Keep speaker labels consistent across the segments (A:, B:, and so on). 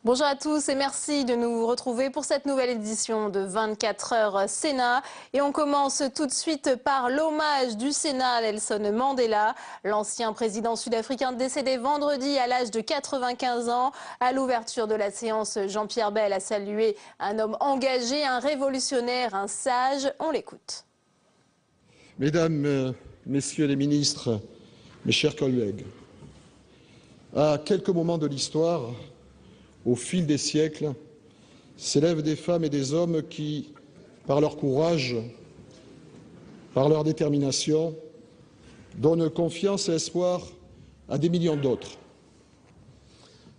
A: Bonjour à tous et merci de nous retrouver pour cette nouvelle édition de 24 heures Sénat. Et on commence tout de suite par l'hommage du Sénat à Nelson Mandela, l'ancien président sud-africain décédé vendredi à l'âge de 95 ans. À l'ouverture de la séance, Jean-Pierre Bel a salué un homme engagé, un révolutionnaire, un sage. On l'écoute.
B: Mesdames, Messieurs les ministres, mes chers collègues, à quelques moments de l'histoire, au fil des siècles, s'élèvent des femmes et des hommes qui, par leur courage, par leur détermination, donnent confiance et espoir à des millions d'autres.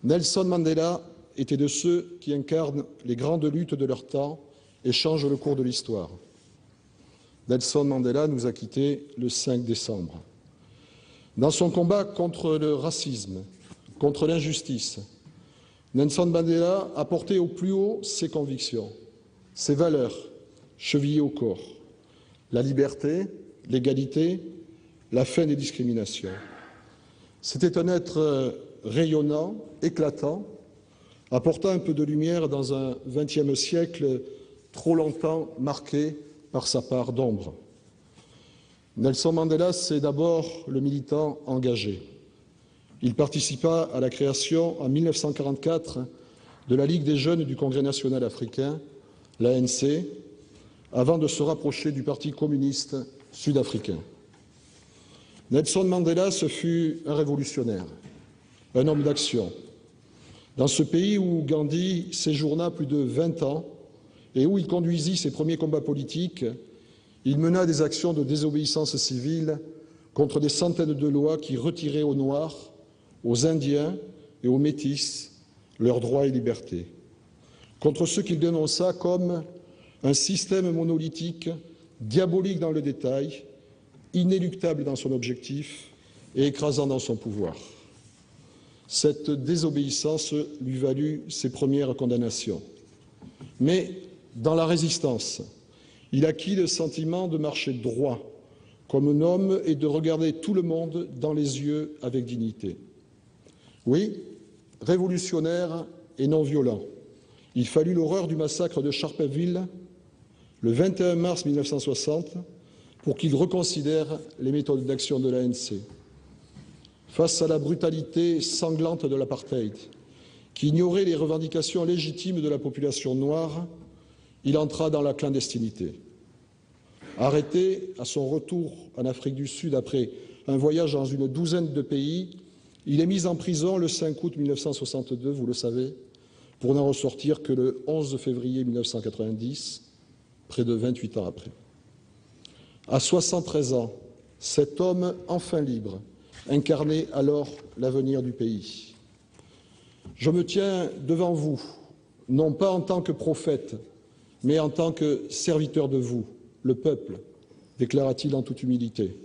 B: Nelson Mandela était de ceux qui incarnent les grandes luttes de leur temps et changent le cours de l'histoire. Nelson Mandela nous a quittés le 5 décembre. Dans son combat contre le racisme, contre l'injustice, Nelson Mandela a porté au plus haut ses convictions, ses valeurs, chevillées au corps, la liberté, l'égalité, la fin des discriminations. C'était un être rayonnant, éclatant, apportant un peu de lumière dans un XXe siècle trop longtemps marqué par sa part d'ombre. Nelson Mandela, c'est d'abord le militant engagé. Il participa à la création en 1944 de la Ligue des jeunes du Congrès national africain, l'ANC, avant de se rapprocher du Parti communiste sud-africain. Nelson Mandela, ce fut un révolutionnaire, un homme d'action. Dans ce pays où Gandhi séjourna plus de 20 ans et où il conduisit ses premiers combats politiques, il mena des actions de désobéissance civile contre des centaines de lois qui retiraient aux Noirs, aux Indiens et aux Métis leurs droits et libertés, contre ceux qu'il dénonça comme un système monolithique, diabolique dans le détail, inéluctable dans son objectif et écrasant dans son pouvoir. Cette désobéissance lui valut ses premières condamnations. Mais dans la résistance, il acquit le sentiment de marcher droit comme un homme et de regarder tout le monde dans les yeux avec dignité. Oui, révolutionnaire et non violent, il fallut l'horreur du massacre de Sharpeville le 21 mars 1960 pour qu'il reconsidère les méthodes d'action de l'ANC. Face à la brutalité sanglante de l'apartheid, qui ignorait les revendications légitimes de la population noire, il entra dans la clandestinité. Arrêté à son retour en Afrique du Sud après un voyage dans une douzaine de pays, il est mis en prison le 5 août 1962, vous le savez, pour n'en ressortir que le 11 février 1990, près de 28 ans après. À 73 ans, cet homme enfin libre incarnait alors l'avenir du pays. Je me tiens devant vous, non pas en tant que prophète, mais en tant que serviteur de vous, le peuple, déclara-t-il en toute humilité.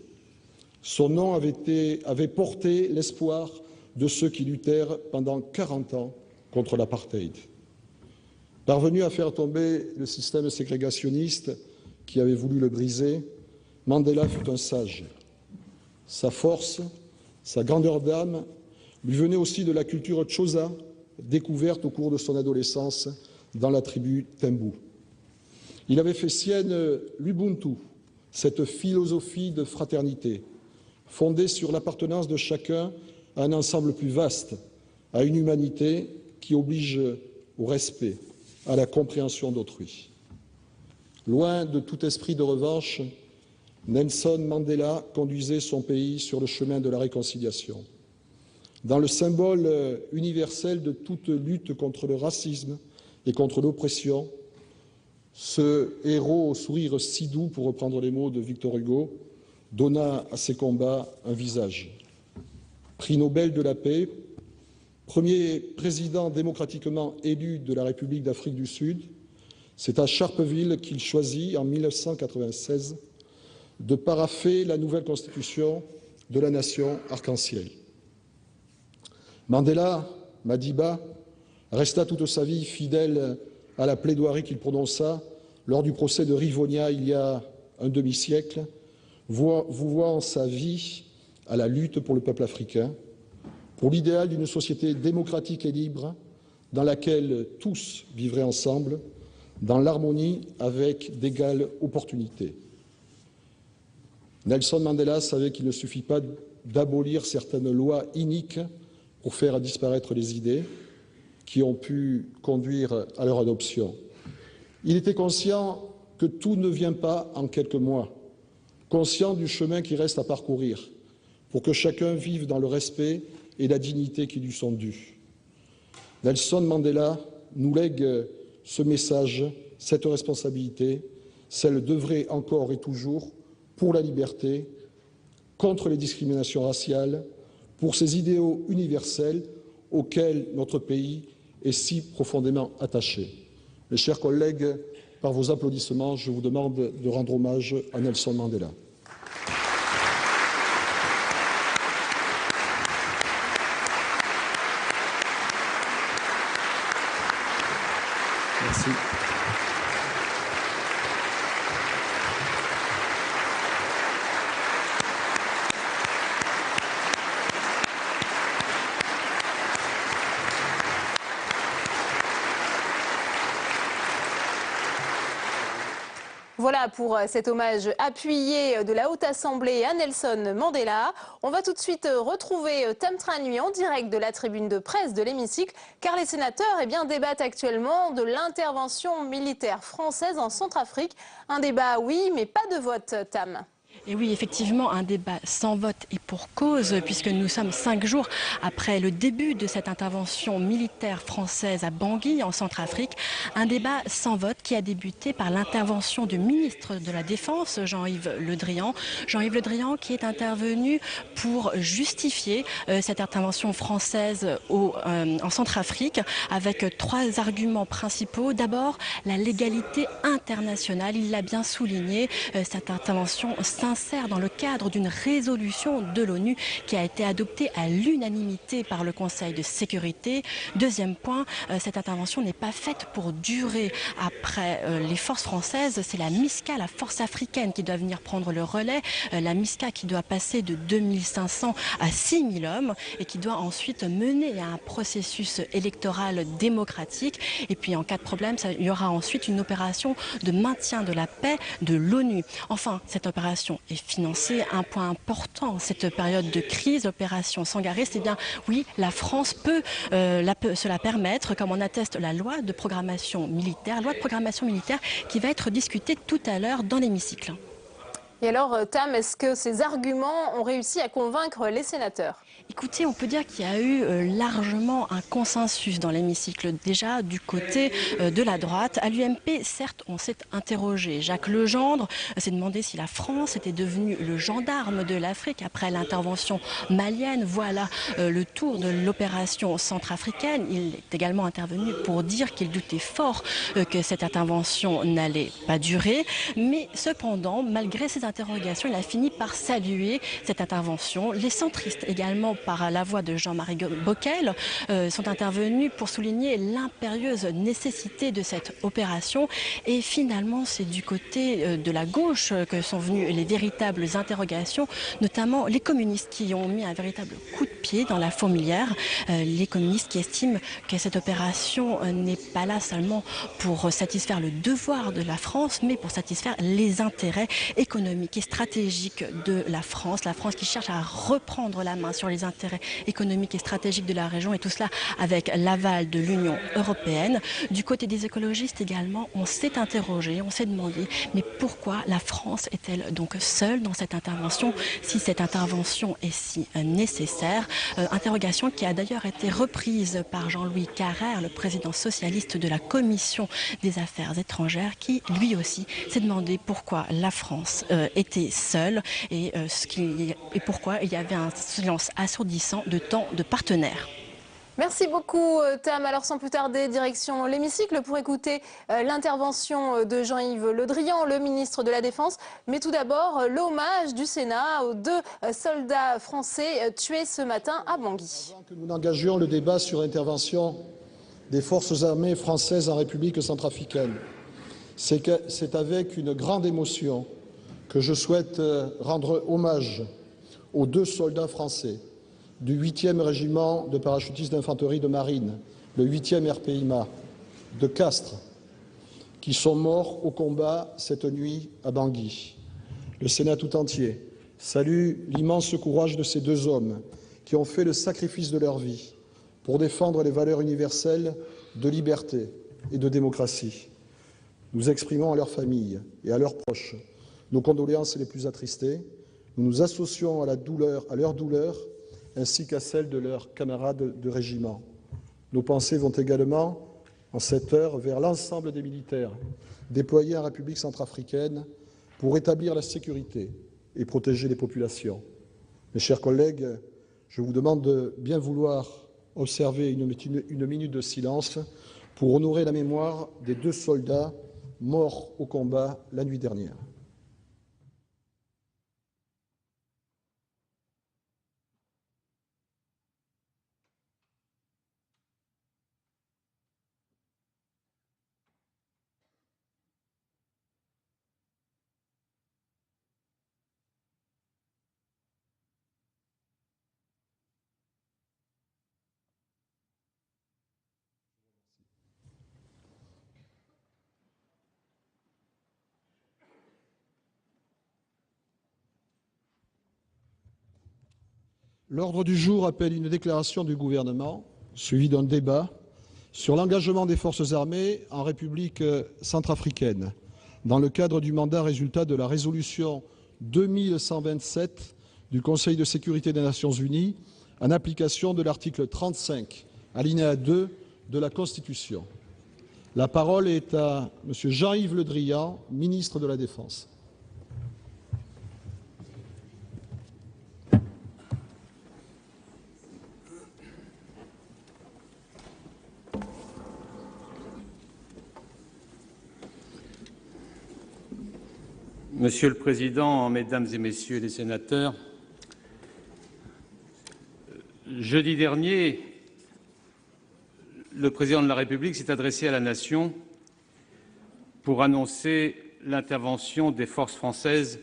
B: Son nom avait porté l'espoir de ceux qui luttèrent pendant 40 ans contre l'apartheid. Parvenu à faire tomber le système ségrégationniste qui avait voulu le briser, Mandela fut un sage. Sa force, sa grandeur d'âme lui venaient aussi de la culture Xhosa, découverte au cours de son adolescence dans la tribu Tembu. Il avait fait sienne l'Ubuntu, cette philosophie de fraternité, fondée sur l'appartenance de chacun à un ensemble plus vaste, à une humanité qui oblige au respect, à la compréhension d'autrui. Loin de tout esprit de revanche, Nelson Mandela conduisait son pays sur le chemin de la réconciliation. Dans le symbole universel de toute lutte contre le racisme et contre l'oppression, ce héros au sourire si doux, pour reprendre les mots de Victor Hugo, donna à ses combats un visage. Prix Nobel de la paix, premier président démocratiquement élu de la République d'Afrique du Sud, c'est à Sharpeville qu'il choisit, en 1996, de parapher la nouvelle constitution de la nation arc-en-ciel. Mandela, Madiba, resta toute sa vie fidèle à la plaidoirie qu'il prononça lors du procès de Rivonia il y a un demi-siècle, vouant sa vie à la lutte pour le peuple africain, pour l'idéal d'une société démocratique et libre, dans laquelle tous vivraient ensemble, dans l'harmonie avec d'égales opportunités. Nelson Mandela savait qu'il ne suffit pas d'abolir certaines lois iniques pour faire disparaître les idées qui ont pu conduire à leur adoption. Il était conscient que tout ne vient pas en quelques mois, conscient du chemin qui reste à parcourir pour que chacun vive dans le respect et la dignité qui lui sont dus. Nelson Mandela nous lègue ce message, cette responsabilité, celle d'œuvrer encore et toujours pour la liberté, contre les discriminations raciales, pour ces idéaux universels auxquels notre pays est si profondément attaché. Mes chers collègues, par vos applaudissements, je vous demande de rendre hommage à Nelson Mandela. Merci.
A: Voilà pour cet hommage appuyé de la Haute Assemblée à Nelson Mandela. On va tout de suite retrouver Tam Tranui en direct de la tribune de presse de l'hémicycle, car les sénateurs débattent actuellement de l'intervention militaire française en Centrafrique. Un débat, oui, mais pas de vote, Tam.
C: Et oui, effectivement, un débat sans vote et pour cause, puisque nous sommes 5 jours après le début de cette intervention militaire française à Bangui, en Centrafrique. Un débat sans vote qui a débuté par l'intervention du ministre de la Défense, Jean-Yves Le Drian. Jean-Yves Le Drian qui est intervenu pour justifier cette intervention française en Centrafrique avec 3 arguments principaux. D'abord, la légalité internationale. Il l'a bien souligné, cette intervention s'insère dans le cadre d'une résolution de l'ONU qui a été adoptée à l'unanimité par le Conseil de sécurité. Deuxième point, cette intervention n'est pas faite pour durer après les forces françaises. C'est la MISCA, la force africaine, qui doit venir prendre le relais. La MISCA qui doit passer de 2500 à 6000 hommes et qui doit ensuite mener à un processus électoral démocratique. Et puis en cas de problème, il y aura ensuite une opération de maintien de la paix de l'ONU. Enfin, cette opération est financée. Un point important, cette période de crise, l'opération Sangaré, c'est bien, oui, la France peut se la permettre, comme en atteste la loi de programmation militaire qui va être discutée tout à l'heure dans l'hémicycle.
A: Et alors, Tam, est-ce que ces arguments ont réussi à convaincre les sénateurs ?
C: Écoutez, on peut dire qu'il y a eu largement un consensus dans l'hémicycle, déjà du côté de la droite. À l'UMP, certes, on s'est interrogé. Jacques Legendre s'est demandé si la France était devenue le gendarme de l'Afrique après l'intervention malienne. Voilà le tour de l'opération centrafricaine. Il est également intervenu pour dire qu'il doutait fort que cette intervention n'allait pas durer. Mais cependant, malgré ces interrogations, il a fini par saluer cette intervention. Les centristes également, par la voix de Jean-Marie Bockel, sont intervenus pour souligner l'impérieuse nécessité de cette opération. Et finalement, c'est du côté de la gauche que sont venues les véritables interrogations, notamment les communistes qui ont mis un véritable coup de pied dans la fourmilière. Les communistes qui estiment que cette opération n'est pas là seulement pour satisfaire le devoir de la France, mais pour satisfaire les intérêts économiques et stratégiques de la France qui cherche à reprendre la main sur les intérêts économiques et stratégiques de la région, et tout cela avec l'aval de l'Union européenne. Du côté des écologistes également, on s'est interrogé, on s'est demandé, mais pourquoi la France est-elle donc seule dans cette intervention, si cette intervention est si nécessaire? Interrogation qui a d'ailleurs été reprise par Jean-Louis Carrère, le président socialiste de la Commission des Affaires étrangères, qui lui aussi s'est demandé pourquoi la France était seule et pourquoi il y avait un silence assourdissant de tant de partenaires.
A: Merci beaucoup, Tam. Alors sans plus tarder, direction l'hémicycle pour écouter l'intervention de Jean-Yves Le Drian, le ministre de la Défense. Mais tout d'abord, l'hommage du Sénat aux 2 soldats français tués ce matin à Bangui.
B: Avant que nous n'engagions le débat sur l'intervention des forces armées françaises en République centrafricaine, c'est avec une grande émotion que je souhaite rendre hommage aux 2 soldats français du 8e régiment de parachutistes d'infanterie de marine le 8e RPIMA de Castres, qui sont morts au combat cette nuit à Bangui. Le Sénat tout entier salue l'immense courage de ces deux hommes qui ont fait le sacrifice de leur vie pour défendre les valeurs universelles de liberté et de démocratie. Nous exprimons à leurs familles et à leurs proches nos condoléances les plus attristées. Nous nous associons à leur douleur, ainsi qu'à celle de leurs camarades de régiment. Nos pensées vont également, en cette heure, vers l'ensemble des militaires déployés en République centrafricaine pour établir la sécurité et protéger les populations. Mes chers collègues, je vous demande de bien vouloir observer une minute de silence pour honorer la mémoire des deux soldats morts au combat la nuit dernière. L'ordre du jour appelle une déclaration du gouvernement, suivie d'un débat, sur l'engagement des forces armées en République centrafricaine, dans le cadre du mandat résultat de la résolution 2127 du Conseil de sécurité des Nations Unies, en application de l'article 35, alinéa 2 de la Constitution. La parole est à M. Jean-Yves Le Drian, ministre de la Défense.
D: Monsieur le Président, Mesdames et Messieurs les sénateurs, jeudi dernier, le Président de la République s'est adressé à la Nation pour annoncer l'intervention des forces françaises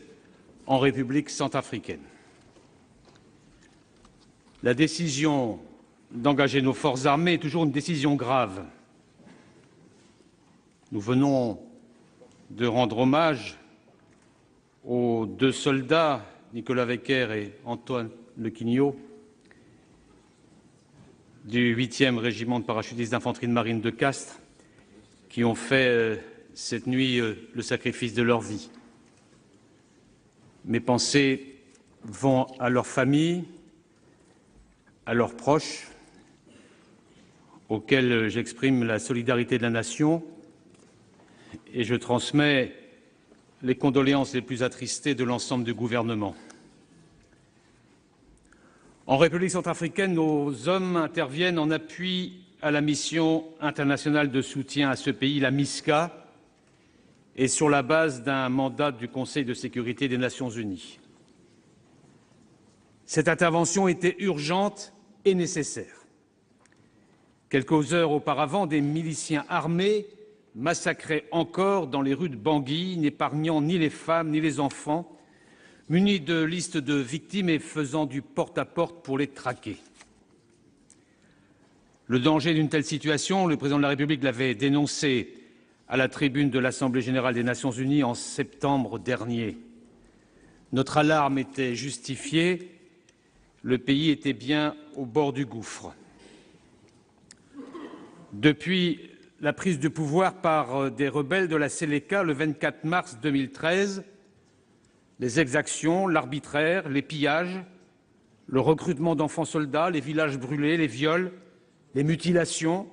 D: en République centrafricaine. La décision d'engager nos forces armées est toujours une décision grave. Nous venons de rendre hommage aux deux soldats, Nicolas Wecker et Antoine Lequignot, du 8e régiment de parachutistes d'infanterie de marine de Castres, qui ont fait cette nuit le sacrifice de leur vie. Mes pensées vont à leurs familles, à leurs proches, auxquels j'exprime la solidarité de la Nation, et je transmets les condoléances les plus attristées de l'ensemble du gouvernement. En République centrafricaine, nos hommes interviennent en appui à la mission internationale de soutien à ce pays, la MISCA, et sur la base d'un mandat du Conseil de sécurité des Nations unies. Cette intervention était urgente et nécessaire. Quelques heures auparavant, des miliciens armés massacrés encore dans les rues de Bangui, n'épargnant ni les femmes ni les enfants, munis de listes de victimes et faisant du porte-à-porte pour les traquer. Le danger d'une telle situation, le Président de la République l'avait dénoncé à la tribune de l'Assemblée générale des Nations unies en septembre dernier. Notre alarme était justifiée, le pays était bien au bord du gouffre. Depuis la prise de pouvoir par des rebelles de la Séléka le 24 mars 2013, les exactions, l'arbitraire, les pillages, le recrutement d'enfants soldats, les villages brûlés, les viols, les mutilations,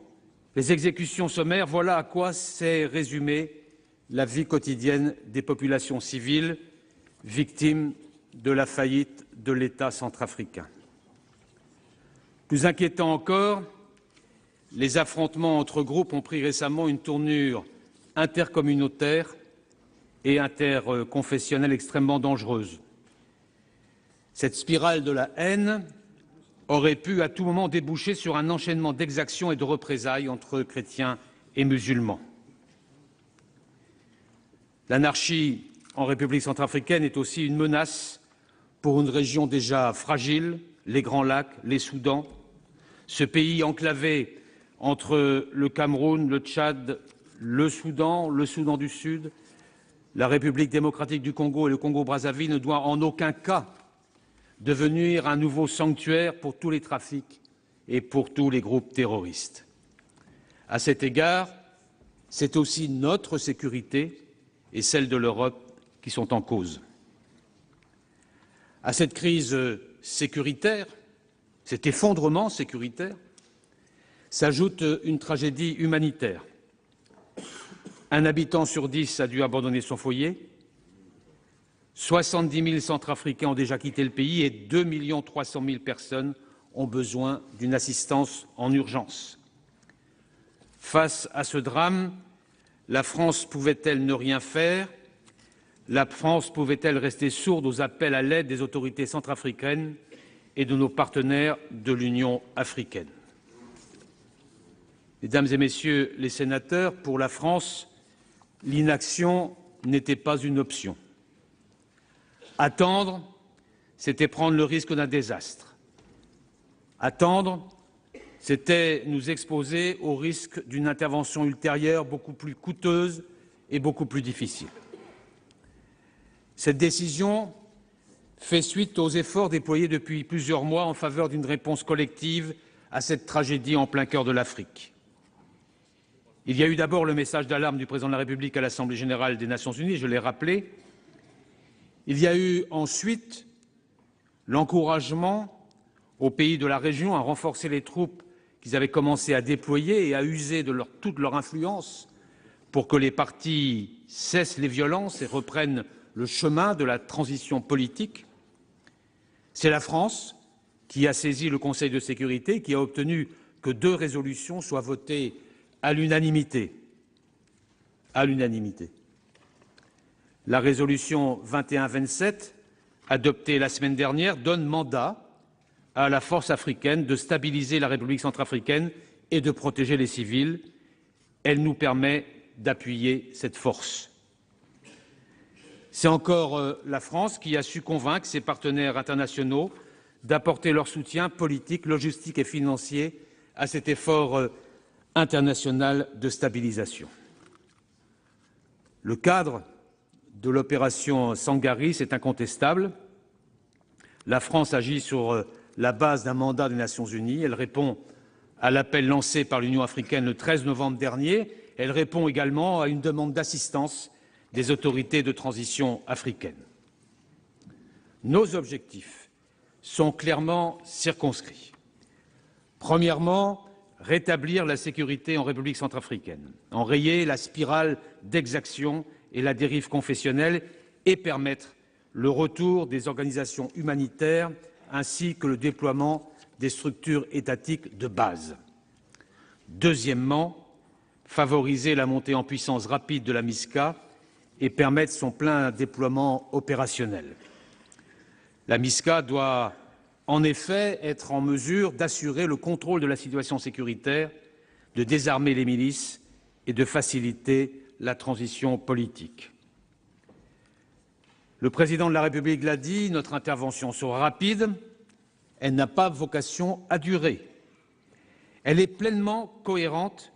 D: les exécutions sommaires, voilà à quoi s'est résumée la vie quotidienne des populations civiles victimes de la faillite de l'État centrafricain. Plus inquiétant encore, les affrontements entre groupes ont pris récemment une tournure intercommunautaire et interconfessionnelle extrêmement dangereuse. Cette spirale de la haine aurait pu à tout moment déboucher sur un enchaînement d'exactions et de représailles entre chrétiens et musulmans. L'anarchie en République centrafricaine est aussi une menace pour une région déjà fragile, les Grands Lacs, les Soudans, ce pays enclavé entre le Cameroun, le Tchad, le Soudan du Sud, la République démocratique du Congo et le Congo-Brazzaville ne doit en aucun cas devenir un nouveau sanctuaire pour tous les trafics et pour tous les groupes terroristes. À cet égard, c'est aussi notre sécurité et celle de l'Europe qui sont en cause. À cette crise sécuritaire, cet effondrement sécuritaire, s'ajoute une tragédie humanitaire. Un habitant sur 10 a dû abandonner son foyer, 70 000 Centrafricains ont déjà quitté le pays et 2 300 000 personnes ont besoin d'une assistance en urgence. Face à ce drame, la France pouvait-elle ne rien faire? La France pouvait-elle rester sourde aux appels à l'aide des autorités centrafricaines et de nos partenaires de l'Union africaine? Mesdames et Messieurs les sénateurs, pour la France, l'inaction n'était pas une option. Attendre, c'était prendre le risque d'un désastre. Attendre, c'était nous exposer au risque d'une intervention ultérieure beaucoup plus coûteuse et beaucoup plus difficile. Cette décision fait suite aux efforts déployés depuis plusieurs mois en faveur d'une réponse collective à cette tragédie en plein cœur de l'Afrique. Il y a eu d'abord le message d'alarme du président de la République à l'Assemblée générale des Nations unies, je l'ai rappelé. Il y a eu ensuite l'encouragement aux pays de la région à renforcer les troupes qu'ils avaient commencé à déployer et à user de toute leur influence pour que les partis cessent les violences et reprennent le chemin de la transition politique. C'est la France qui a saisi le Conseil de sécurité, qui a obtenu que 2 résolutions soient votées à l'unanimité. À l'unanimité. La résolution 21-27, adoptée la semaine dernière, donne mandat à la force africaine de stabiliser la République centrafricaine et de protéger les civils. Elle nous permet d'appuyer cette force. C'est encore la France qui a su convaincre ses partenaires internationaux d'apporter leur soutien politique, logistique et financier à cet effort international de stabilisation. Le cadre de l'opération Sangaris est incontestable. La France agit sur la base d'un mandat des Nations unies. Elle répond à l'appel lancé par l'Union africaine le 13 novembre dernier. Elle répond également à une demande d'assistance des autorités de transition africaines. Nos objectifs sont clairement circonscrits. Premièrement, rétablir la sécurité en République centrafricaine, enrayer la spirale d'exactions et la dérive confessionnelle et permettre le retour des organisations humanitaires ainsi que le déploiement des structures étatiques de base. Deuxièmement, favoriser la montée en puissance rapide de la MISCA et permettre son plein déploiement opérationnel. La MISCA doit en effet être en mesure d'assurer le contrôle de la situation sécuritaire, de désarmer les milices et de faciliter la transition politique. Le président de la République l'a dit, notre intervention sera rapide, elle n'a pas vocation à durer. Elle est pleinement cohérente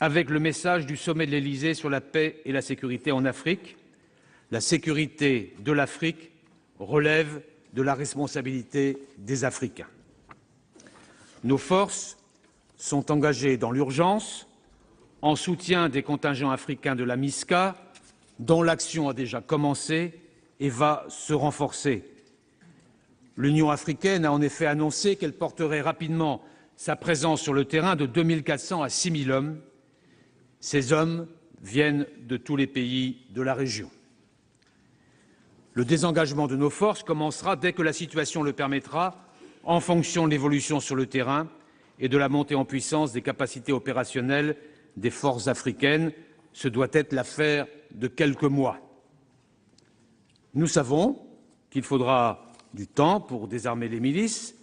D: avec le message du sommet de l'Élysée sur la paix et la sécurité en Afrique. La sécurité de l'Afrique relève de la responsabilité des Africains. Nos forces sont engagées dans l'urgence, en soutien des contingents africains de la MISCA, dont l'action a déjà commencé et va se renforcer. L'Union africaine a en effet annoncé qu'elle porterait rapidement sa présence sur le terrain de 2 400 à 6 000 hommes. Ces hommes viennent de tous les pays de la région. Le désengagement de nos forces commencera dès que la situation le permettra, en fonction de l'évolution sur le terrain et de la montée en puissance des capacités opérationnelles des forces africaines. Ce doit être l'affaire de quelques mois. Nous savons qu'il faudra du temps pour désarmer les milices,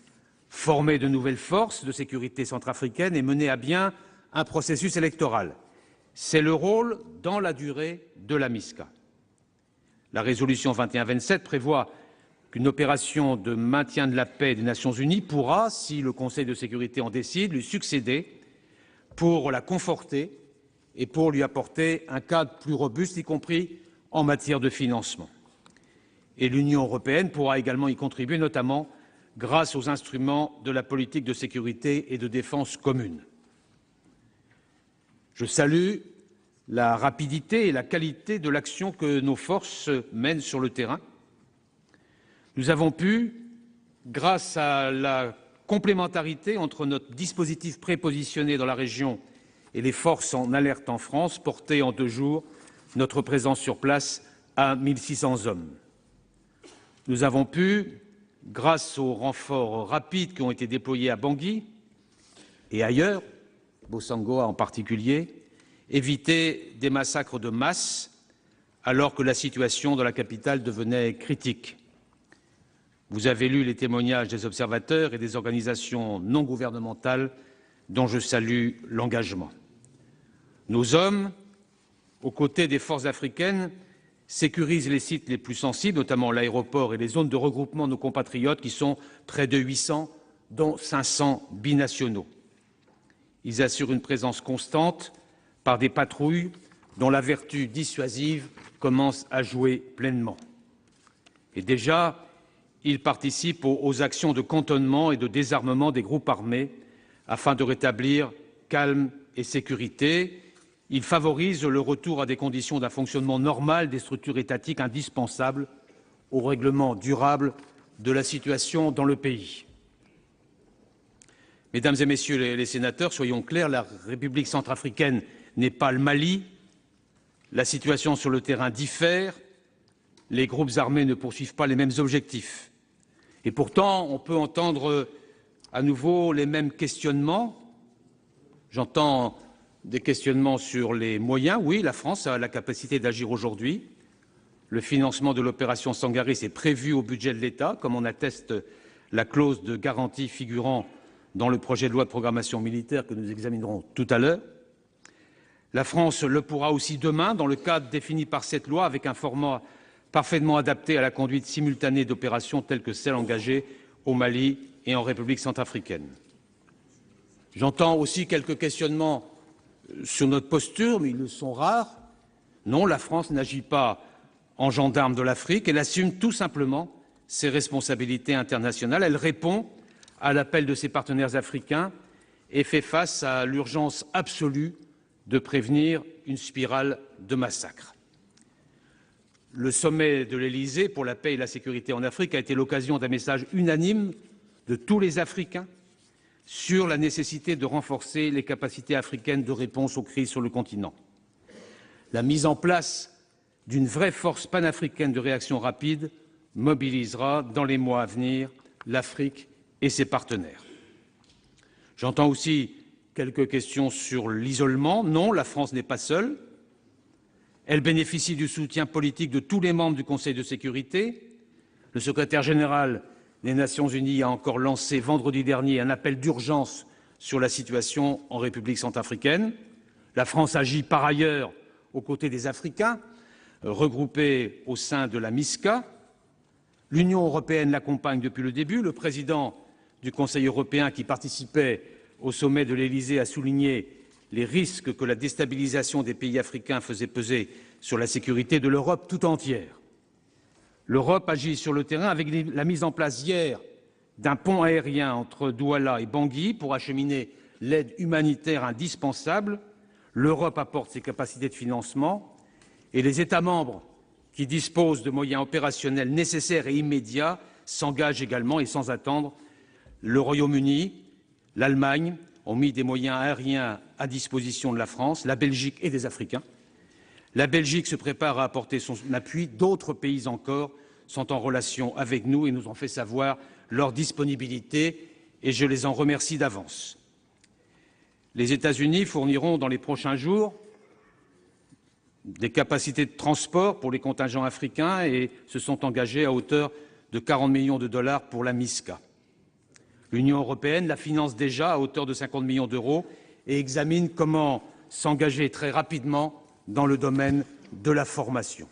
D: former de nouvelles forces de sécurité centrafricaines et mener à bien un processus électoral. C'est le rôle, dans la durée, de la MISCA. La résolution 21-27 prévoit qu'une opération de maintien de la paix des Nations unies pourra, si le Conseil de sécurité en décide, lui succéder pour la conforter et pour lui apporter un cadre plus robuste, y compris en matière de financement. Et l'Union européenne pourra également y contribuer, notamment grâce aux instruments de la politique de sécurité et de défense commune. Je salue la rapidité et la qualité de l'action que nos forces mènent sur le terrain. Nous avons pu, grâce à la complémentarité entre notre dispositif prépositionné dans la région et les forces en alerte en France, porter en 2 jours notre présence sur place à 1 600 hommes. Nous avons pu, grâce aux renforts rapides qui ont été déployés à Bangui et ailleurs, Bossangoa en particulier, éviter des massacres de masse alors que la situation dans la capitale devenait critique. Vous avez lu les témoignages des observateurs et des organisations non gouvernementales dont je salue l'engagement. Nos hommes, aux côtés des forces africaines, sécurisent les sites les plus sensibles, notamment l'aéroport et les zones de regroupement de nos compatriotes, qui sont près de 800, dont 500 binationaux. Ils assurent une présence constante par des patrouilles dont la vertu dissuasive commence à jouer pleinement. Et déjà, ils participent aux actions de cantonnement et de désarmement des groupes armés afin de rétablir calme et sécurité. Ils favorisent le retour à des conditions d'un fonctionnement normal des structures étatiques indispensables au règlement durable de la situation dans le pays. Mesdames et Messieurs les sénateurs, soyons clairs, la République centrafricaine n'est pas le Mali. La situation sur le terrain diffère. Les groupes armés ne poursuivent pas les mêmes objectifs. Et pourtant, on peut entendre à nouveau les mêmes questionnements. J'entends des questionnements sur les moyens. Oui, la France a la capacité d'agir aujourd'hui. Le financement de l'opération Sangaris est prévu au budget de l'État, comme en atteste la clause de garantie figurant dans le projet de loi de programmation militaire que nous examinerons tout à l'heure. La France le pourra aussi demain, dans le cadre défini par cette loi, avec un format parfaitement adapté à la conduite simultanée d'opérations telles que celles engagées au Mali et en République centrafricaine. J'entends aussi quelques questionnements sur notre posture, mais ils sont rares. Non, la France n'agit pas en gendarme de l'Afrique, elle assume tout simplement ses responsabilités internationales. Elle répond à l'appel de ses partenaires africains et fait face à l'urgence absolue de prévenir une spirale de massacres. Le sommet de l'Élysée pour la paix et la sécurité en Afrique a été l'occasion d'un message unanime de tous les Africains sur la nécessité de renforcer les capacités africaines de réponse aux crises sur le continent. La mise en place d'une vraie force panafricaine de réaction rapide mobilisera dans les mois à venir l'Afrique et ses partenaires. J'entends aussi quelques questions sur l'isolement. Non, la France n'est pas seule. Elle bénéficie du soutien politique de tous les membres du Conseil de sécurité. Le secrétaire général des Nations unies a encore lancé vendredi dernier un appel d'urgence sur la situation en République centrafricaine. La France agit par ailleurs aux côtés des Africains, regroupés au sein de la MISCA. L'Union européenne l'accompagne depuis le début. Le président du Conseil européen, qui participait au sommet de l'Élysée, a souligné les risques que la déstabilisation des pays africains faisait peser sur la sécurité de l'Europe tout entière. L'Europe agit sur le terrain avec la mise en place hier d'un pont aérien entre Douala et Bangui pour acheminer l'aide humanitaire indispensable. L'Europe apporte ses capacités de financement et les États membres qui disposent de moyens opérationnels nécessaires et immédiats s'engagent également et sans attendre. Le Royaume-Uni, l'Allemagne ont mis des moyens aériens à disposition de la France, la Belgique et des Africains. La Belgique se prépare à apporter son appui. D'autres pays encore sont en relation avec nous et nous ont fait savoir leur disponibilité et je les en remercie d'avance. Les États-Unis fourniront dans les prochains jours des capacités de transport pour les contingents africains et se sont engagés à hauteur de 40 millions de dollars pour la MISCA. L'Union européenne la finance déjà à hauteur de 50 millions d'euros et examine comment s'engager très rapidement dans le domaine de la formation.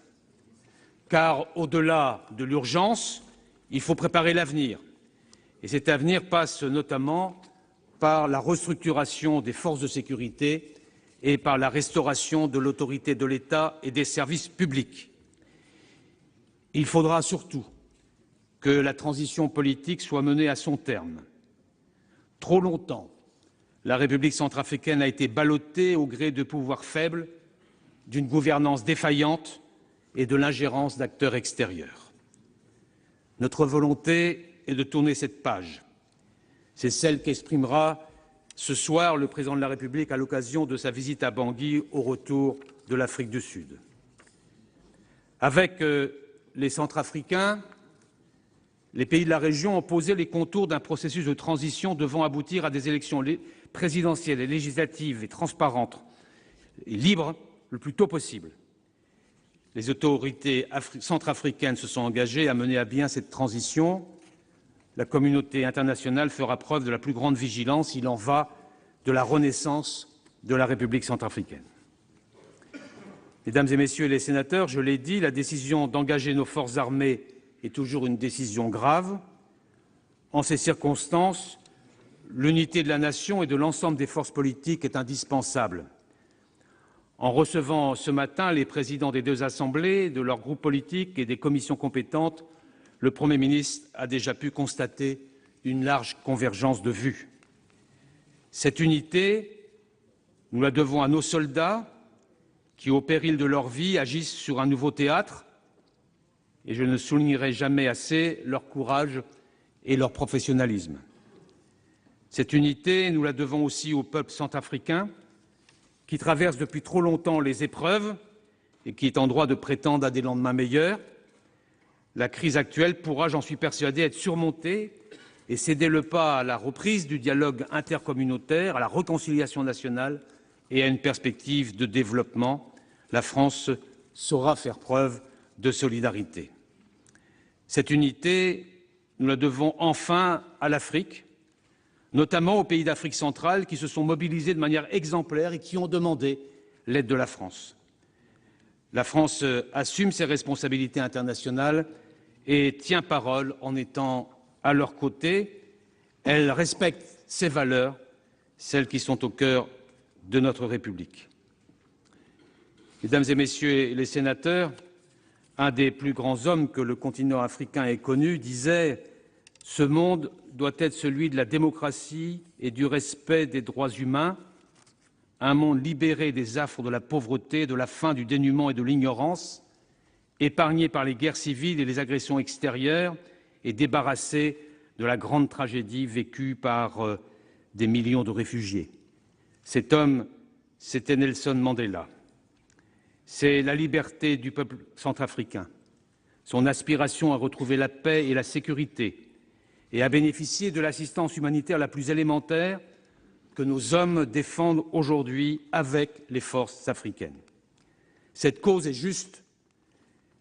D: Car au-delà de l'urgence, il faut préparer l'avenir. Et cet avenir passe notamment par la restructuration des forces de sécurité et par la restauration de l'autorité de l'État et des services publics. Il faudra surtout que la transition politique soit menée à son terme. Trop longtemps, la République centrafricaine a été ballottée au gré de pouvoirs faibles, d'une gouvernance défaillante et de l'ingérence d'acteurs extérieurs. Notre volonté est de tourner cette page. C'est celle qu'exprimera ce soir le président de la République à l'occasion de sa visite à Bangui au retour de l'Afrique du Sud. Avec les Centrafricains, les pays de la région ont posé les contours d'un processus de transition devant aboutir à des élections présidentielles et législatives et transparentes et libres le plus tôt possible. Les autorités centrafricaines se sont engagées à mener à bien cette transition. La communauté internationale fera preuve de la plus grande vigilance. Il en va de la renaissance de la République centrafricaine. Mesdames et Messieurs les sénateurs, je l'ai dit, la décision d'engager nos forces armées est toujours une décision grave. En ces circonstances, l'unité de la nation et de l'ensemble des forces politiques est indispensable. En recevant ce matin les présidents des deux assemblées, de leurs groupes politiques et des commissions compétentes, le Premier ministre a déjà pu constater une large convergence de vues. Cette unité, nous la devons à nos soldats qui, au péril de leur vie, agissent sur un nouveau théâtre, et je ne soulignerai jamais assez leur courage et leur professionnalisme. Cette unité, nous la devons aussi au peuple centrafricain, qui traverse depuis trop longtemps les épreuves et qui est en droit de prétendre à des lendemains meilleurs. La crise actuelle pourra, j'en suis persuadé, être surmontée et céder le pas à la reprise du dialogue intercommunautaire, à la réconciliation nationale et à une perspective de développement. La France saura faire preuve de solidarité. Cette unité, nous la devons enfin à l'Afrique, notamment aux pays d'Afrique centrale qui se sont mobilisés de manière exemplaire et qui ont demandé l'aide de la France. La France assume ses responsabilités internationales et tient parole en étant à leur côté. Elle respecte ses valeurs, celles qui sont au cœur de notre République. Mesdames et Messieurs les sénateurs, un des plus grands hommes que le continent africain ait connu disait « Ce monde doit être celui de la démocratie et du respect des droits humains, un monde libéré des affres de la pauvreté, de la faim, du dénuement et de l'ignorance, épargné par les guerres civiles et les agressions extérieures et débarrassé de la grande tragédie vécue par des millions de réfugiés. » Cet homme, c'était Nelson Mandela. C'est la liberté du peuple centrafricain, son aspiration à retrouver la paix et la sécurité et à bénéficier de l'assistance humanitaire la plus élémentaire que nos hommes défendent aujourd'hui avec les forces africaines. Cette cause est juste.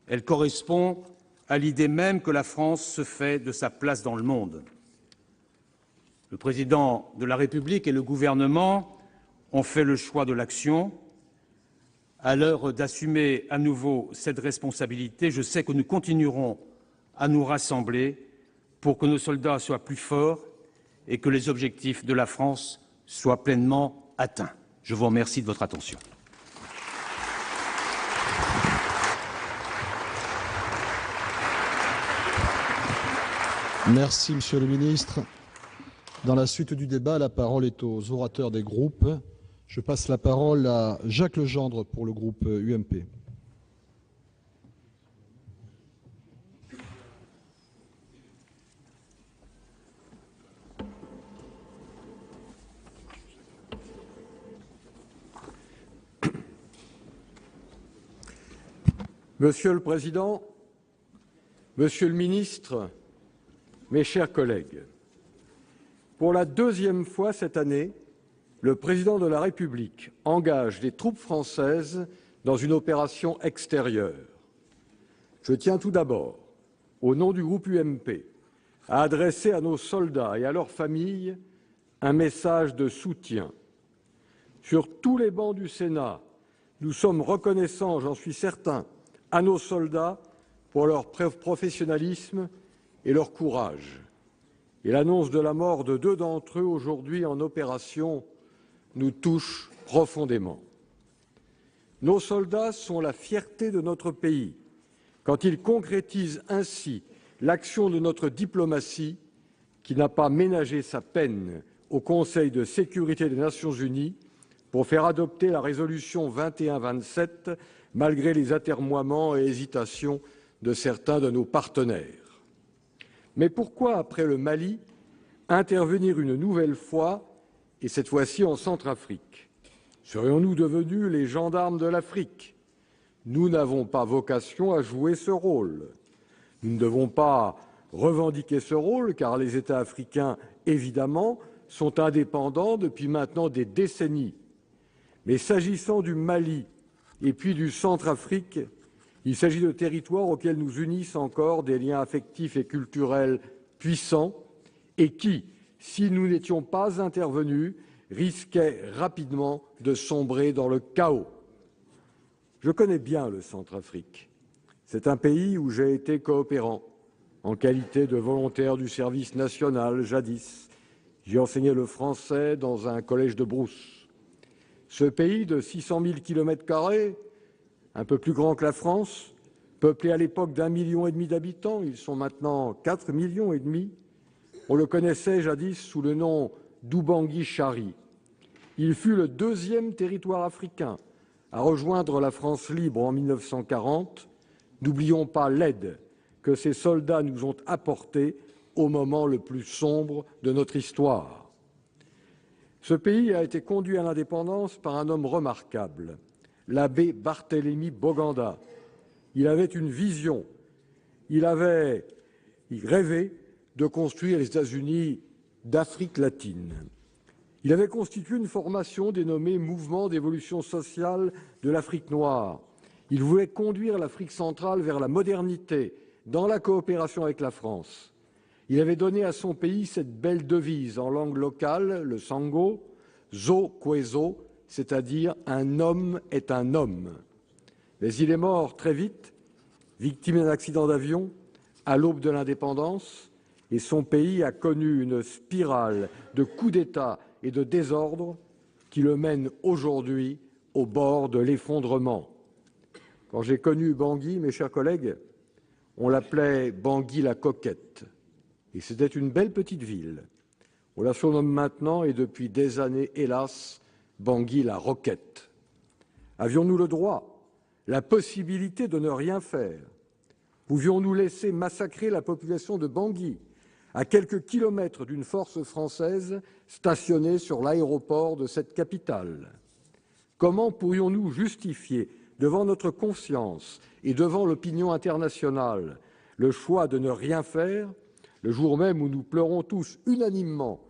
D: Elle correspond à l'idée même que la France se fait de sa place dans le monde. Le président de la République et le gouvernement ont fait le choix de l'action. À l'heure d'assumer à nouveau cette responsabilité, je sais que nous continuerons à nous rassembler pour que nos soldats soient plus forts et que les objectifs de la France soient pleinement atteints. Je vous remercie de votre attention.
B: Merci, Monsieur le Ministre. Dans la suite du débat, la parole est aux orateurs des groupes. Je passe la parole à Jacques Legendre pour le groupe UMP.
E: Monsieur le Président, Monsieur le Ministre, mes chers collègues, pour la deuxième fois cette année, le Président de la République engage les troupes françaises dans une opération extérieure. Je tiens tout d'abord, au nom du groupe UMP, à adresser à nos soldats et à leurs familles un message de soutien. Sur tous les bancs du Sénat, nous sommes reconnaissants, j'en suis certain, à nos soldats pour leur professionnalisme et leur courage. et l'annonce de la mort de 2 d'entre eux aujourd'hui en opération nous touche profondément. Nos soldats sont la fierté de notre pays. Quand ils concrétisent ainsi l'action de notre diplomatie, qui n'a pas ménagé sa peine au Conseil de sécurité des Nations Unies pour faire adopter la résolution 2127, malgré les atermoiements et hésitations de certains de nos partenaires. Mais pourquoi, après le Mali, intervenir une nouvelle fois, et cette fois-ci en Centrafrique? Serions-nous devenus les gendarmes de l'Afrique? Nous n'avons pas vocation à jouer ce rôle. Nous ne devons pas revendiquer ce rôle, car les États africains, évidemment, sont indépendants depuis maintenant des décennies. Mais s'agissant du Mali et puis du Centrafrique, il s'agit de territoires auxquels nous unissent encore des liens affectifs et culturels puissants et qui, si nous n'étions pas intervenus, risquaient rapidement de sombrer dans le chaos. Je connais bien le Centrafrique. C'est un pays où j'ai été coopérant, en qualité de volontaire du service national jadis. J'ai enseigné le français dans un collège de brousse. Ce pays de 600 000 km², un peu plus grand que la France, peuplé à l'époque d'1,5 million d'habitants, ils sont maintenant 4,5 millions. On le connaissait jadis sous le nom d'Ubangui-Chari. Il fut le 2e territoire africain à rejoindre la France libre en 1940. N'oublions pas l'aide que ces soldats nous ont apportée au moment le plus sombre de notre histoire. Ce pays a été conduit à l'indépendance par un homme remarquable, l'abbé Barthélemy Boganda. Il avait une vision. Il rêvait de construire les États-Unis d'Afrique latine. Il avait constitué une formation dénommée Mouvement d'évolution sociale de l'Afrique noire. Il voulait conduire l'Afrique centrale vers la modernité, dans la coopération avec la France. Il avait donné à son pays cette belle devise en langue locale, le sango, zo kwezo, c'est-à-dire un homme est un homme. Mais il est mort très vite, victime d'un accident d'avion, à l'aube de l'indépendance, et son pays a connu une spirale de coups d'État et de désordre qui le mène aujourd'hui au bord de l'effondrement. Quand j'ai connu Bangui, mes chers collègues, on l'appelait Bangui la coquette. Et c'était une belle petite ville. On la surnomme maintenant, et depuis des années, hélas, Bangui la roquette. Avions-nous le droit, la possibilité de ne rien faire? Pouvions-nous laisser massacrer la population de Bangui, à quelques kilomètres d'une force française stationnée sur l'aéroport de cette capitale? Comment pourrions-nous justifier devant notre conscience et devant l'opinion internationale le choix de ne rien faire, le jour même où nous pleurons tous unanimement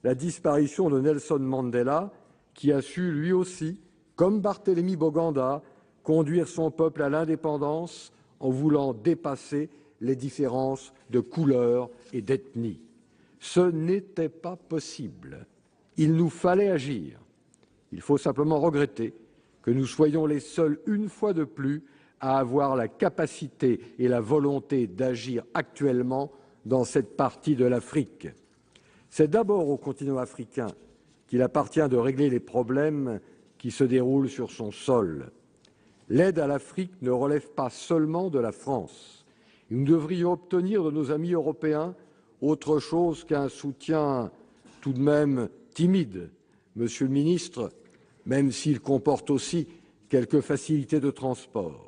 E: la disparition de Nelson Mandela, qui a su lui aussi, comme Barthélemy Boganda, conduire son peuple à l'indépendance en voulant dépasser les différences de couleur et d'ethnie? Ce n'était pas possible. Il nous fallait agir. Il faut simplement regretter que nous soyons les seuls, une fois de plus, à avoir la capacité et la volonté d'agir actuellement dans cette partie de l'Afrique. C'est d'abord au continent africain qu'il appartient de régler les problèmes qui se déroulent sur son sol. L'aide à l'Afrique ne relève pas seulement de la France. Nous devrions obtenir de nos amis européens autre chose qu'un soutien tout de même timide, Monsieur le ministre, même s'il comporte aussi quelques facilités de transport.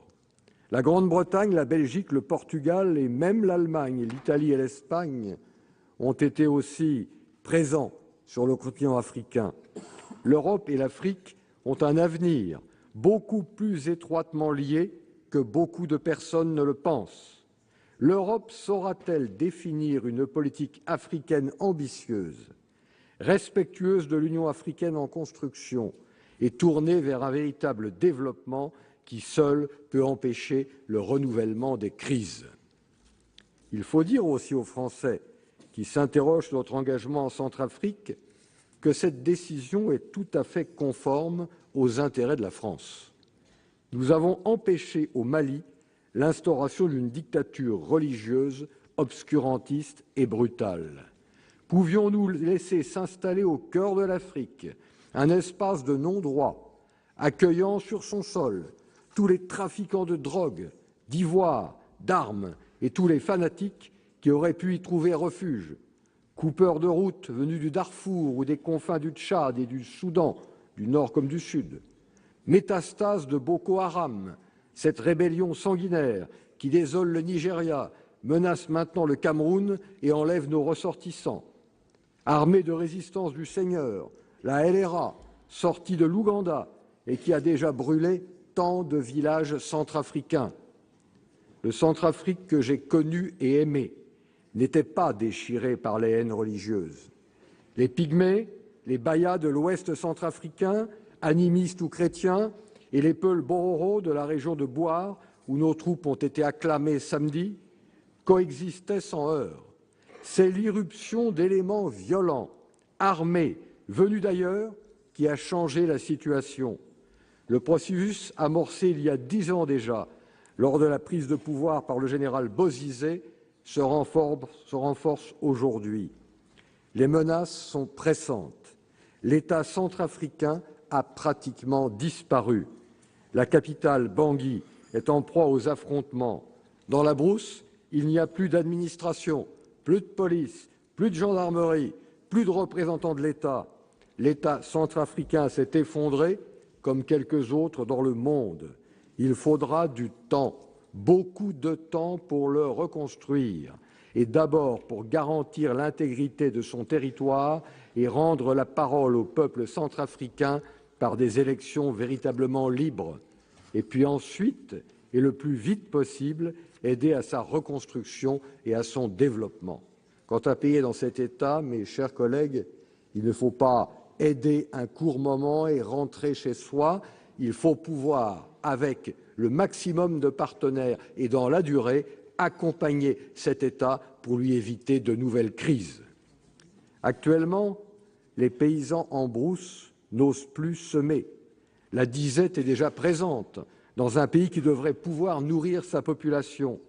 E: La Grande-Bretagne, la Belgique, le Portugal et même l'Allemagne, l'Italie et l'Espagne ont été aussi présents sur le continent africain. L'Europe et l'Afrique ont un avenir beaucoup plus étroitement liés que beaucoup de personnes ne le pensent. L'Europe saura-t-elle définir une politique africaine ambitieuse, respectueuse de l'Union africaine en construction et tournée vers un véritable développement qui seul peut empêcher le renouvellement des crises? Il faut dire aussi aux Français qui s'interrogent sur notre engagement en Centrafrique que cette décision est tout à fait conforme aux intérêts de la France. Nous avons empêché au Mali l'instauration d'une dictature religieuse, obscurantiste et brutale. Pouvions-nous laisser s'installer au cœur de l'Afrique un espace de non-droit, accueillant sur son sol tous les trafiquants de drogue, d'ivoire, d'armes et tous les fanatiques qui auraient pu y trouver refuge, coupeurs de route venus du Darfour ou des confins du Tchad et du Soudan, du nord comme du sud, métastase de Boko Haram, cette rébellion sanguinaire qui désole le Nigeria, menace maintenant le Cameroun et enlève nos ressortissants. Armée de résistance du Seigneur, la LRA, sortie de l'Ouganda et qui a déjà brûlé tant de villages centrafricains. Le Centrafrique que j'ai connu et aimé n'était pas déchiré par les haines religieuses. Les Pygmées, les Bayas de l'Ouest centrafricain, animistes ou chrétiens, et les Peuls Bororo de la région de Bouar, où nos troupes ont été acclamées samedi, coexistaient sans heurts. C'est l'irruption d'éléments violents, armés, venus d'ailleurs, qui a changé la situation. Le processus amorcé il y a 10 ans déjà, lors de la prise de pouvoir par le général Bozizé, se renforce aujourd'hui. Les menaces sont pressantes. L'État centrafricain a pratiquement disparu. La capitale, Bangui, est en proie aux affrontements. Dans la brousse, il n'y a plus d'administration, plus de police, plus de gendarmerie, plus de représentants de l'État. L'État centrafricain s'est effondré, comme quelques autres dans le monde. Il faudra du temps, beaucoup de temps pour le reconstruire, et d'abord pour garantir l'intégrité de son territoire et rendre la parole au peuple centrafricain par des élections véritablement libres, et puis ensuite, et le plus vite possible, aider à sa reconstruction et à son développement. Quant à payer dans cet état, mes chers collègues, il ne faut pas aider un court moment et rentrer chez soi, il faut pouvoir, avec le maximum de partenaires et dans la durée, accompagner cet État pour lui éviter de nouvelles crises. Actuellement, les paysans en brousse n'osent plus semer. La disette est déjà présente dans un pays qui devrait pouvoir nourrir sa population.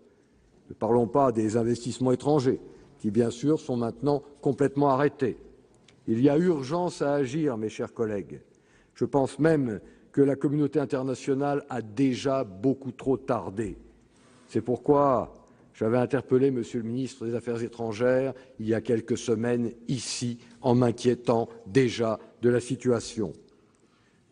E: Ne parlons pas des investissements étrangers, qui bien sûr sont maintenant complètement arrêtés. Il y a urgence à agir, mes chers collègues. Je pense même que la communauté internationale a déjà beaucoup trop tardé. C'est pourquoi j'avais interpellé Monsieur le ministre des Affaires étrangères il y a quelques semaines ici, en m'inquiétant déjà de la situation.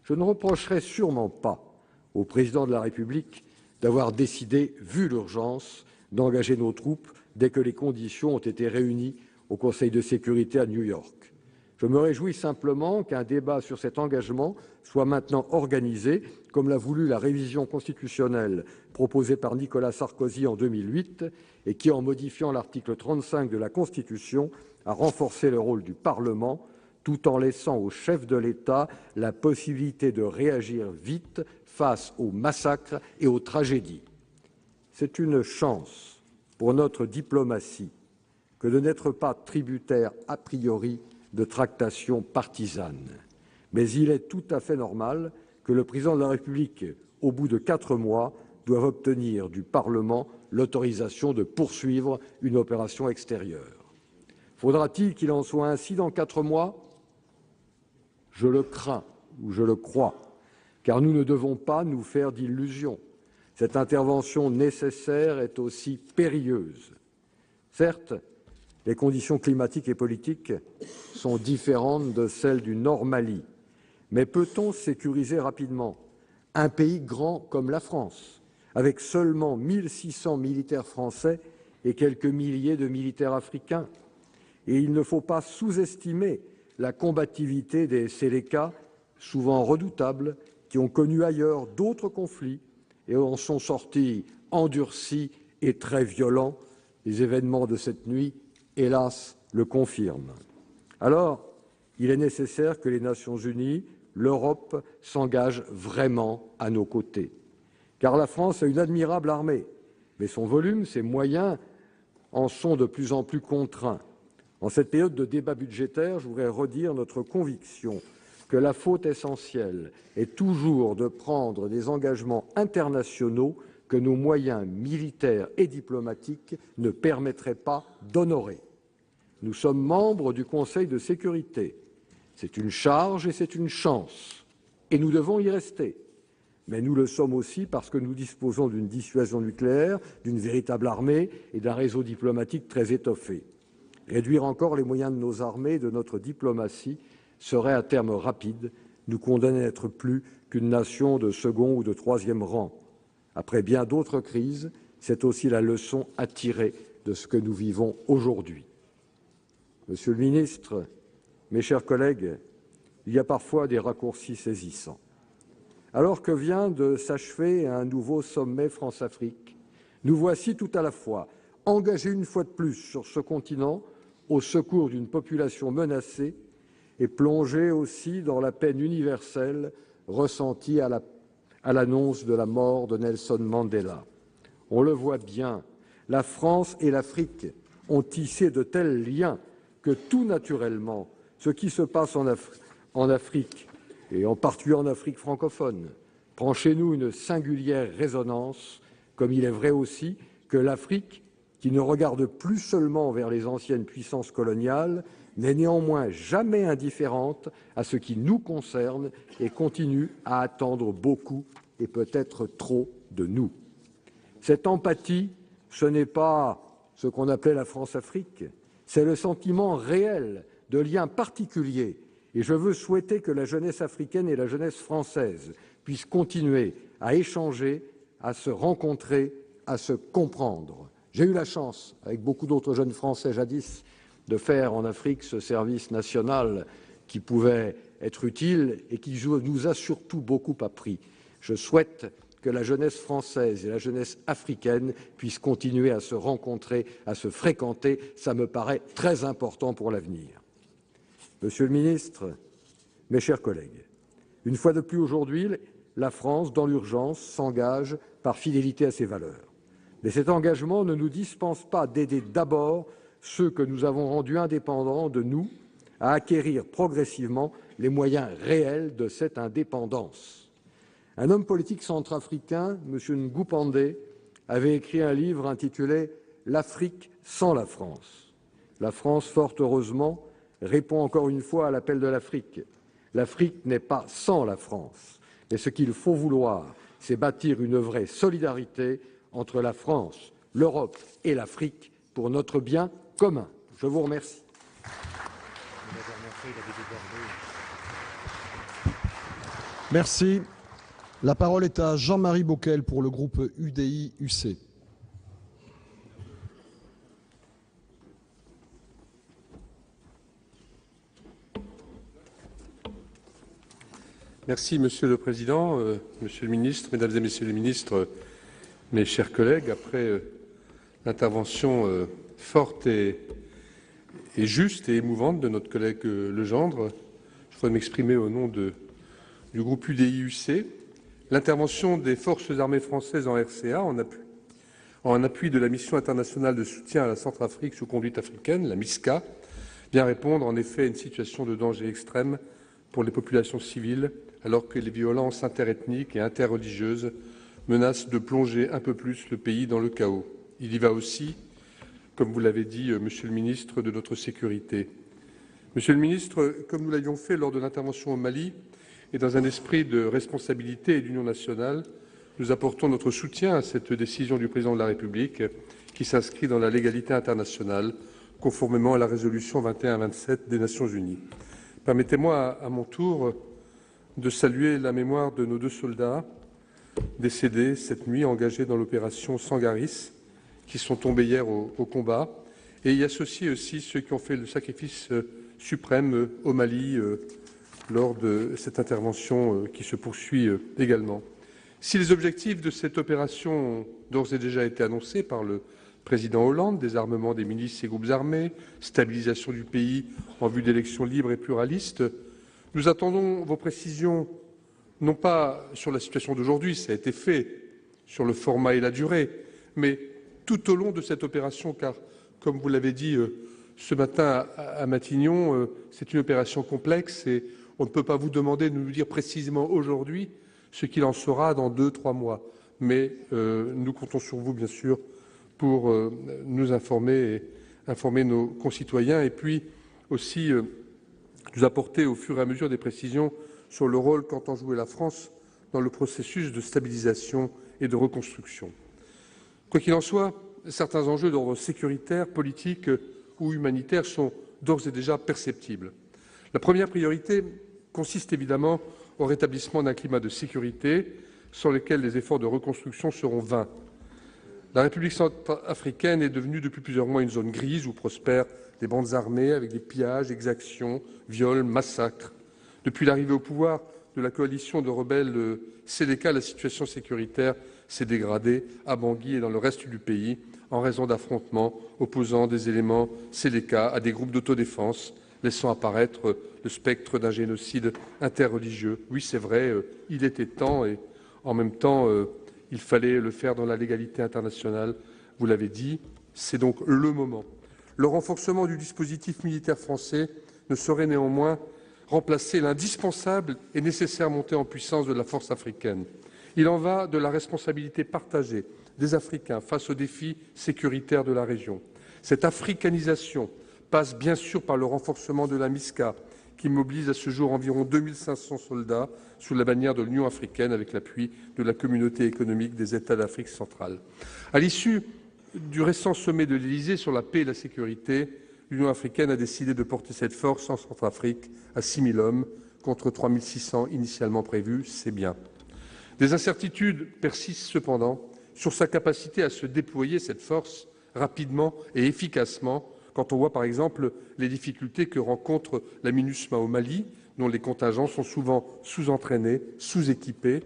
E: Je ne reprocherai sûrement pas au président de la République d'avoir décidé, vu l'urgence, d'engager nos troupes dès que les conditions ont été réunies au Conseil de sécurité à New York. Je me réjouis simplement qu'un débat sur cet engagement soit maintenant organisé, comme l'a voulu la révision constitutionnelle proposée par Nicolas Sarkozy en 2008 et qui, en modifiant l'article 35 de la Constitution, a renforcé le rôle du Parlement, tout en laissant au chef de l'État la possibilité de réagir vite face aux massacres et aux tragédies. C'est une chance pour notre diplomatie que de n'être pas tributaire a priori de tractations partisanes. Mais il est tout à fait normal que le président de la République, au bout de 4 mois, doive obtenir du Parlement l'autorisation de poursuivre une opération extérieure. Faudra-t-il qu'il en soit ainsi dans 4 mois ? Je le crains ou je le crois, car nous ne devons pas nous faire d'illusions. Cette intervention nécessaire est aussi périlleuse. Certes, les conditions climatiques et politiques sont différentes de celles du Nord Mali. Mais peut-on sécuriser rapidement un pays grand comme la France, avec seulement 1600 militaires français et quelques milliers de militaires africains? Et il ne faut pas sous-estimer la combativité des Séléka, souvent redoutables, qui ont connu ailleurs d'autres conflits et en sont sortis endurcis et très violents. Les événements de cette nuit, hélas, le confirment. Alors, il est nécessaire que les Nations unies, l'Europe, s'engagent vraiment à nos côtés. Car la France a une admirable armée, mais son volume, ses moyens en sont de plus en plus contraints. En cette période de débat budgétaire, je voudrais redire notre conviction que la faute essentielle est toujours de prendre des engagements internationaux que nos moyens militaires et diplomatiques ne permettraient pas d'honorer. Nous sommes membres du Conseil de sécurité. C'est une charge et c'est une chance. Et nous devons y rester. Mais nous le sommes aussi parce que nous disposons d'une dissuasion nucléaire, d'une véritable armée et d'un réseau diplomatique très étoffé. Réduire encore les moyens de nos armées et de notre diplomatie serait à terme rapide, nous condamner à n'être plus qu'une nation de second ou de troisième rang. Après bien d'autres crises, c'est aussi la leçon à tirer de ce que nous vivons aujourd'hui. Monsieur le ministre, mes chers collègues, il y a parfois des raccourcis saisissants. Alors que vient de s'achever un nouveau sommet France-Afrique, nous voici tout à la fois engagés une fois de plus sur ce continent au secours d'une population menacée et plongés aussi dans la peine universelle ressentie à l'annonce de la mort de Nelson Mandela. On le voit bien, la France et l'Afrique ont tissé de tels liens que tout naturellement, ce qui se passe en Afrique, et en particulier en Afrique francophone, prend chez nous une singulière résonance, comme il est vrai aussi que l'Afrique, qui ne regarde plus seulement vers les anciennes puissances coloniales, n'est néanmoins jamais indifférente à ce qui nous concerne et continue à attendre beaucoup et peut-être trop de nous. Cette empathie, ce n'est pas ce qu'on appelait la France-Afrique, c'est le sentiment réel de lien particulier. Et je veux souhaiter que la jeunesse africaine et la jeunesse française puissent continuer à échanger, à se rencontrer, à se comprendre. J'ai eu la chance, avec beaucoup d'autres jeunes Français jadis, de faire en Afrique ce service national qui pouvait être utile et qui nous a surtout beaucoup appris. Je souhaite que la jeunesse française et la jeunesse africaine puissent continuer à se rencontrer, à se fréquenter. Ça me paraît très important pour l'avenir. Monsieur le ministre, mes chers collègues, une fois de plus aujourd'hui, la France, dans l'urgence, s'engage par fidélité à ses valeurs. Mais cet engagement ne nous dispense pas d'aider d'abord ceux que nous avons rendus indépendants de nous à acquérir progressivement les moyens réels de cette indépendance. Un homme politique centrafricain, M. Ngou Pandé, avait écrit un livre intitulé « L'Afrique sans la France ». La France, fort heureusement, répond encore une fois à l'appel de l'Afrique. L'Afrique n'est pas sans la France, mais ce qu'il faut vouloir, c'est bâtir une vraie solidarité entre la France, l'Europe et l'Afrique pour notre bien commun. Je vous remercie.
B: Merci. La parole est à Jean-Marie Bockel pour le groupe UDI-UC.
F: Merci Monsieur le Président, Monsieur le Ministre, Mesdames et Messieurs les Ministres, mes chers collègues. Après l'intervention forte et juste et émouvante de notre collègue Legendre, je voudrais m'exprimer au nom du groupe UDI-UC. L'intervention des forces armées françaises en RCA en appui de la mission internationale de soutien à la Centrafrique sous conduite africaine, la MISCA, vient répondre en effet à une situation de danger extrême pour les populations civiles, alors que les violences interethniques et interreligieuses menacent de plonger un peu plus le pays dans le chaos. Il y va aussi, comme vous l'avez dit, Monsieur le Ministre, de notre sécurité. Monsieur le Ministre, comme nous l'avions fait lors de l'intervention au Mali, et dans un esprit de responsabilité et d'union nationale, nous apportons notre soutien à cette décision du Président de la République qui s'inscrit dans la légalité internationale, conformément à la résolution 2127 des Nations Unies. Permettez-moi à mon tour de saluer la mémoire de nos 2 soldats décédés cette nuit, engagés dans l'opération Sangaris, qui sont tombés hier au combat, et y associer aussi ceux qui ont fait le sacrifice suprême au Mali lors de cette intervention qui se poursuit également. Si les objectifs de cette opération ont d'ores et déjà été annoncés par le président Hollande, désarmement des milices et groupes armés, stabilisation du pays en vue d'élections libres et pluralistes, nous attendons vos précisions, non pas sur la situation d'aujourd'hui, ça a été fait, sur le format et la durée, mais tout au long de cette opération, car, comme vous l'avez dit ce matin à Matignon, c'est une opération complexe et on ne peut pas vous demander de nous dire précisément aujourd'hui ce qu'il en sera dans 2-3 mois. Mais nous comptons sur vous, bien sûr, pour nous informer et informer nos concitoyens et puis aussi nous apporter au fur et à mesure des précisions sur le rôle qu'entend jouer la France dans le processus de stabilisation et de reconstruction. Quoi qu'il en soit, certains enjeux d'ordre sécuritaire, politique ou humanitaire sont d'ores et déjà perceptibles. La première priorité consiste évidemment au rétablissement d'un climat de sécurité sans lequel les efforts de reconstruction seront vains. La République centrafricaine est devenue depuis plusieurs mois une zone grise où prospèrent des bandes armées avec des pillages, exactions, viols, massacres. Depuis l'arrivée au pouvoir de la coalition de rebelles Séléka, la situation sécuritaire s'est dégradée à Bangui et dans le reste du pays en raison d'affrontements opposant des éléments Séléka à des groupes d'autodéfense, laissant apparaître le spectre d'un génocide interreligieux. Oui, c'est vrai, il était temps et en même temps, il fallait le faire dans la légalité internationale. Vous l'avez dit, c'est donc le moment. Le renforcement du dispositif militaire français ne saurait néanmoins remplacer l'indispensable et nécessaire montée en puissance de la force africaine. Il en va de la responsabilité partagée des Africains face aux défis sécuritaires de la région. Cette africanisation passe bien sûr par le renforcement de la MISCA, qui mobilise à ce jour environ 2500 soldats sous la bannière de l'Union africaine avec l'appui de la communauté économique des États d'Afrique centrale. À l'issue du récent sommet de l'Élysée sur la paix et la sécurité, l'Union africaine a décidé de porter cette force en Centrafrique à 6 000 hommes contre 3 600 initialement prévus. C'est bien. Des incertitudes persistent cependant sur sa capacité à se déployer cette force rapidement et efficacement quand on voit par exemple les difficultés que rencontre la MINUSMA au Mali, dont les contingents sont souvent sous-entraînés, sous-équipés.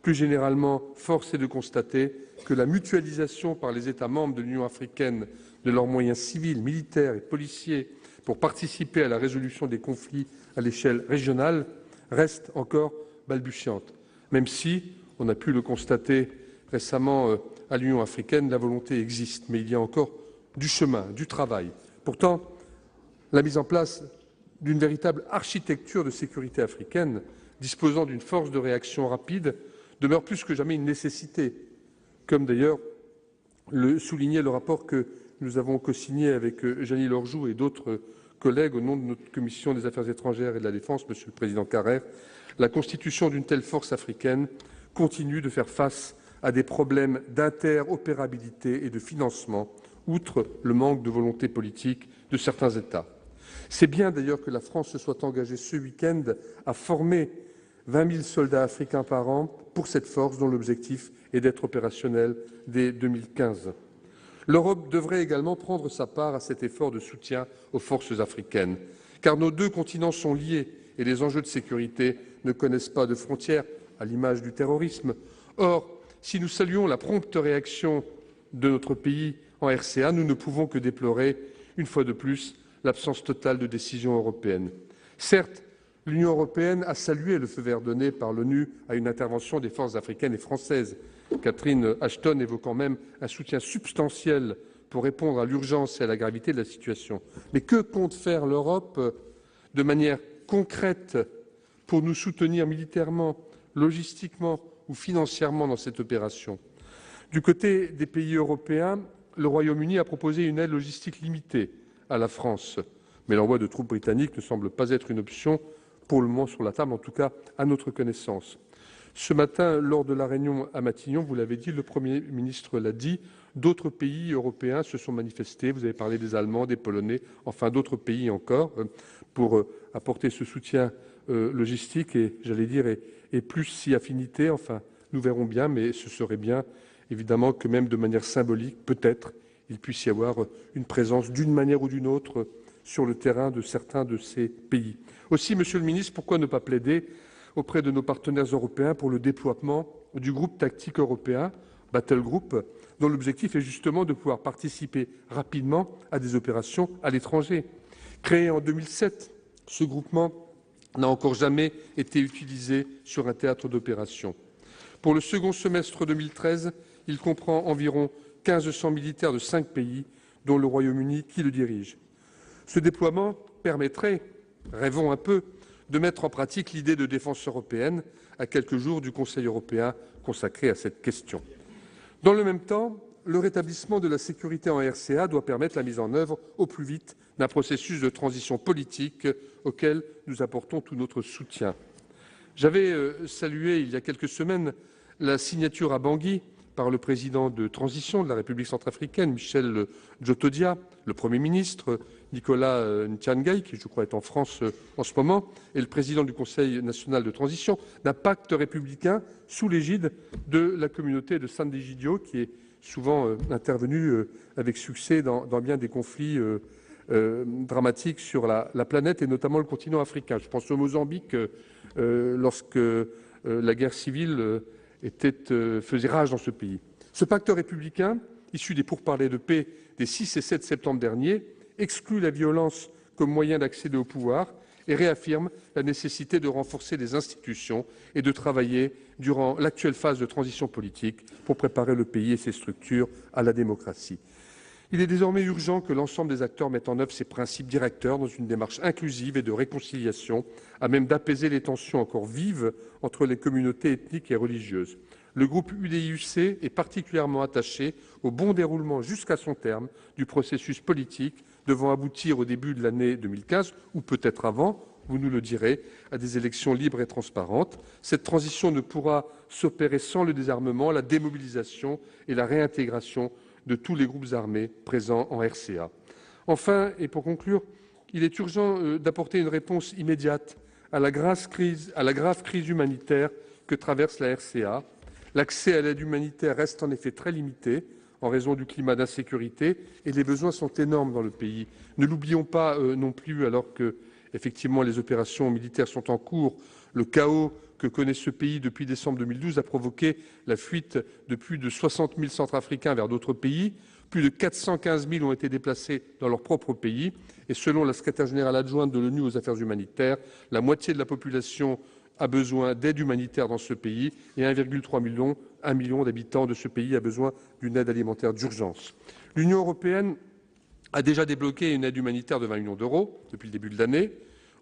F: Plus généralement, force est de constater que la mutualisation par les États membres de l'Union africaine de leurs moyens civils, militaires et policiers pour participer à la résolution des conflits à l'échelle régionale reste encore balbutiante, même si, on a pu le constater récemment à l'Union africaine, la volonté existe, mais il y a encore du chemin, du travail. Pourtant, la mise en place d'une véritable architecture de sécurité africaine, disposant d'une force de réaction rapide, demeure plus que jamais une nécessité, comme d'ailleurs le soulignait le rapport que nous avons co-signé avec Jeannie Lorjou et d'autres collègues au nom de notre commission des Affaires étrangères et de la Défense, Monsieur le Président Carrère. La constitution d'une telle force africaine continue de faire face à des problèmes d'interopérabilité et de financement, outre le manque de volonté politique de certains États. C'est bien d'ailleurs que la France se soit engagée ce week-end à former 20 000 soldats africains par an pour cette force dont l'objectif est d'être opérationnelle dès 2015. L'Europe devrait également prendre sa part à cet effort de soutien aux forces africaines, car nos deux continents sont liés et les enjeux de sécurité ne connaissent pas de frontières, à l'image du terrorisme. Or, si nous saluons la prompte réaction de notre pays en RCA, nous ne pouvons que déplorer, une fois de plus, l'absence totale de décision européenne. Certes, l'Union européenne a salué le feu vert donné par l'ONU à une intervention des forces africaines et françaises, Catherine Ashton évoquant même un soutien substantiel pour répondre à l'urgence et à la gravité de la situation. Mais que compte faire l'Europe de manière concrète pour nous soutenir militairement, logistiquement ou financièrement dans cette opération? Du côté des pays européens, le Royaume-Uni a proposé une aide logistique limitée à la France, mais l'envoi de troupes britanniques ne semble pas être une option pour le moment sur la table, en tout cas à notre connaissance. Ce matin, lors de la réunion à Matignon, vous l'avez dit, le Premier ministre l'a dit, d'autres pays européens se sont manifestés. Vous avez parlé des Allemands, des Polonais, enfin d'autres pays encore, pour apporter ce soutien logistique et, j'allais dire, et plus si affinité. Enfin, nous verrons bien, mais ce serait bien, évidemment, que même de manière symbolique, peut-être, il puisse y avoir une présence d'une manière ou d'une autre sur le terrain de certains de ces pays. Aussi, Monsieur le Ministre, pourquoi ne pas plaider auprès de nos partenaires européens pour le déploiement du groupe tactique européen, Battle Group, dont l'objectif est justement de pouvoir participer rapidement à des opérations à l'étranger. Créé en 2007, ce groupement n'a encore jamais été utilisé sur un théâtre d'opération. Pour le second semestre 2013, il comprend environ 1500 militaires de 5 pays, dont le Royaume-Uni qui le dirige. Ce déploiement permettrait, rêvons un peu, de mettre en pratique l'idée de défense européenne à quelques jours du Conseil européen consacré à cette question. Dans le même temps, le rétablissement de la sécurité en RCA doit permettre la mise en œuvre au plus vite d'un processus de transition politique auquel nous apportons tout notre soutien. J'avais salué il y a quelques semaines la signature à Bangui par le président de transition de la République centrafricaine, Michel Djotodia, le Premier ministre, Nicolas Ntiangai, qui je crois est en France en ce moment, et le président du Conseil national de transition, d'un pacte républicain sous l'égide de la communauté de Sandé-Gidio, qui est souvent intervenue avec succès dans bien des conflits dramatiques sur la planète, et notamment le continent africain. Je pense au Mozambique, lorsque la guerre civile faisait rage dans ce pays. Ce pacte républicain, issu des pourparlers de paix des 6 et 7 septembre dernier, exclut la violence comme moyen d'accéder au pouvoir et réaffirme la nécessité de renforcer les institutions et de travailler durant l'actuelle phase de transition politique pour préparer le pays et ses structures à la démocratie. Il est désormais urgent que l'ensemble des acteurs mettent en œuvre ces principes directeurs dans une démarche inclusive et de réconciliation, à même d'apaiser les tensions encore vives entre les communautés ethniques et religieuses. Le groupe UDI-UC est particulièrement attaché au bon déroulement jusqu'à son terme du processus politique devant aboutir au début de l'année 2015, ou peut-être avant, vous nous le direz, à des élections libres et transparentes. Cette transition ne pourra s'opérer sans le désarmement, la démobilisation et la réintégration de tous les groupes armés présents en RCA. Enfin, et pour conclure, il est urgent d'apporter une réponse immédiate à la grave crise humanitaire que traverse la RCA. L'accès à l'aide humanitaire reste en effet très limité en raison du climat d'insécurité et les besoins sont énormes dans le pays. Ne l'oublions pas non plus, alors que effectivement les opérations militaires sont en cours, le chaos que connaît ce pays depuis décembre 2012 a provoqué la fuite de plus de 60 000 Centrafricains vers d'autres pays. Plus de 415 000 ont été déplacés dans leur propre pays. Et selon la secrétaire générale adjointe de l'ONU aux affaires humanitaires, la moitié de la population a besoin d'aide humanitaire dans ce pays et 1,3 million d'habitants de ce pays a besoin d'une aide alimentaire d'urgence. L'Union européenne a déjà débloqué une aide humanitaire de 20 millions d'euros depuis le début de l'année.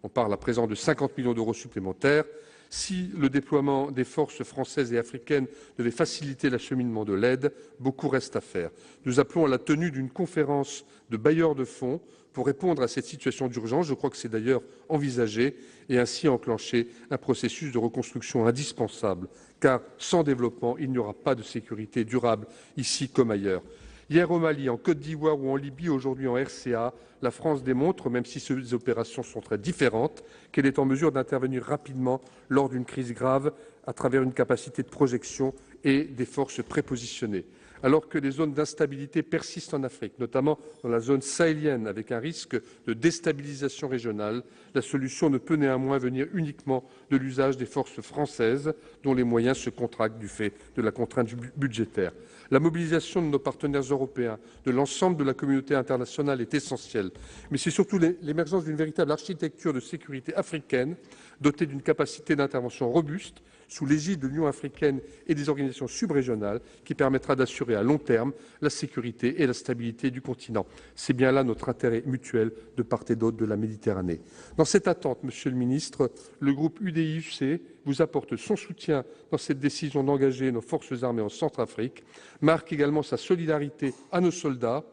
F: On parle à présent de 50 millions d'euros supplémentaires. Si le déploiement des forces françaises et africaines devait faciliter l'acheminement de l'aide, beaucoup reste à faire. Nous appelons à la tenue d'une conférence de bailleurs de fonds pour répondre à cette situation d'urgence. Je crois que c'est d'ailleurs envisagé et ainsi enclencher un processus de reconstruction indispensable, car sans développement, il n'y aura pas de sécurité durable ici comme ailleurs. Hier au Mali, en Côte d'Ivoire ou en Libye, aujourd'hui en RCA, la France démontre, même si ces opérations sont très différentes, qu'elle est en mesure d'intervenir rapidement lors d'une crise grave à travers une capacité de projection et des forces prépositionnées. Alors que les zones d'instabilité persistent en Afrique, notamment dans la zone sahélienne, avec un risque de déstabilisation régionale, la solution ne peut néanmoins venir uniquement de l'usage des forces françaises, dont les moyens se contractent du fait de la contrainte budgétaire. La mobilisation de nos partenaires européens, de l'ensemble de la communauté internationale est essentielle, mais c'est surtout l'émergence d'une véritable architecture de sécurité africaine, dotée d'une capacité d'intervention robuste, sous l'égide de l'Union africaine et des organisations subrégionales, qui permettra d'assurer à long terme la sécurité et la stabilité du continent. C'est bien là notre intérêt mutuel de part et d'autre de la Méditerranée. Dans cette attente, Monsieur le Ministre, le groupe UDI-UC vous apporte son soutien dans cette décision d'engager nos forces armées en Centrafrique, marque également sa solidarité à nos soldats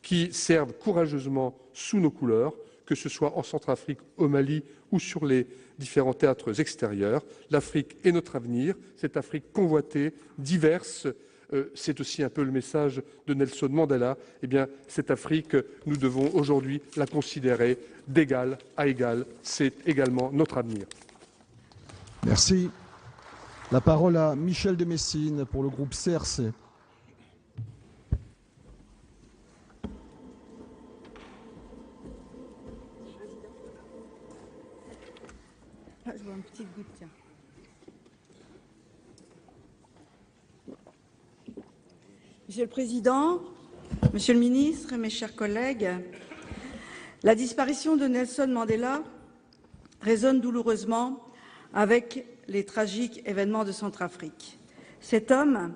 F: qui servent courageusement sous nos couleurs, que ce soit en Centrafrique, au Mali ou sur les différents théâtres extérieurs. L'Afrique est notre avenir, cette Afrique convoitée, diverse, c'est aussi un peu le message de Nelson Mandela. Eh bien, cette Afrique, nous devons aujourd'hui la considérer d'égal à égal, c'est également notre avenir.
B: Merci. La parole à Michel de Messine pour le groupe CRC.
G: Je vois une petite goutte, tiens. Monsieur le Président, Monsieur le Ministre, mes chers collègues, la disparition de Nelson Mandela résonne douloureusement avec les tragiques événements de Centrafrique. Cet homme,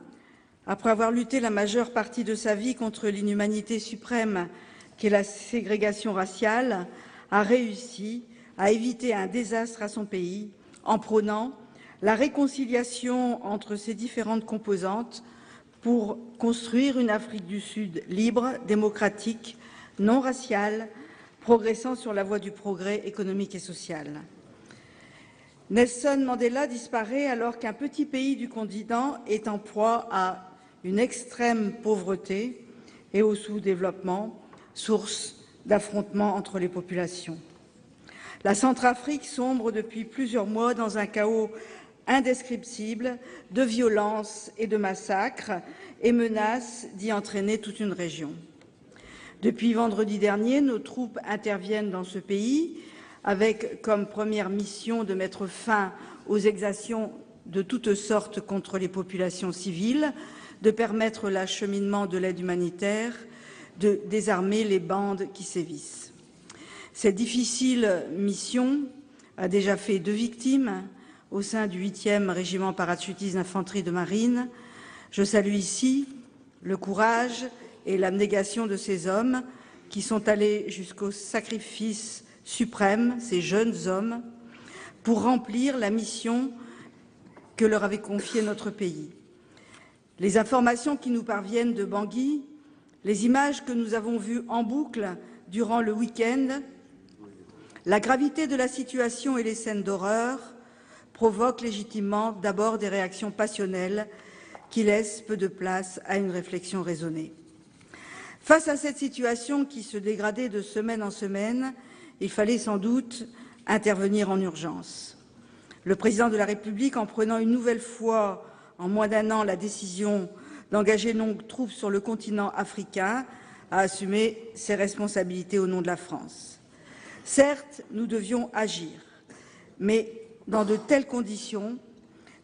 G: après avoir lutté la majeure partie de sa vie contre l'inhumanité suprême qu'est la ségrégation raciale, a réussi à éviter un désastre à son pays en prônant la réconciliation entre ses différentes composantes pour construire une Afrique du Sud libre, démocratique, non raciale, progressant sur la voie du progrès économique et social. Nelson Mandela disparaît alors qu'un petit pays du continent est en proie à une extrême pauvreté et au sous-développement, source d'affrontements entre les populations. La Centrafrique sombre depuis plusieurs mois dans un chaos indescriptible de violences et de massacres et menace d'y entraîner toute une région. Depuis vendredi dernier, nos troupes interviennent dans ce pays avec comme première mission de mettre fin aux exactions de toutes sortes contre les populations civiles, de permettre l'acheminement de l'aide humanitaire, de désarmer les bandes qui sévissent. Cette difficile mission a déjà fait 2 victimes au sein du 8e régiment parachutiste d'infanterie de marine. Je salue ici le courage et l'abnégation de ces hommes qui sont allés jusqu'au sacrifice suprême, ces jeunes hommes, pour remplir la mission que leur avait confiée notre pays. Les informations qui nous parviennent de Bangui, les images que nous avons vues en boucle durant le week-end, la gravité de la situation et les scènes d'horreur provoquent légitimement d'abord des réactions passionnelles qui laissent peu de place à une réflexion raisonnée. Face à cette situation qui se dégradait de semaine en semaine, il fallait sans doute intervenir en urgence. Le président de la République, en prenant une nouvelle fois en moins d'1 an la décision d'engager nos troupes sur le continent africain, a assumé ses responsabilités au nom de la France. Certes, nous devions agir, mais dans de telles conditions,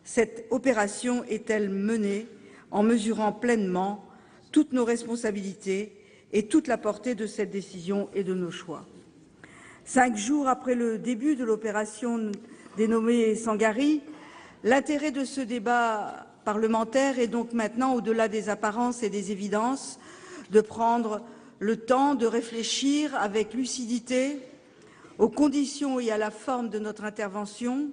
G: cette opération est-elle menée en mesurant pleinement toutes nos responsabilités et toute la portée de cette décision et de nos choix. 5 jours après le début de l'opération dénommée Sangari, l'intérêt de ce débat parlementaire est donc maintenant, au-delà des apparences et des évidences, de prendre le temps de réfléchir avec lucidité aux conditions et à la forme de notre intervention,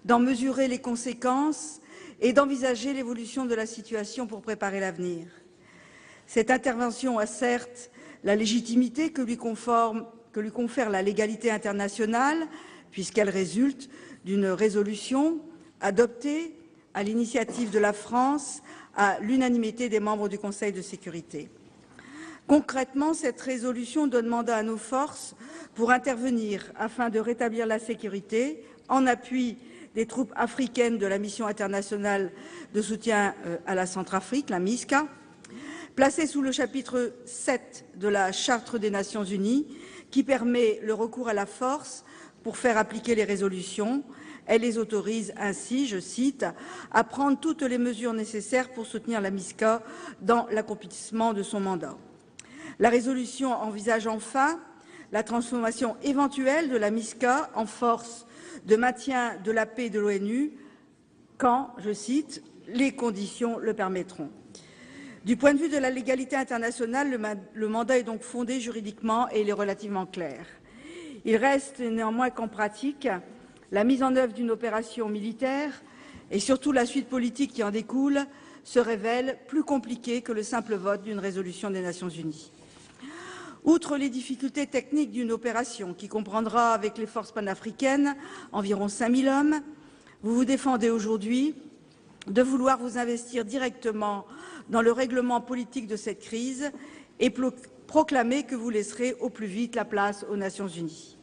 G: d'en mesurer les conséquences et d'envisager l'évolution de la situation pour préparer l'avenir. Cette intervention a certes la légitimité que lui confère la légalité internationale, puisqu'elle résulte d'une résolution adoptée à l'initiative de la France à l'unanimité des membres du Conseil de sécurité. Concrètement, cette résolution donne mandat à nos forces pour intervenir afin de rétablir la sécurité en appui des troupes africaines de la mission internationale de soutien à la Centrafrique, la MISCA, placée sous le chapitre 7 de la Charte des Nations Unies, qui permet le recours à la force pour faire appliquer les résolutions. Elle les autorise ainsi, je cite, à prendre toutes les mesures nécessaires pour soutenir la MISCA dans l'accomplissement de son mandat. La résolution envisage enfin la transformation éventuelle de la MISCA en force de maintien de la paix de l'ONU quand, je cite, les conditions le permettront. Du point de vue de la légalité internationale, le mandat est donc fondé juridiquement et il est relativement clair. Il reste néanmoins qu'en pratique, la mise en œuvre d'une opération militaire et surtout la suite politique qui en découle se révèle plus compliquée que le simple vote d'une résolution des Nations Unies. Outre les difficultés techniques d'une opération qui comprendra avec les forces panafricaines environ 5 000 hommes, vous vous défendez aujourd'hui de vouloir vous investir directement dans le règlement politique de cette crise et proclamer que vous laisserez au plus vite la place aux Nations Unies.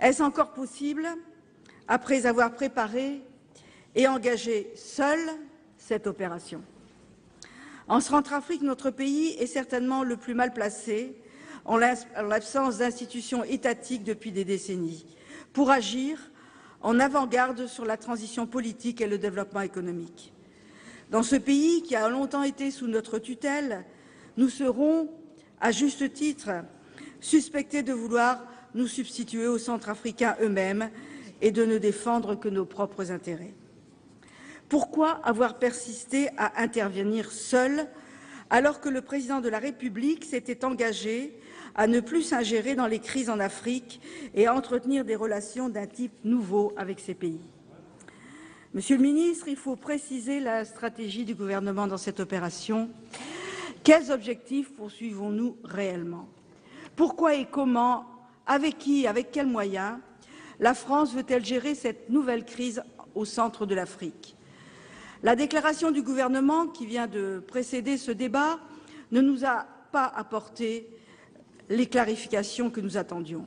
G: Est-ce encore possible après avoir préparé et engagé seul cette opération? En Centrafrique, notre pays est certainement le plus mal placé, en l'absence d'institutions étatiques depuis des décennies, pour agir en avant-garde sur la transition politique et le développement économique. Dans ce pays qui a longtemps été sous notre tutelle, nous serons, à juste titre, suspectés de vouloir nous substituer aux Centrafricains eux-mêmes et de ne défendre que nos propres intérêts. Pourquoi avoir persisté à intervenir seul alors que le président de la République s'était engagé à ne plus s'ingérer dans les crises en Afrique et à entretenir des relations d'un type nouveau avec ces pays? Monsieur le ministre, il faut préciser la stratégie du gouvernement dans cette opération. Quels objectifs poursuivons-nous réellement? Pourquoi et comment? Avec qui? Avec quels moyens? La France veut-elle gérer cette nouvelle crise au centre de l'Afrique? La déclaration du gouvernement qui vient de précéder ce débat ne nous a pas apporté les clarifications que nous attendions.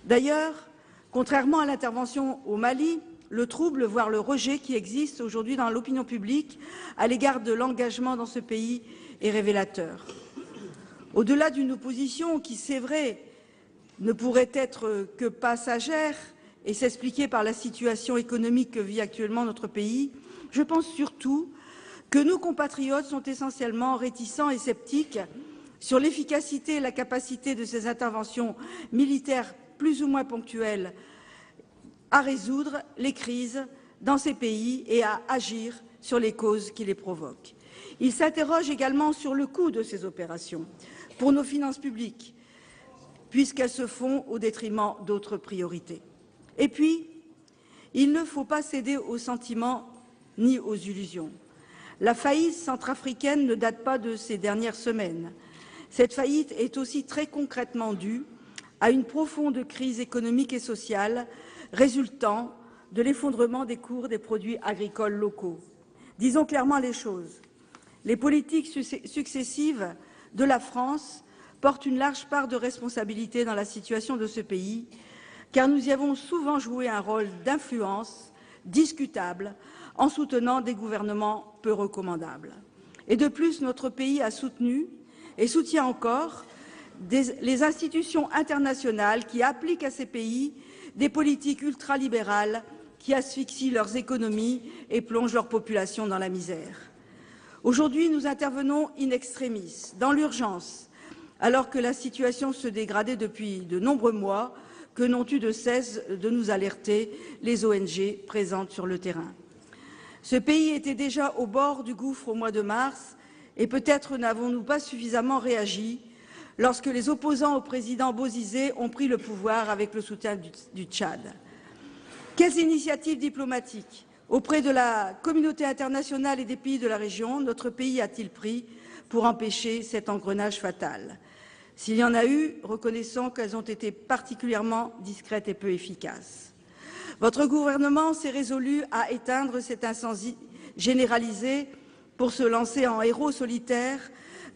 G: D'ailleurs, contrairement à l'intervention au Mali, le trouble, voire le rejet qui existe aujourd'hui dans l'opinion publique à l'égard de l'engagement dans ce pays est révélateur. Au-delà d'une opposition qui, c'est vrai, ne pourrait être que passagère et s'expliquer par la situation économique que vit actuellement notre pays, je pense surtout que nos compatriotes sont essentiellement réticents et sceptiques sur l'efficacité et la capacité de ces interventions militaires plus ou moins ponctuelles à résoudre les crises dans ces pays et à agir sur les causes qui les provoquent. Ils s'interrogent également sur le coût de ces opérations pour nos finances publiques, puisqu'elles se font au détriment d'autres priorités. Et puis, il ne faut pas céder aux sentiments ni aux illusions. La faillite centrafricaine ne date pas de ces dernières semaines. Cette faillite est aussi très concrètement due à une profonde crise économique et sociale résultant de l'effondrement des cours des produits agricoles locaux. Disons clairement les choses. Les politiques successives de la France portent une large part de responsabilité dans la situation de ce pays, car nous y avons souvent joué un rôle d'influence discutable en soutenant des gouvernements peu recommandables. Et de plus, notre pays a soutenu et soutient encore les institutions internationales qui appliquent à ces pays des politiques ultralibérales qui asphyxient leurs économies et plongent leur population dans la misère. Aujourd'hui, nous intervenons in extremis, dans l'urgence, alors que la situation se dégradait depuis de nombreux mois, que n'ont eu de cesse de nous alerter les ONG présentes sur le terrain. Ce pays était déjà au bord du gouffre au mois de mars et peut-être n'avons-nous pas suffisamment réagi lorsque les opposants au président Bozizé ont pris le pouvoir avec le soutien du Tchad. Quelles initiatives diplomatiques auprès de la communauté internationale et des pays de la région notre pays a-t-il pris pour empêcher cet engrenage fatal? S'il y en a eu, reconnaissons qu'elles ont été particulièrement discrètes et peu efficaces. Votre gouvernement s'est résolu à éteindre cet incendie généralisé pour se lancer en héros solitaire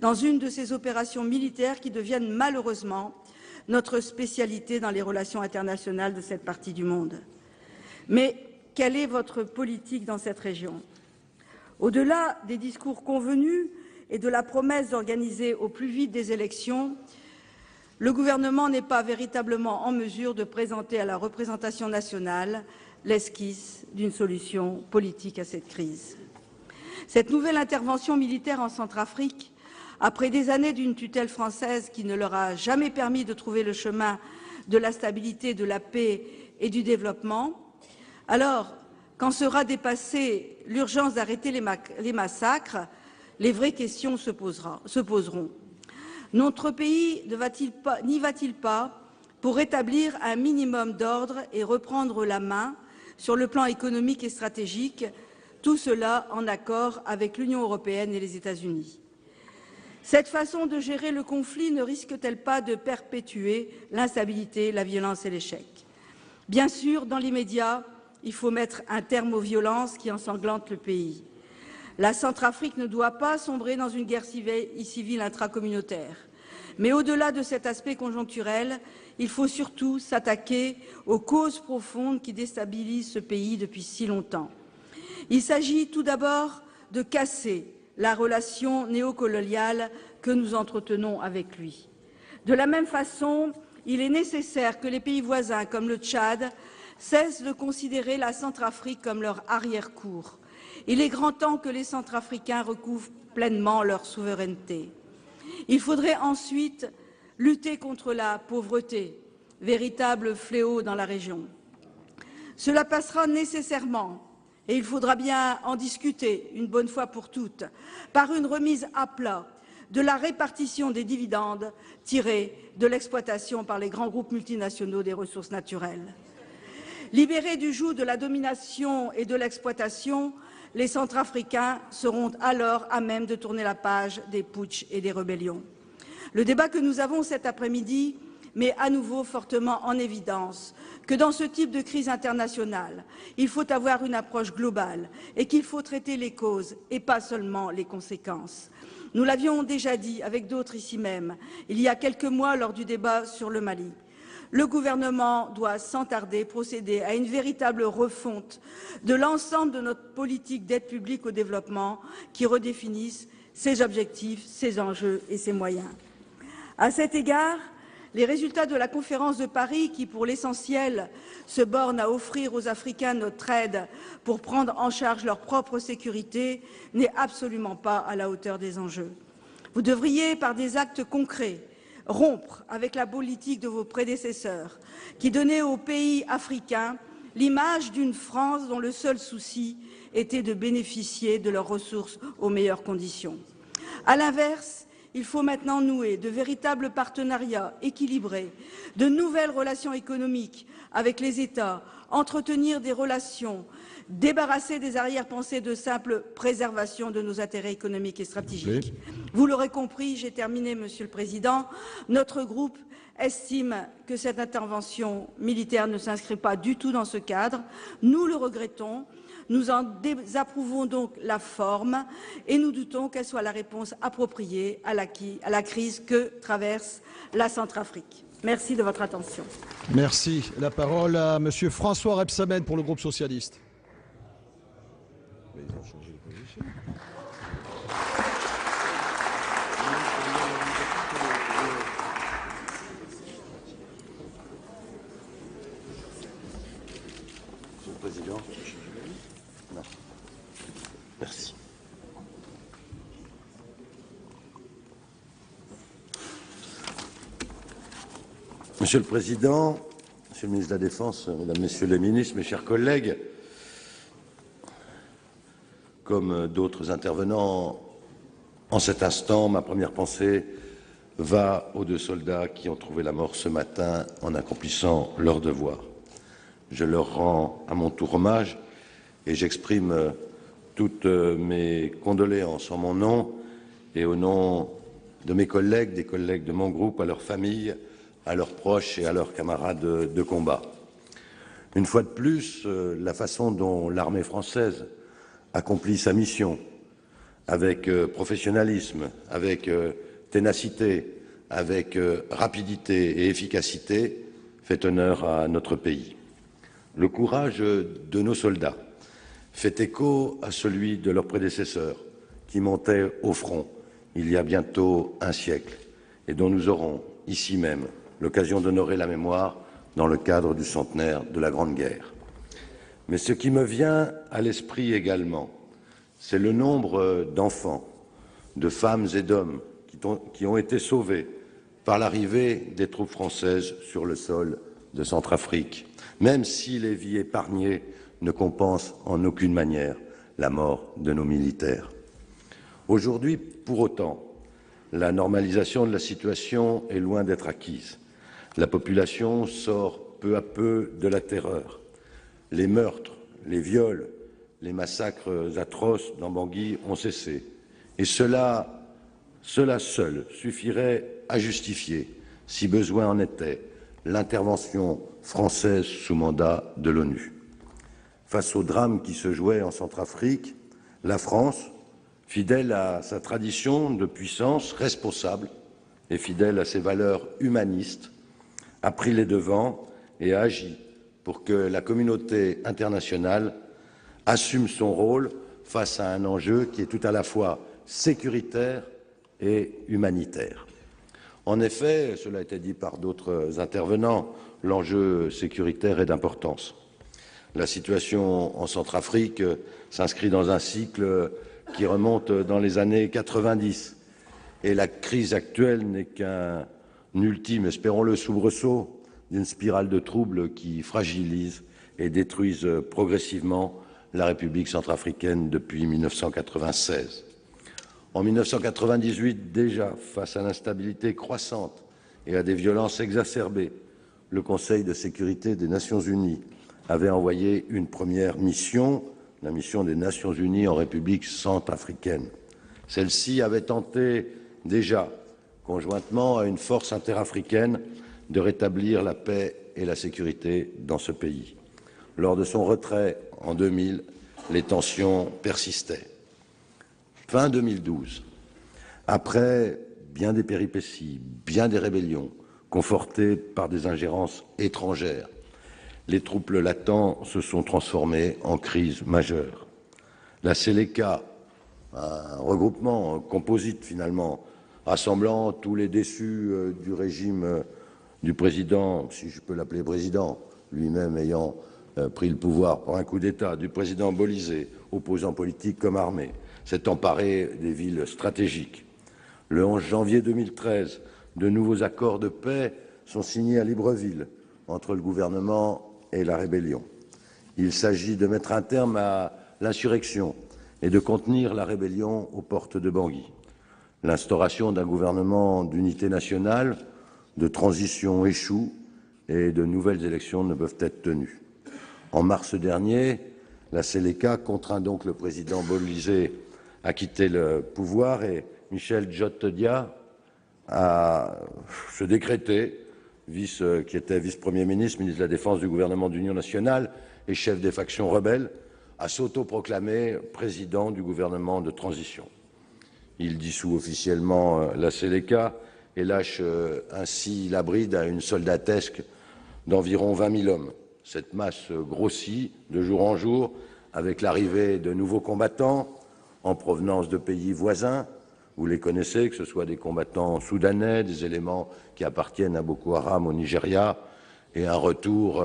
G: dans une de ces opérations militaires qui deviennent malheureusement notre spécialité dans les relations internationales de cette partie du monde. Mais quelle est votre politique dans cette région? Au-delà des discours convenus et de la promesse d'organiser au plus vite des élections, le gouvernement n'est pas véritablement en mesure de présenter à la représentation nationale l'esquisse d'une solution politique à cette crise. Cette nouvelle intervention militaire en Centrafrique, après des années d'une tutelle française qui ne leur a jamais permis de trouver le chemin de la stabilité, de la paix et du développement, alors, quand sera dépassée l'urgence d'arrêter les massacres, les vraies questions se poseront. Notre pays n'y va-t-il pas pour rétablir un minimum d'ordre et reprendre la main sur le plan économique et stratégique, tout cela en accord avec l'Union européenne et les États-Unis? Cette façon de gérer le conflit ne risque-t-elle pas de perpétuer l'instabilité, la violence et l'échec? Bien sûr, dans l'immédiat, il faut mettre un terme aux violences qui ensanglantent le pays. La Centrafrique ne doit pas sombrer dans une guerre civile intracommunautaire. Mais au-delà de cet aspect conjoncturel, il faut surtout s'attaquer aux causes profondes qui déstabilisent ce pays depuis si longtemps. Il s'agit tout d'abord de casser la relation néocoloniale que nous entretenons avec lui. De la même façon, il est nécessaire que les pays voisins comme le Tchad cessent de considérer la Centrafrique comme leur arrière-cour. Il est grand temps que les Centrafricains recouvrent pleinement leur souveraineté. Il faudrait ensuite lutter contre la pauvreté, véritable fléau dans la région. Cela passera nécessairement, et il faudra bien en discuter une bonne fois pour toutes, par une remise à plat de la répartition des dividendes tirés de l'exploitation par les grands groupes multinationaux des ressources naturelles. Libérés du joug de la domination et de l'exploitation, les Centrafricains seront alors à même de tourner la page des putschs et des rébellions. Le débat que nous avons cet après-midi met à nouveau fortement en évidence que dans ce type de crise internationale, il faut avoir une approche globale et qu'il faut traiter les causes et pas seulement les conséquences. Nous l'avions déjà dit avec d'autres ici même, il y a quelques mois lors du débat sur le Mali. Le gouvernement doit sans tarder procéder à une véritable refonte de l'ensemble de notre politique d'aide publique au développement qui redéfinisse ses objectifs, ses enjeux et ses moyens. À cet égard, les résultats de la conférence de Paris, qui pour l'essentiel se bornent à offrir aux Africains notre aide pour prendre en charge leur propre sécurité, n'est absolument pas à la hauteur des enjeux. Vous devriez, par des actes concrets, rompre avec la politique de vos prédécesseurs, qui donnait aux pays africains l'image d'une France dont le seul souci était de bénéficier de leurs ressources aux meilleures conditions. À l'inverse, il faut maintenant nouer de véritables partenariats équilibrés, de nouvelles relations économiques avec les États, entretenir des relations, débarrasser des arrière-pensées de simple préservation de nos intérêts économiques et stratégiques. Vous l'aurez compris, j'ai terminé, Monsieur le Président, notre groupe estime que cette intervention militaire ne s'inscrit pas du tout dans ce cadre. Nous le regrettons. Nous en désapprouvons donc la forme et nous doutons qu'elle soit la réponse appropriée à la crise que traverse la Centrafrique. Merci de votre attention.
B: Merci. La parole à Monsieur François Rebsamen pour le groupe socialiste. Mais ils ont changé de position.
H: Monsieur le Président. Non. Merci. Monsieur le Président, Monsieur le ministre de la Défense, Mesdames, Messieurs les ministres, mes chers collègues, comme d'autres intervenants, en cet instant, ma première pensée va aux 2 soldats qui ont trouvé la mort ce matin en accomplissant leur devoir. Je leur rends à mon tour hommage et j'exprime toutes mes condoléances en mon nom et au nom de mes collègues, des collègues de mon groupe, à leurs familles, à leurs proches et à leurs camarades de combat. Une fois de plus, la façon dont l'armée française accomplit sa mission, avec professionnalisme, avec ténacité, avec rapidité et efficacité, fait honneur à notre pays. Le courage de nos soldats fait écho à celui de leurs prédécesseurs qui montaient au front il y a bientôt un siècle et dont nous aurons, ici même, l'occasion d'honorer la mémoire dans le cadre du centenaire de la Grande Guerre. Mais ce qui me vient à l'esprit également, c'est le nombre d'enfants, de femmes et d'hommes qui ont été sauvés par l'arrivée des troupes françaises sur le sol de Centrafrique, même si les vies épargnées ne compensent en aucune manière la mort de nos militaires. Aujourd'hui, pour autant, la normalisation de la situation est loin d'être acquise. La population sort peu à peu de la terreur. Les meurtres, les viols, les massacres atroces dans Bangui ont cessé. Et cela seul suffirait à justifier, si besoin en était, l'intervention française sous mandat de l'ONU. Face au drame qui se jouait en Centrafrique, la France, fidèle à sa tradition de puissance responsable et fidèle à ses valeurs humanistes, a pris les devants et a agi pour que la communauté internationale assume son rôle face à un enjeu qui est tout à la fois sécuritaire et humanitaire. En effet, cela a été dit par d'autres intervenants, l'enjeu sécuritaire est d'importance. La situation en Centrafrique s'inscrit dans un cycle qui remonte dans les années 90 et la crise actuelle n'est qu'un ultime, espérons-le, soubresaut d'une spirale de troubles qui fragilise et détruisent progressivement la République centrafricaine depuis 1996. En 1998, déjà, face à l'instabilité croissante et à des violences exacerbées, le Conseil de sécurité des Nations unies avait envoyé une première mission, la mission des Nations Unies en République centrafricaine. Celle-ci avait tenté déjà, conjointement à une force interafricaine, de rétablir la paix et la sécurité dans ce pays. Lors de son retrait en 2000, les tensions persistaient. Fin 2012, après bien des péripéties, bien des rébellions, confortées par des ingérences étrangères, les troubles latents se sont transformés en crise majeure. La Séléka, un regroupement composite finalement, rassemblant tous les déçus du régime du président, si je peux l'appeler président, lui-même ayant pris le pouvoir par un coup d'État, du président Bolizé, opposants politiques comme armés, s'est emparé des villes stratégiques. Le 11 janvier 2013, de nouveaux accords de paix sont signés à Libreville entre le gouvernement et la rébellion. Il s'agit de mettre un terme à l'insurrection et de contenir la rébellion aux portes de Bangui. L'instauration d'un gouvernement d'unité nationale, de transition échoue et de nouvelles élections ne peuvent être tenues. En mars dernier, la Séléka contraint donc le président Bolizé à quitter le pouvoir et Michel Djotodia a se décréter, qui était vice-premier ministre, ministre de la Défense du gouvernement d'union nationale et chef des factions rebelles, à s'autoproclamer président du gouvernement de transition. Il dissout officiellement la Séléka et lâche ainsi la bride à une soldatesque d'environ 20 000 hommes. Cette masse grossit de jour en jour avec l'arrivée de nouveaux combattants en provenance de pays voisins. Vous les connaissez, que ce soit des combattants soudanais, des éléments qui appartiennent à Boko Haram au Nigeria, et un retour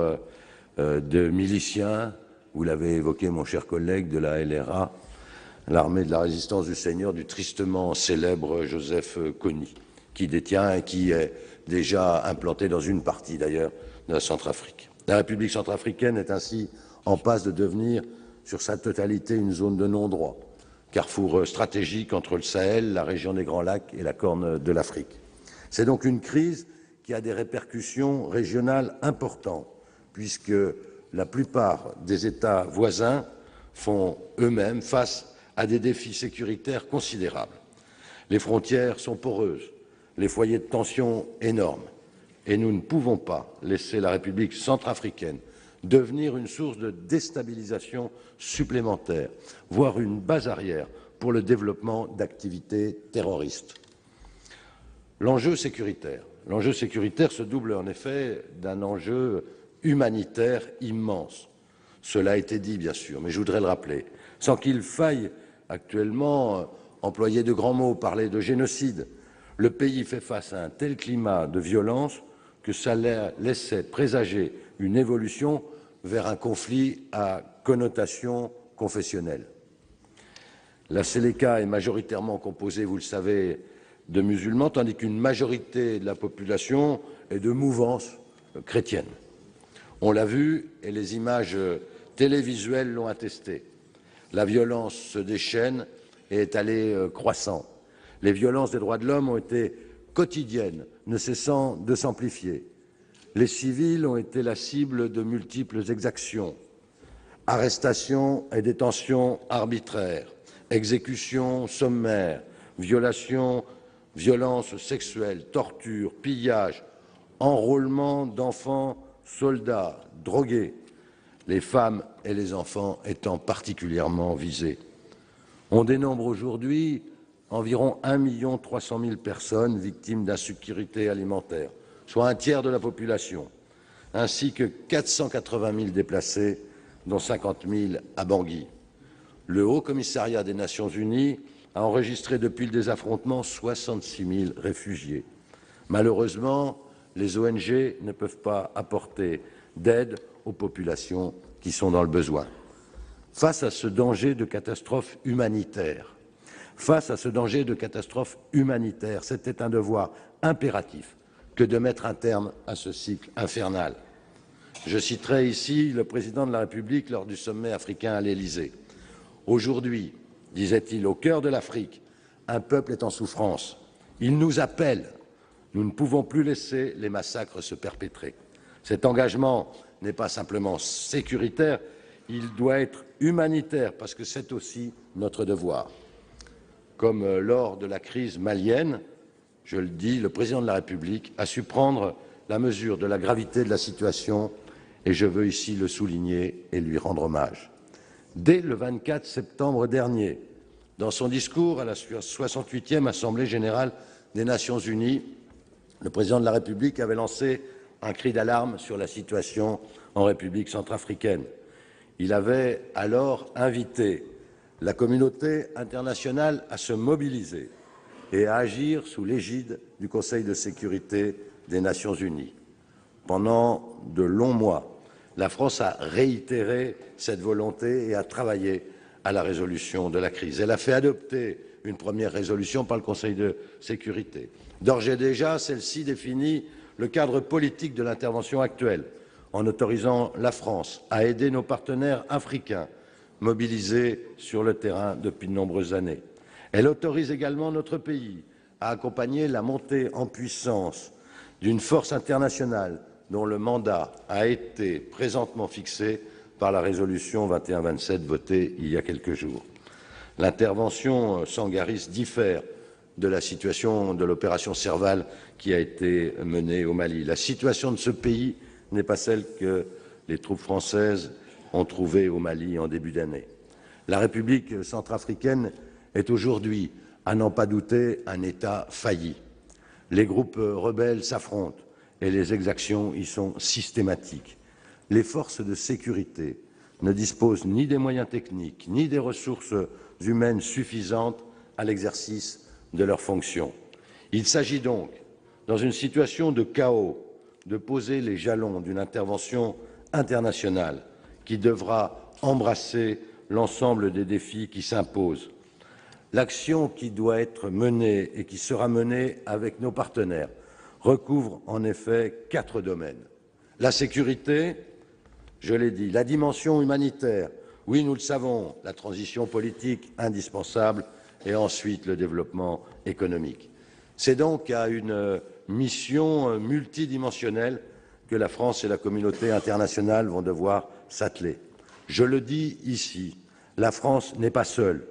H: de miliciens, vous l'avez évoqué mon cher collègue, de la LRA, l'armée de la résistance du Seigneur, du tristement célèbre Joseph Kony, qui détient et qui est déjà implanté dans une partie d'ailleurs de la Centrafrique. La République centrafricaine est ainsi en passe de devenir sur sa totalité une zone de non-droit, carrefour stratégique entre le Sahel, la région des Grands Lacs et la Corne de l'Afrique. C'est donc une crise qui a des répercussions régionales importantes, puisque la plupart des États voisins font eux-mêmes face à des défis sécuritaires considérables. Les frontières sont poreuses, les foyers de tension énormes, et nous ne pouvons pas laisser la République centrafricaine devenir une source de déstabilisation supplémentaire, voire une base arrière pour le développement d'activités terroristes. L'enjeu sécuritaire se double en effet d'un enjeu humanitaire immense. Cela a été dit, bien sûr, mais je voudrais le rappeler, sans qu'il faille actuellement employer de grands mots, parler de génocide. Le pays fait face à un tel climat de violence que ça laissait présager une évolution vers un conflit à connotation confessionnelle. La Séléka est majoritairement composée, vous le savez, de musulmans, tandis qu'une majorité de la population est de mouvance chrétienne. On l'a vu et les images télévisuelles l'ont attesté. La violence se déchaîne et est allée croissant. Les violences des droits de l'homme ont été quotidiennes, ne cessant de s'amplifier. Les civils ont été la cible de multiples exactions, arrestations et détentions arbitraires, exécutions sommaires, violations, violences sexuelles, tortures, pillages, enrôlement d'enfants soldats, drogués, les femmes et les enfants étant particulièrement visés. On dénombre aujourd'hui environ 1 300 000 personnes victimes d'insécurité alimentaire, soit un tiers de la population, ainsi que 480 000 déplacés, dont 50 000 à Bangui. Le Haut Commissariat des Nations Unies a enregistré depuis le désaffrontement 66 000 réfugiés. Malheureusement, les ONG ne peuvent pas apporter d'aide aux populations qui sont dans le besoin. Face à ce danger de catastrophe humanitaire, c'était un devoir impératif que de mettre un terme à ce cycle infernal. Je citerai ici le président de la République lors du sommet africain à l'Élysée. Aujourd'hui, disait-il, au cœur de l'Afrique, un peuple est en souffrance. Il nous appelle. Nous ne pouvons plus laisser les massacres se perpétrer. Cet engagement n'est pas simplement sécuritaire, il doit être humanitaire, parce que c'est aussi notre devoir. Comme lors de la crise malienne, je le dis, le président de la République a su prendre la mesure de la gravité de la situation, et je veux ici le souligner et lui rendre hommage. Dès le 24 septembre dernier, dans son discours à la 68e Assemblée générale des Nations unies, le président de la République avait lancé un cri d'alarme sur la situation en République centrafricaine. Il avait alors invité la communauté internationale à se mobiliser et à agir sous l'égide du Conseil de sécurité des Nations unies. Pendant de longs mois, la France a réitéré cette volonté et a travaillé à la résolution de la crise. Elle a fait adopter une première résolution par le Conseil de sécurité. D'ores et déjà, celle-ci définit le cadre politique de l'intervention actuelle, en autorisant la France à aider nos partenaires africains mobilisés sur le terrain depuis de nombreuses années. Elle autorise également notre pays à accompagner la montée en puissance d'une force internationale dont le mandat a été présentement fixé par la résolution 2127 votée il y a quelques jours. L'intervention Sangaris diffère de la situation de l'opération Serval qui a été menée au Mali. La situation de ce pays n'est pas celle que les troupes françaises ont trouvée au Mali en début d'année. La République centrafricaine est aujourd'hui, à n'en pas douter, un État failli. Les groupes rebelles s'affrontent et les exactions y sont systématiques. Les forces de sécurité ne disposent ni des moyens techniques, ni des ressources humaines suffisantes à l'exercice de leurs fonctions. Il s'agit donc, dans une situation de chaos, de poser les jalons d'une intervention internationale qui devra embrasser l'ensemble des défis qui s'imposent. L'action qui doit être menée et qui sera menée avec nos partenaires recouvre en effet 4 domaines. La sécurité, je l'ai dit, la dimension humanitaire, oui, nous le savons, la transition politique indispensable, et ensuite le développement économique. C'est donc à une mission multidimensionnelle que la France et la communauté internationale vont devoir s'atteler. Je le dis ici, la France n'est pas seule.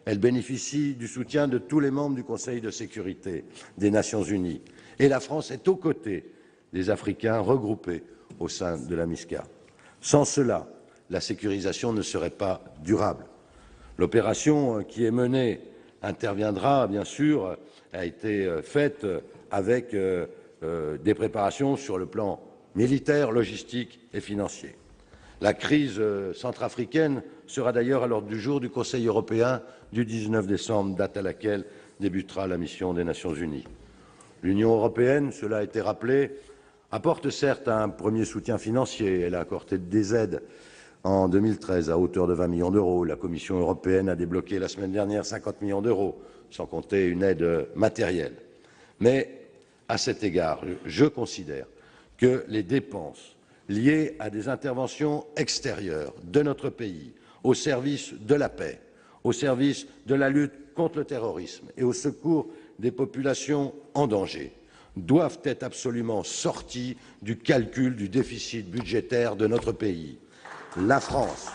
H: Elle bénéficie du soutien de tous les membres du Conseil de sécurité des Nations unies. Et la France est aux côtés des Africains regroupés au sein de la MISCA. Sans cela, la sécurisation ne serait pas durable. L'opération qui est menée interviendra, bien sûr, a été faite avec des préparations sur le plan militaire, logistique et financier. La crise centrafricaine sera d'ailleurs à l'ordre du jour du Conseil européen du 19 décembre, date à laquelle débutera la mission des Nations unies. L'Union européenne, cela a été rappelé, apporte certes un premier soutien financier. Elle a accordé des aides en 2013 à hauteur de 20 millions d'euros. La Commission européenne a débloqué la semaine dernière 50 millions d'euros, sans compter une aide matérielle. Mais à cet égard, je considère que les dépenses liées à des interventions extérieures de notre pays, au service de la paix, au service de la lutte contre le terrorisme et au secours des populations en danger, doivent être absolument sorties du calcul du déficit budgétaire de notre pays. La France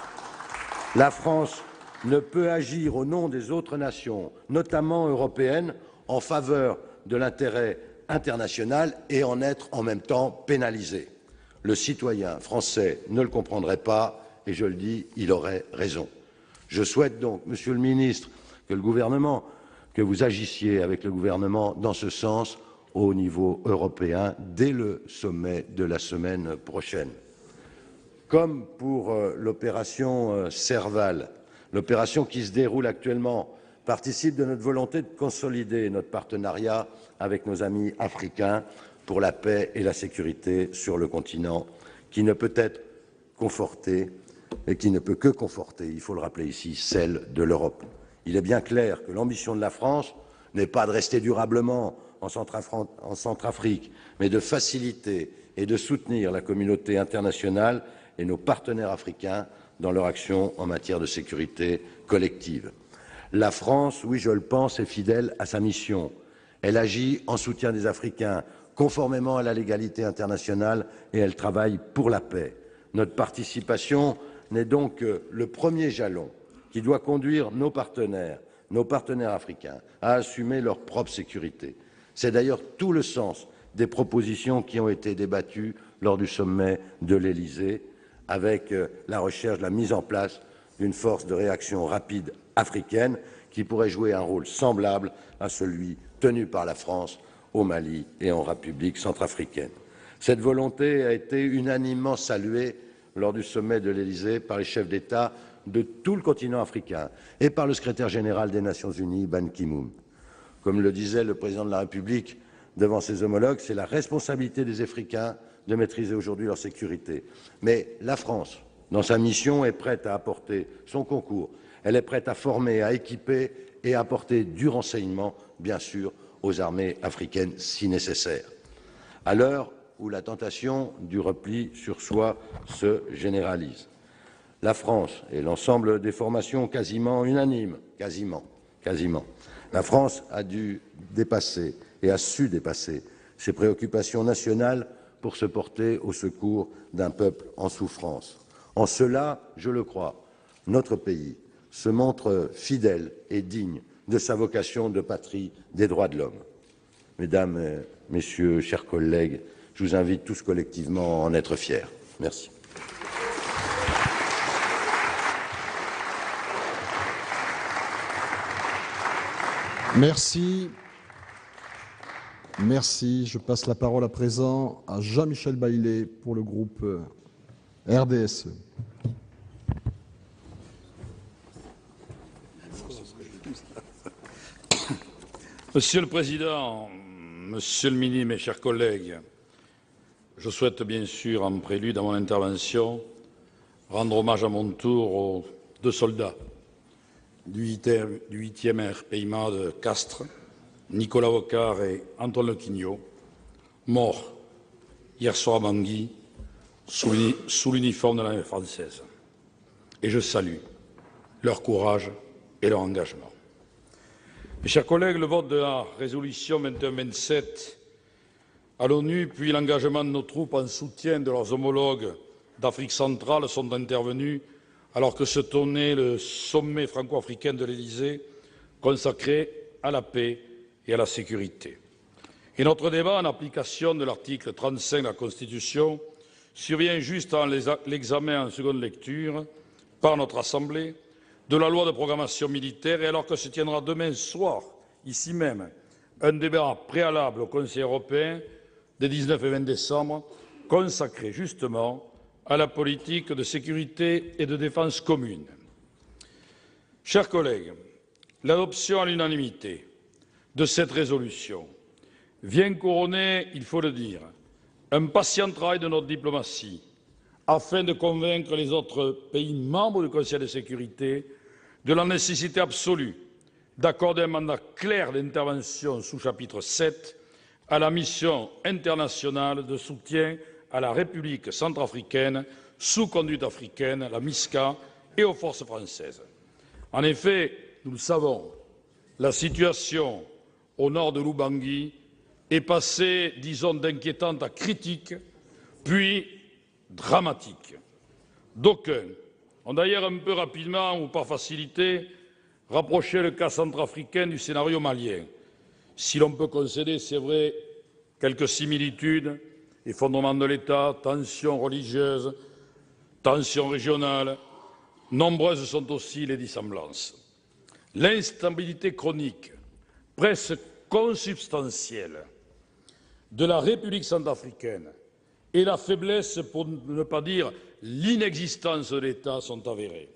H: ne peut agir au nom des autres nations, notamment européennes, en faveur de l'intérêt international et en être en même temps pénalisée. Le citoyen français ne le comprendrait pas et, je le dis, il aurait raison. Je souhaite donc, Monsieur le ministre, que vous agissiez avec le gouvernement dans ce sens au niveau européen dès le sommet de la semaine prochaine. Comme pour l'opération Serval, l'opération qui se déroule actuellement participe de notre volonté de consolider notre partenariat avec nos amis africains pour la paix et la sécurité sur le continent, qui ne peut être confortée et qui ne peut que conforter, il faut le rappeler ici, celle de l'Europe. Il est bien clair que l'ambition de la France n'est pas de rester durablement en Centrafrique, mais de faciliter et de soutenir la communauté internationale et nos partenaires africains dans leur action en matière de sécurité collective. La France, oui, je le pense, est fidèle à sa mission. Elle agit en soutien des Africains, conformément à la légalité internationale, et elle travaille pour la paix. Notre participation n'est donc que le premier jalon qui doit conduire nos partenaires africains à assumer leur propre sécurité. C'est d'ailleurs tout le sens des propositions qui ont été débattues lors du sommet de l'Élysée, avec la mise en place d'une force de réaction rapide africaine qui pourrait jouer un rôle semblable à celui tenu par la France au Mali et en République centrafricaine. Cette volonté a été unanimement saluée lors du sommet de l'Élysée par les chefs d'État de tout le continent africain et par le secrétaire général des Nations unies, Ban Ki-moon. Comme le disait le président de la République devant ses homologues, c'est la responsabilité des Africains de maîtriser aujourd'hui leur sécurité. Mais la France, dans sa mission, est prête à apporter son concours. Elle est prête à former, à équiper et à apporter du renseignement, bien sûr, aux armées africaines si nécessaire. À l'heure où la tentation du repli sur soi se généralise, la France et l'ensemble des formations quasiment unanimes, la France a dû dépasser et a su dépasser ses préoccupations nationales pour se porter au secours d'un peuple en souffrance. En cela, je le crois, notre pays se montre fidèle et digne de sa vocation de patrie des droits de l'homme. Mesdames, Messieurs, chers collègues, je vous invite tous collectivement à en être fiers. Merci.
B: Merci. Merci. Je passe la parole à présent à Jean-Michel Baillet pour le groupe RDSE.
I: Monsieur le Président, Monsieur le Ministre, mes chers collègues, je souhaite bien sûr, en prélude à mon intervention, rendre hommage à mon tour aux deux soldats du 8e RPIMA de Castres, Nicolas Vocard et Antoine Lequignot, morts hier soir à Bangui sous l'uniforme de l'armée française. Et je salue leur courage et leur engagement. Mes chers collègues, le vote de la résolution 2127 à l'ONU, puis l'engagement de nos troupes en soutien de leurs homologues d'Afrique centrale sont intervenus alors que se tenait le sommet franco-africain de l'Élysée consacré à la paix et à la sécurité. Et notre débat, en application de l'article 35 de la Constitution, survient juste avant l'examen en seconde lecture par notre Assemblée de la loi de programmation militaire et alors que se tiendra demain soir, ici même, un débat préalable au Conseil européen des 19 et 20 décembre consacré justement à la politique de sécurité et de défense commune. Chers collègues, l'adoption à l'unanimité de cette résolution vient couronner, il faut le dire, un patient travail de notre diplomatie afin de convaincre les autres pays membres du Conseil de sécurité de la nécessité absolue d'accorder un mandat clair d'intervention sous chapitre 7 à la mission internationale de soutien à la République centrafricaine sous conduite africaine, la MISCA, et aux forces françaises. En effet, nous le savons, la situation au nord de l'Oubangui est passée, disons, d'inquiétante à critique, puis dramatique. D'aucuns ont d'ailleurs un peu rapidement ou par facilité rapproché le cas centrafricain du scénario malien. Si l'on peut concéder, c'est vrai, quelques similitudes, effondrement de l'État, tensions religieuses, tensions régionales, nombreuses sont aussi les dissemblances. L'instabilité chronique, presque consubstantielle, de la République centrafricaine et la faiblesse, pour ne pas dire l'inexistence de l'État, sont avérées.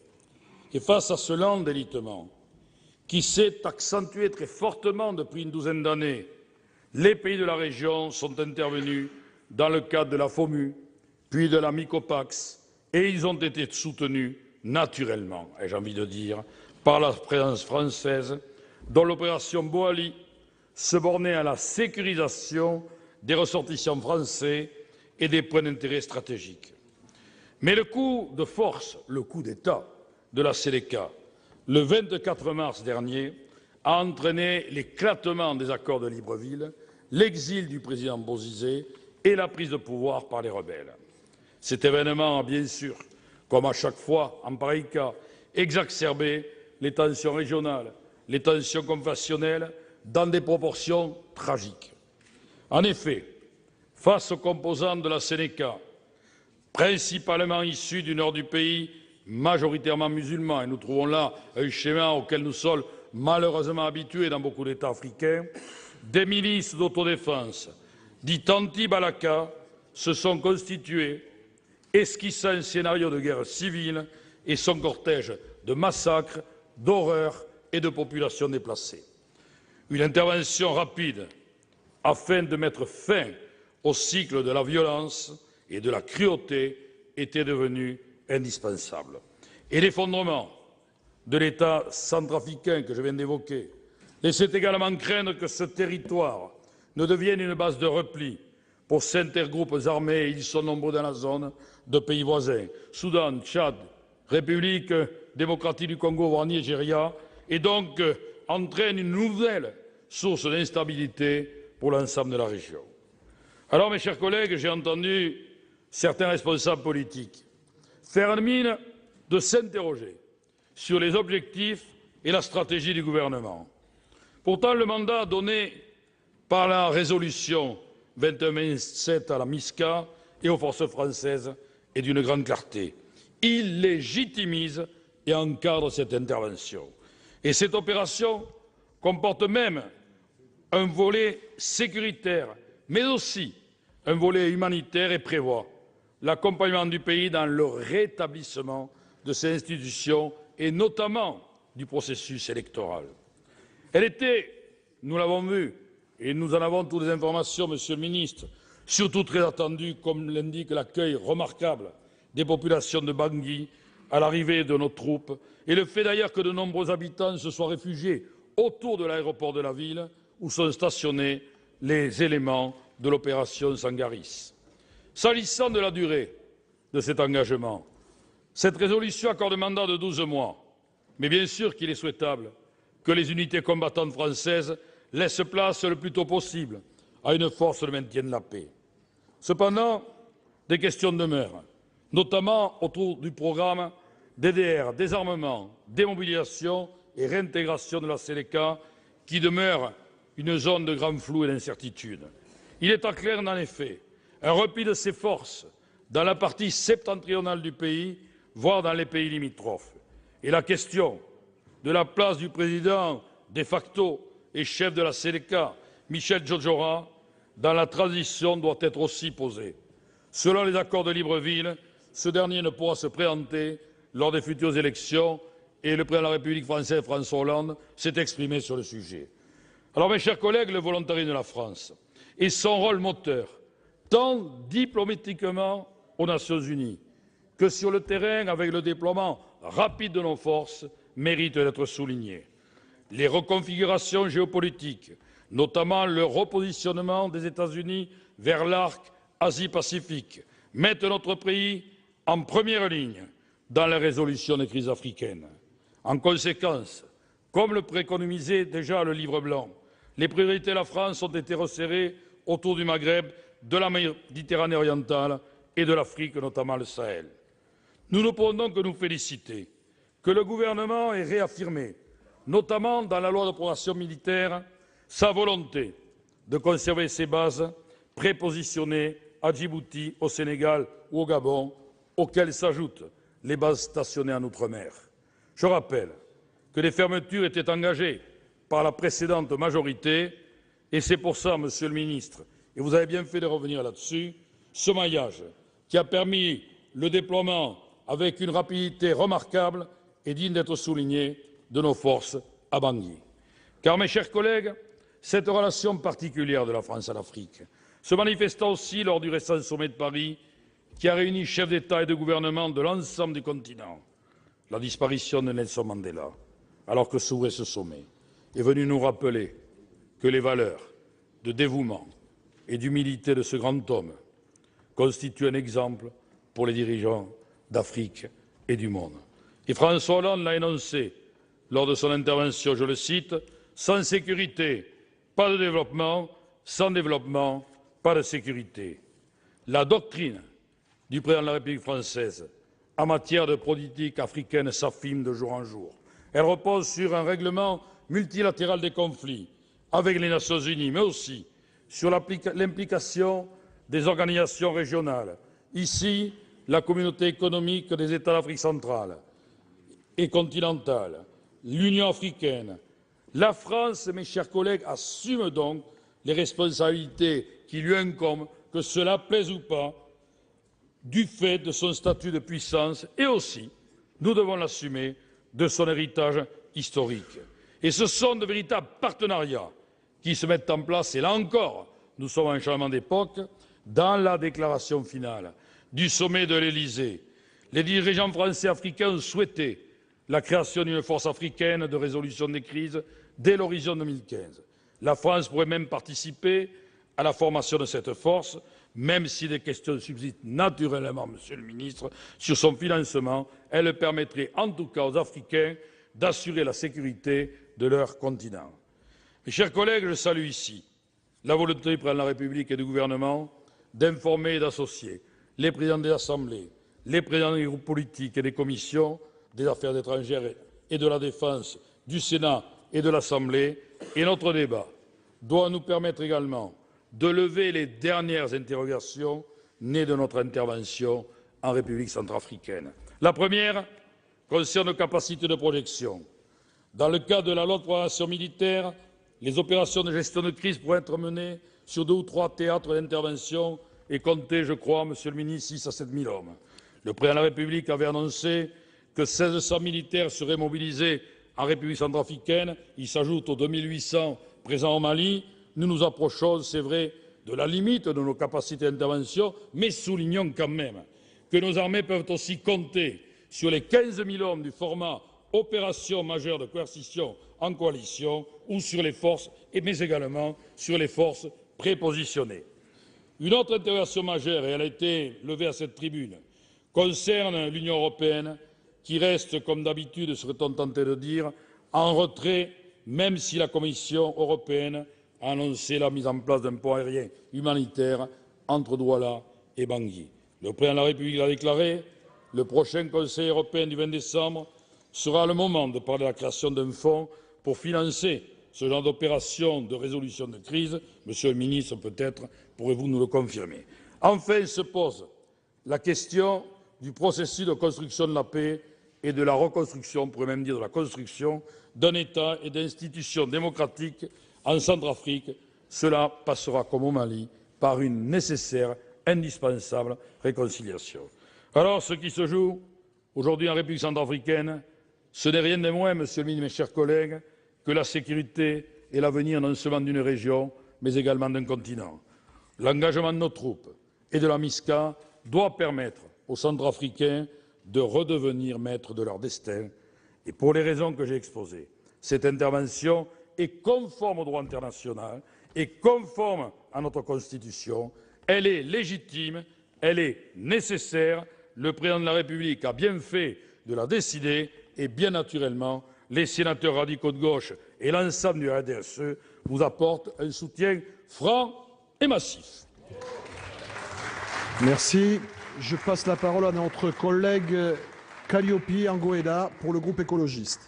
I: Et face à ce lent délitement, qui s'est accentué très fortement depuis une douzaine d'années, les pays de la région sont intervenus dans le cadre de la FOMU, puis de la MICOPAX, et ils ont été soutenus naturellement, ai-je envie de dire, par la présence française, dont l'opération Boali se bornait à la sécurisation des ressortissants français et des points d'intérêt stratégiques. Mais le coup de force, le coup d'État de la Séléka, le 24 mars dernier, a entraîné l'éclatement des accords de Libreville, l'exil du président Bozizé et la prise de pouvoir par les rebelles. Cet événement a bien sûr, comme à chaque fois en pareil cas, exacerbé les tensions régionales, les tensions confessionnelles, dans des proportions tragiques. En effet, face aux composants de la Sénéca, principalement issus du nord du pays, majoritairement musulmans, et nous trouvons là un schéma auquel nous sommes malheureusement habitués dans beaucoup d'États africains, des milices d'autodéfense, dites anti-Balaka, se sont constituées, esquissant un scénario de guerre civile et son cortège de massacres, d'horreurs et de populations déplacées. Une intervention rapide afin de mettre fin au cycle de la violence et de la cruauté était devenue indispensable. Et l'effondrement de l'État centrafricain que je viens d'évoquer laissait également craindre que ce territoire ne devienne une base de repli pour certains groupes armés, et ils sont nombreux dans la zone, de pays voisins, Soudan, Tchad, République démocratique du Congo, voire Nigeria, et donc entraîne une nouvelle source d'instabilité pour l'ensemble de la région. Alors, mes chers collègues, j'ai entendu certains responsables politiques faire mine de s'interroger sur les objectifs et la stratégie du gouvernement. Pourtant, le mandat donné par la résolution 2127 à la MISCA et aux forces françaises est d'une grande clarté. Il légitimise et encadre cette intervention. Et cette opération comporte même un volet sécuritaire, mais aussi un volet humanitaire et prévoit l'accompagnement du pays dans le rétablissement de ses institutions et notamment du processus électoral. Elle était, nous l'avons vu, et nous en avons toutes les informations, Monsieur le Ministre, surtout très attendue, comme l'indique l'accueil remarquable des populations de Bangui à l'arrivée de nos troupes, et le fait d'ailleurs que de nombreux habitants se soient réfugiés autour de l'aéroport de la ville où sont stationnés les éléments de l'opération Sangaris. S'agissant de la durée de cet engagement, cette résolution accorde un mandat de 12 mois, mais bien sûr qu'il est souhaitable que les unités combattantes françaises laissent place le plus tôt possible à une force de maintien de la paix. Cependant, des questions demeurent, notamment autour du programme DDR, désarmement, démobilisation et réintégration de la Séléka, qui demeure une zone de grand flou et d'incertitude. Il est clair, en effet, un repli de ces forces dans la partie septentrionale du pays, voire dans les pays limitrophes. Et la question de la place du président de facto et chef de la Séléka, Michel Djodjora, dans la transition doit être aussi posée. Selon les accords de Libreville, ce dernier ne pourra se présenter lors des futures élections et le président de la République française, François Hollande, s'est exprimé sur le sujet. Alors, mes chers collègues, le volontarisme de la France et son rôle moteur, tant diplomatiquement aux Nations Unies que sur le terrain avec le déploiement rapide de nos forces, méritent d'être soulignés. Les reconfigurations géopolitiques, notamment le repositionnement des États-Unis vers l'arc Asie-Pacifique, mettent notre pays en première ligne dans la résolution des crises africaines. En conséquence, comme le préconisait déjà le livre blanc, les priorités de la France ont été resserrées autour du Maghreb, de la Méditerranée orientale et de l'Afrique, notamment le Sahel. Nous ne pouvons donc que nous féliciter que le gouvernement ait réaffirmé, notamment dans la loi de programmation militaire, sa volonté de conserver ses bases prépositionnées à Djibouti, au Sénégal ou au Gabon, auxquelles s'ajoutent les bases stationnées en Outre-mer. Je rappelle que les fermetures étaient engagées par la précédente majorité, et c'est pour ça, Monsieur le Ministre, et vous avez bien fait de revenir là-dessus, ce maillage qui a permis le déploiement avec une rapidité remarquable et digne d'être souligné de nos forces à Bangui. Car, mes chers collègues, cette relation particulière de la France à l'Afrique se manifesta aussi lors du récent sommet de Paris qui a réuni chefs d'État et de gouvernement de l'ensemble du continent. La disparition de Nelson Mandela, alors que s'ouvrait ce sommet, est venue nous rappeler que les valeurs de dévouement et d'humilité de ce grand homme constituent un exemple pour les dirigeants d'Afrique et du monde. Et François Hollande l'a énoncé lors de son intervention, je le cite, « Sans sécurité, pas de développement, sans développement, pas de sécurité ». La doctrine du président de la République française en matière de politique africaine s'affine de jour en jour. Elle repose sur un règlement multilatéral des conflits avec les Nations unies, mais aussi sur l'implication des organisations régionales. Ici, la communauté économique des États d'Afrique centrale et continentale, l'Union africaine. La France, mes chers collègues, assume donc les responsabilités qui lui incombent, que cela plaise ou pas, du fait de son statut de puissance et aussi, nous devons l'assumer, de son héritage historique. Et ce sont de véritables partenariats qui se mettent en place, et là encore, nous sommes à un changement d'époque, dans la déclaration finale du sommet de l'Élysée. Les dirigeants français et africains ont souhaité la création d'une force africaine de résolution des crises dès l'horizon 2015. La France pourrait même participer à la formation de cette force, même si des questions subsistent naturellement, Monsieur le Ministre, sur son financement. Elle permettrait en tout cas aux Africains d'assurer la sécurité de leur continent. Mes chers collègues, je salue ici la volonté du président de la République et du gouvernement d'informer et d'associer les présidents des assemblées, les présidents des groupes politiques et des commissions des affaires étrangères et de la défense du Sénat et de l'Assemblée. Et notre débat doit nous permettre également de lever les dernières interrogations nées de notre intervention en République centrafricaine. La première concerne nos capacités de projection. Dans le cadre de la loi de programmation militaire, les opérations de gestion de crise pourraient être menées sur 2 ou 3 théâtres d'intervention et compter, je crois, Monsieur le Ministre, 6 à 7 000 hommes. Le président de la République avait annoncé que 1600 militaires seraient mobilisés en République centrafricaine. Il s'ajoute aux 2800 présents au Mali. Nous nous approchons, c'est vrai, de la limite de nos capacités d'intervention, mais soulignons quand même que nos armées peuvent aussi compter sur les 15 000 hommes du format opération majeure de coercition en coalition ou sur les forces, mais également sur les forces prépositionnées. Une autre interrogation majeure, et elle a été levée à cette tribune, concerne l'Union européenne qui reste, comme d'habitude, serait-on tenté de dire, en retrait, même si la Commission européenne a annoncé la mise en place d'un pont aérien humanitaire entre Douala et Bangui. Le président de la République l'a déclaré, le prochain Conseil européen du 20 décembre sera le moment de parler de la création d'un fonds pour financer ce genre d'opération de résolution de crise. Monsieur le ministre, peut-être pourrez-vous nous le confirmer. Enfin se pose la question du processus de construction de la paix et de la reconstruction, on pourrait même dire de la construction, d'un État et d'institutions démocratiques en Centrafrique. Cela passera, comme au Mali, par une nécessaire, indispensable réconciliation. Alors, ce qui se joue aujourd'hui en République centrafricaine, ce n'est rien de moins, Monsieur le ministre, mes chers collègues, que la sécurité et l'avenir non seulement d'une région, mais également d'un continent. L'engagement de nos troupes et de la MISCA doit permettre aux Centrafricains de redevenir maîtres de leur destin. Et pour les raisons que j'ai exposées, cette intervention est conforme au droit international et conforme à notre Constitution. Elle est légitime, elle est nécessaire. Le président de la République a bien fait de la décider et bien naturellement, les sénateurs radicaux de gauche et l'ensemble du RDSE vous apportent un soutien franc et massif.
B: Merci. Je passe la parole à notre collègue Calliope Angoeda pour le groupe écologiste.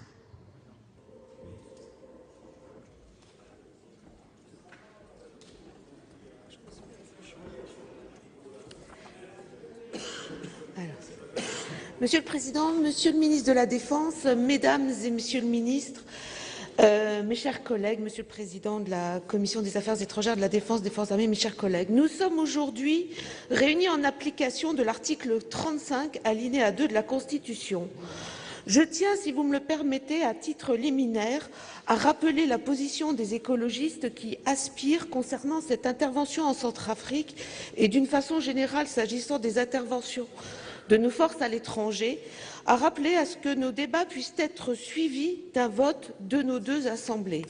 J: Monsieur le Président, Monsieur le ministre de la Défense, Mesdames et Messieurs le ministre, mes chers collègues, Monsieur le Président de la Commission des Affaires étrangères, de la Défense, des Forces armées, mes chers collègues, nous sommes aujourd'hui réunis en application de l'article 35, alinéa 2 de la Constitution. Je tiens, si vous me le permettez, à titre liminaire, à rappeler la position des écologistes qui aspirent concernant cette intervention en Centrafrique et d'une façon générale s'agissant des interventions de nos forces à l'étranger, à rappeler à ce que nos débats puissent être suivis d'un vote de nos 2 assemblées.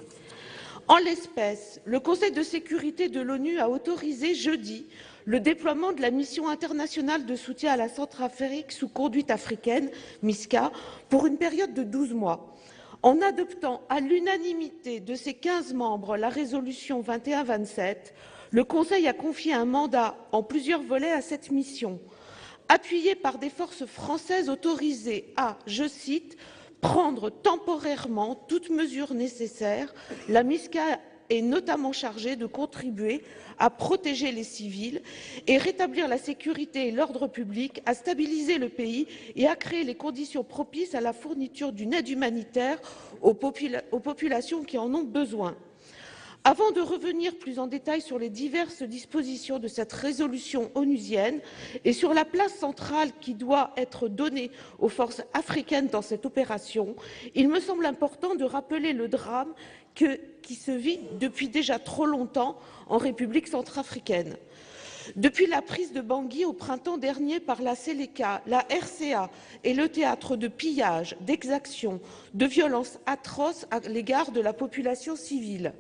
J: En l'espèce, le Conseil de sécurité de l'ONU a autorisé jeudi le déploiement de la mission internationale de soutien à la Centrafrique sous conduite africaine, MISCA, pour une période de 12 mois. En adoptant à l'unanimité de ses 15 membres la résolution 21-27, le Conseil a confié un mandat en plusieurs volets à cette mission. appuyé par des forces françaises autorisées à, je cite, « prendre temporairement toutes mesures nécessaires », la MISCA est notamment chargée de contribuer à protéger les civils et rétablir la sécurité et l'ordre public, à stabiliser le pays et à créer les conditions propices à la fourniture d'une aide humanitaire aux populations qui en ont besoin. Avant de revenir plus en détail sur les diverses dispositions de cette résolution onusienne et sur la place centrale qui doit être donnée aux forces africaines dans cette opération, il me semble important de rappeler le drame qui se vit depuis déjà trop longtemps en République centrafricaine. Depuis la prise de Bangui au printemps dernier par la Séléka, la RCA est le théâtre de pillages, d'exactions, de violences atroces à l'égard de la population civile.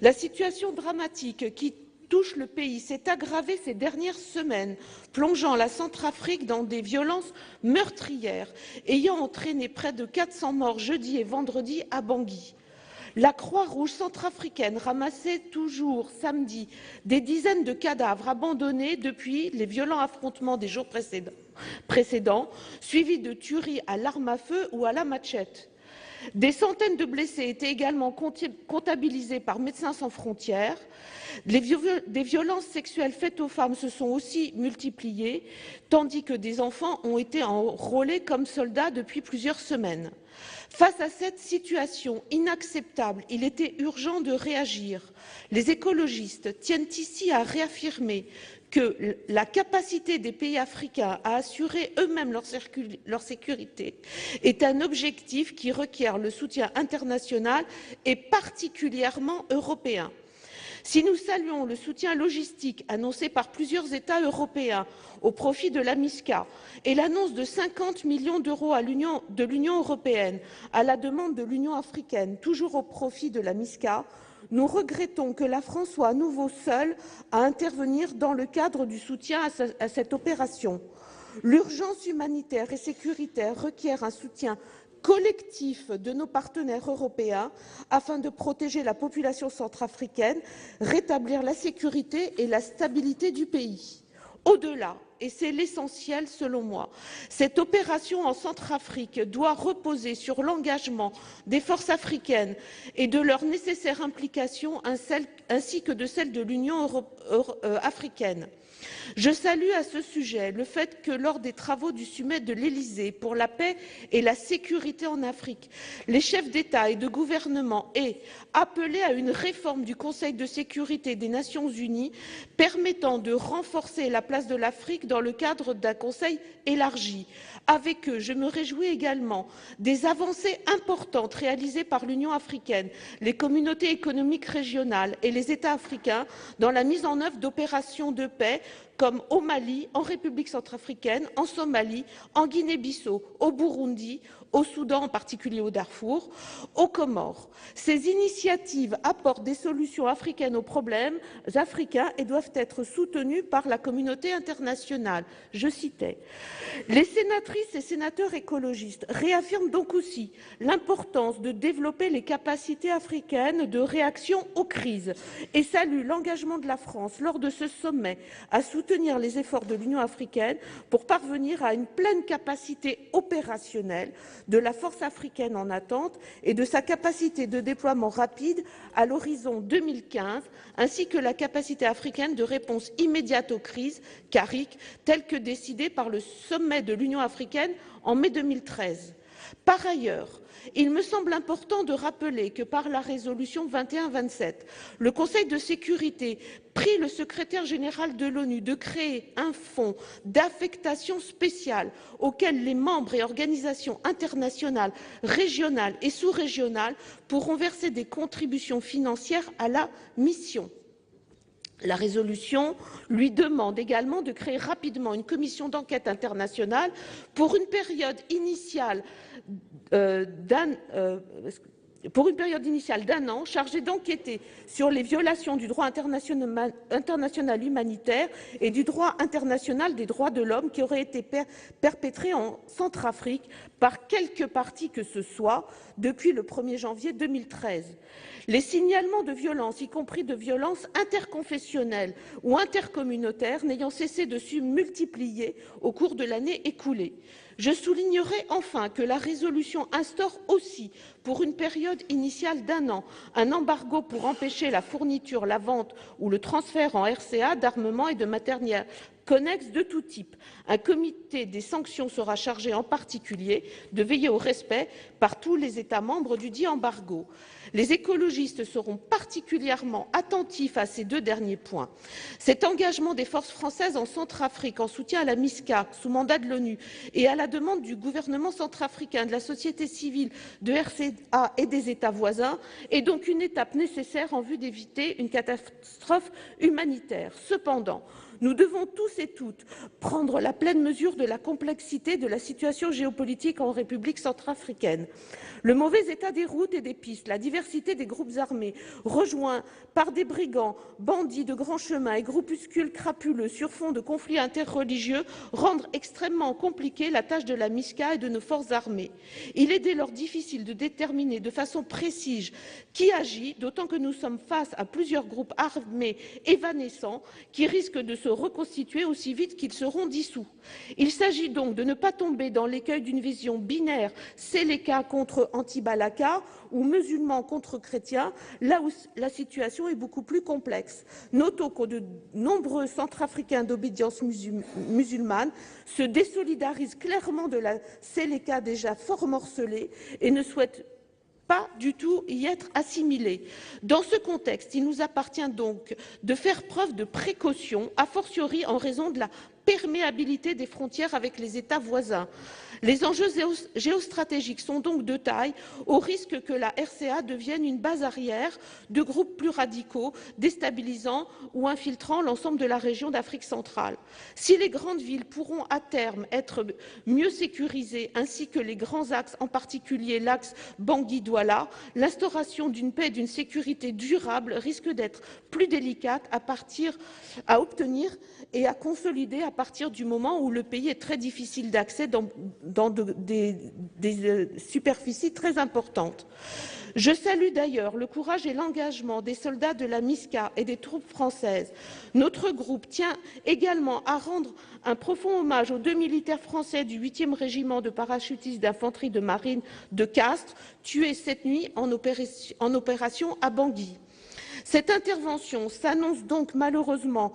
J: La situation dramatique qui touche le pays s'est aggravée ces dernières semaines, plongeant la Centrafrique dans des violences meurtrières, ayant entraîné près de 400 morts jeudi et vendredi à Bangui. La Croix-Rouge centrafricaine ramassait toujours samedi des dizaines de cadavres abandonnés depuis les violents affrontements des jours précédents, suivis de tueries à l'arme à feu ou à la machette. Des centaines de blessés étaient également comptabilisés par Médecins sans frontières. Des violences sexuelles faites aux femmes se sont aussi multipliées, tandis que des enfants ont été enrôlés comme soldats depuis plusieurs semaines. Face à cette situation inacceptable, il était urgent de réagir. Les écologistes tiennent ici à réaffirmer que la capacité des pays africains à assurer eux-mêmes leur sécurité est un objectif qui requiert le soutien international et particulièrement européen. Si nous saluons le soutien logistique annoncé par plusieurs États européens au profit de la MISCA et l'annonce de 50 millions d'euros de l'Union européenne à la demande de l'Union africaine, toujours au profit de la MISCA, nous regrettons que la France soit à nouveau seule à intervenir dans le cadre du soutien à cette opération. L'urgence humanitaire et sécuritaire requiert un soutien collectif de nos partenaires européens afin de protéger la population centrafricaine, rétablir la sécurité et la stabilité du pays. Au-delà, et c'est l'essentiel selon moi, cette opération en Centrafrique doit reposer sur l'engagement des forces africaines et de leur nécessaire implication ainsi que de celle de l'Union africaine. Je salue à ce sujet le fait que lors des travaux du sommet de l'Élysée pour la paix et la sécurité en Afrique, les chefs d'État et de gouvernement aient appelé à une réforme du Conseil de sécurité des Nations unies permettant de renforcer la place de l'Afrique dans le cadre d'un Conseil élargi. Avec eux, je me réjouis également des avancées importantes réalisées par l'Union africaine, les communautés économiques régionales et les États africains dans la mise en œuvre d'opérations de paix comme au Mali, en République centrafricaine, en Somalie, en Guinée-Bissau, au Burundi, au Soudan, en particulier au Darfour, aux Comores. Ces initiatives apportent des solutions africaines aux problèmes africains et doivent être soutenues par la communauté internationale. Je citais. Les sénatrices et sénateurs écologistes réaffirment donc aussi l'importance de développer les capacités africaines de réaction aux crises et saluent l'engagement de la France lors de ce sommet à soutenir les efforts de l'Union africaine pour parvenir à une pleine capacité opérationnelle de la force africaine en attente et de sa capacité de déploiement rapide à l'horizon 2015, ainsi que la capacité africaine de réponse immédiate aux crises, CARIC, telle que décidée par le sommet de l'Union africaine en mai 2013. Par ailleurs, il me semble important de rappeler que par la résolution 2127, le Conseil de sécurité prie le secrétaire général de l'ONU de créer un fonds d'affectation spéciale auquel les membres et organisations internationales, régionales et sous-régionales pourront verser des contributions financières à la mission. La résolution lui demande également de créer rapidement une commission d'enquête internationale pour une période initiale pour une période initiale d'1 an, chargée d'enquêter sur les violations du droit international humanitaire et du droit international des droits de l'homme qui auraient été perpétrées en Centrafrique par quelque parti que ce soit depuis le 1er janvier 2013. Les signalements de violences, y compris de violences interconfessionnelles ou intercommunautaires, n'ayant cessé de se multiplier au cours de l'année écoulée. Je soulignerai enfin que la résolution instaure aussi, pour une période initiale d'1 an, un embargo pour empêcher la fourniture, la vente ou le transfert en RCA d'armements et de matériel connexe de tout type. Un comité des sanctions sera chargé en particulier de veiller au respect par tous les États membres du dit embargo. Les écologistes seront particulièrement attentifs à ces 2 derniers points. Cet engagement des forces françaises en Centrafrique en soutien à la MISCA sous mandat de l'ONU et à la demande du gouvernement centrafricain, de la société civile, de RCA et des États voisins est donc une étape nécessaire en vue d'éviter une catastrophe humanitaire. Cependant, nous devons tous et toutes prendre la pleine mesure de la complexité de la situation géopolitique en République centrafricaine. Le mauvais état des routes et des pistes, la diversité des groupes armés, rejoints par des brigands, bandits de grands chemins et groupuscules crapuleux sur fond de conflits interreligieux, rendent extrêmement compliquée la tâche de la MISCA et de nos forces armées. Il est dès lors difficile de déterminer de façon précise qui agit, d'autant que nous sommes face à plusieurs groupes armés évanescents qui risquent de se reconstituer aussi vite qu'ils seront dissous. Il s'agit donc de ne pas tomber dans l'écueil d'une vision binaire, Séléka contre anti-Balaka ou musulmans contre chrétiens, là où la situation est beaucoup plus complexe. Notons que de nombreux Centrafricains d'obédience musulmane se désolidarisent clairement de la Séléka déjà fort morcelée et ne souhaitent pas du tout y être assimilés. Dans ce contexte, il nous appartient donc de faire preuve de précaution, a fortiori en raison de la perméabilité des frontières avec les États voisins. Les enjeux géostratégiques sont donc de taille, au risque que la RCA devienne une base arrière de groupes plus radicaux, déstabilisant ou infiltrant l'ensemble de la région d'Afrique centrale. Si les grandes villes pourront à terme être mieux sécurisées, ainsi que les grands axes, en particulier l'axe Bangui-Douala, l'instauration d'une paix et d'une sécurité durable risque d'être plus délicate à obtenir et à consolider à partir du moment où le pays est très difficile d'accès dans des superficies très importantes. Je salue d'ailleurs le courage et l'engagement des soldats de la MISCA et des troupes françaises. Notre groupe tient également à rendre un profond hommage aux 2 militaires français du 8e régiment de parachutistes d'infanterie de marine de Castres, tués cette nuit en opération à Bangui. Cette intervention s'annonce donc malheureusement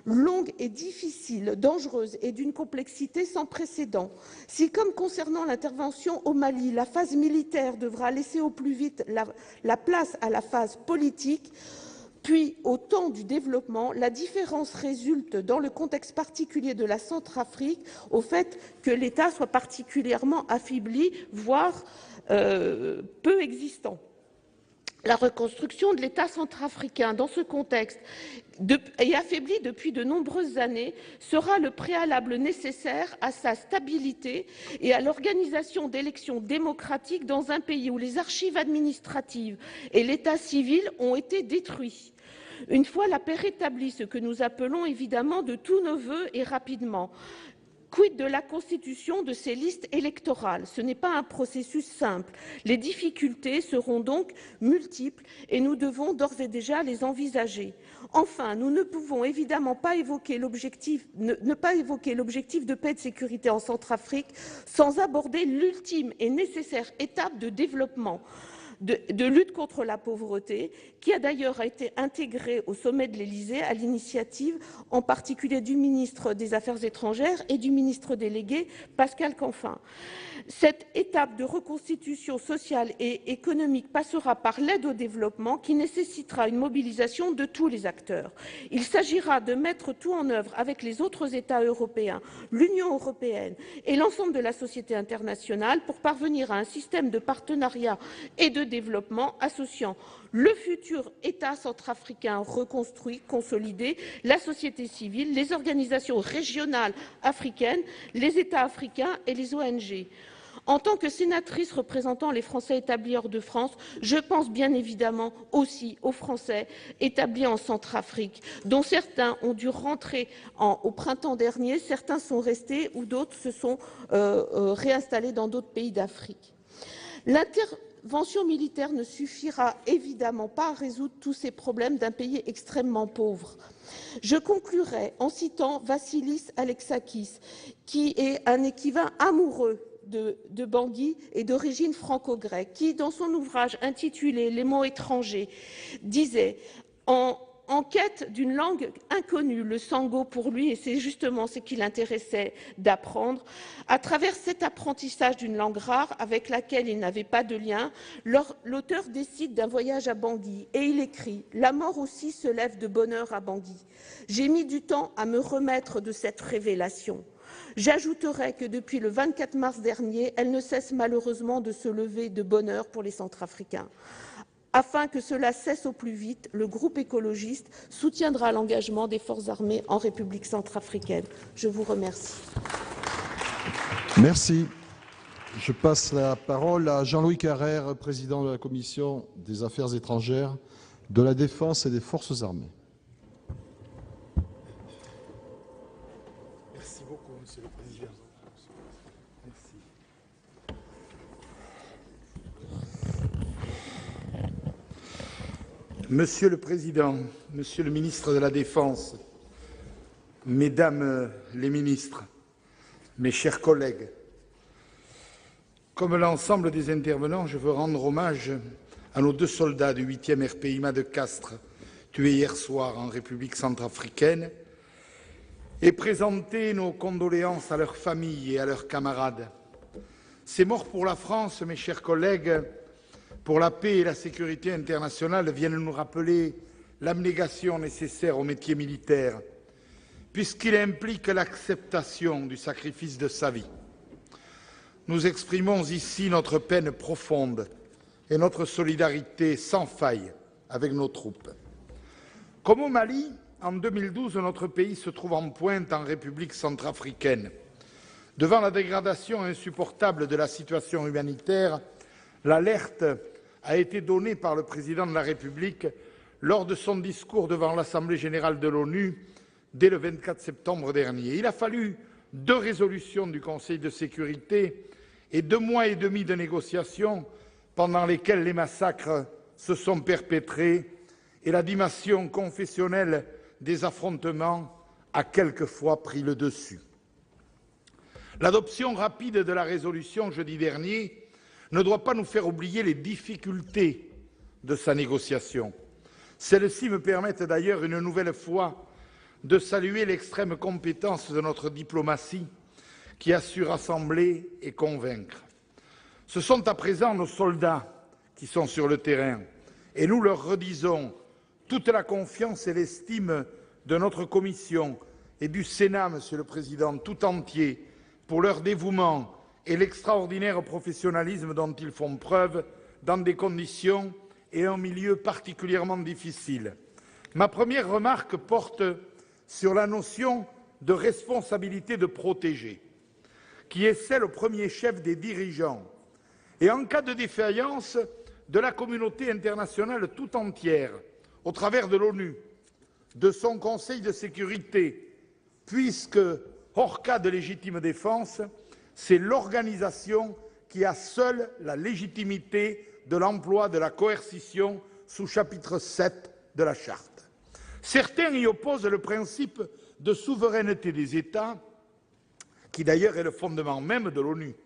J: longue et difficile, dangereuse et d'une complexité sans précédent. Si, comme concernant l'intervention au Mali, la phase militaire devra laisser au plus vite la place à la phase politique, puis au temps du développement, la différence résulte dans le contexte particulier de la Centrafrique au fait que l'État soit particulièrement affaibli, voire peu existant. La reconstruction de l'État centrafricain dans ce contexte et affaibli depuis de nombreuses années sera le préalable nécessaire à sa stabilité et à l'organisation d'élections démocratiques dans un pays où les archives administratives et l'état civil ont été détruits. Une fois la paix rétablie, ce que nous appelons évidemment de tous nos vœux et rapidement, quid de la constitution de ces listes électorales? Ce n'est pas un processus simple. Les difficultés seront donc multiples et nous devons d'ores et déjà les envisager. Enfin, nous ne pouvons évidemment pas ne pas évoquer l'objectif de paix et de sécurité en Centrafrique sans aborder l'ultime et nécessaire étape de développement, de lutte contre la pauvreté, qui a d'ailleurs été intégrée au sommet de l'Élysée à l'initiative en particulier du ministre des Affaires étrangères et du ministre délégué Pascal Canfin. Cette étape de reconstitution sociale et économique passera par l'aide au développement qui nécessitera une mobilisation de tous les acteurs. Il s'agira de mettre tout en œuvre avec les autres États européens, l'Union européenne et l'ensemble de la société internationale pour parvenir à un système de partenariat et de développement associant le futur État centrafricain reconstruit, consolidé, la société civile, les organisations régionales africaines, les États africains et les ONG. En tant que sénatrice représentant les Français établis hors de France, je pense bien évidemment aussi aux Français établis en Centrafrique, dont certains ont dû rentrer au printemps dernier, certains sont restés ou d'autres se sont réinstallés dans d'autres pays d'Afrique. L'intervention militaire ne suffira évidemment pas à résoudre tous ces problèmes d'un pays extrêmement pauvre. Je conclurai en citant Vassilis Alexakis, qui est un écrivain amoureux de Bangui et d'origine franco-grecque, qui, dans son ouvrage intitulé « Les mots étrangers », disait en quête d'une langue inconnue, le sango pour lui, et c'est justement ce qui l'intéressait d'apprendre, à travers cet apprentissage d'une langue rare avec laquelle il n'avait pas de lien, l'auteur décide d'un voyage à Bangui et il écrit « La mort aussi se lève de bonne heure à Bangui. J'ai mis du temps à me remettre de cette révélation. J'ajouterai que depuis le 24 mars dernier, elle ne cesse malheureusement de se lever de bonne heure pour les Centrafricains. Afin que cela cesse au plus vite, le groupe écologiste soutiendra l'engagement des forces armées en République centrafricaine. Je vous remercie.
B: Merci. Je passe la parole à Jean-Louis Carrère, président de la Commission des Affaires étrangères, de la Défense et des Forces armées.
K: Merci beaucoup, Monsieur le Président. Merci. Monsieur le Président, Monsieur le Ministre de la Défense, Mesdames les ministres, mes chers collègues, comme l'ensemble des intervenants, je veux rendre hommage à nos 2 soldats du 8e RPIMA de Castres, tués hier soir en République centrafricaine, et présenter nos condoléances à leurs familles et à leurs camarades. Ces morts pour la France, mes chers collègues, pour la paix et la sécurité internationale, viennent nous rappeler l'abnégation nécessaire au métier militaire, puisqu'il implique l'acceptation du sacrifice de sa vie. Nous exprimons ici notre peine profonde et notre solidarité sans faille avec nos troupes. Comme au Mali, en 2012, notre pays se trouve en pointe en République centrafricaine. Devant la dégradation insupportable de la situation humanitaire, l'alerte a été donnée par le président de la République lors de son discours devant l'Assemblée générale de l'ONU dès le 24 septembre dernier. Il a fallu 2 résolutions du Conseil de sécurité et 2 mois et demi de négociations pendant lesquels les massacres se sont perpétrés et la dimension confessionnelle des affrontements a quelquefois pris le dessus. L'adoption rapide de la résolution jeudi dernier ne doit pas nous faire oublier les difficultés de sa négociation. Celles-ci me permettent d'ailleurs une nouvelle fois de saluer l'extrême compétence de notre diplomatie qui a su rassembler et convaincre. Ce sont à présent nos soldats qui sont sur le terrain et nous leur redisons toute la confiance et l'estime de notre Commission et du Sénat, Monsieur le Président, tout entier, pour leur dévouement et l'extraordinaire professionnalisme dont ils font preuve dans des conditions et un milieu particulièrement difficiles. Ma première remarque porte sur la notion de responsabilité de protéger, qui est celle au premier chef des dirigeants, et en cas de défaillance de la communauté internationale tout entière, au travers de l'ONU, de son Conseil de sécurité, puisque, hors cas de légitime défense, c'est l'organisation qui a seule la légitimité de l'emploi de la coercition sous chapitre 7 de la Charte. Certains y opposent le principe de souveraineté des États, qui d'ailleurs est le fondement même de l'ONU.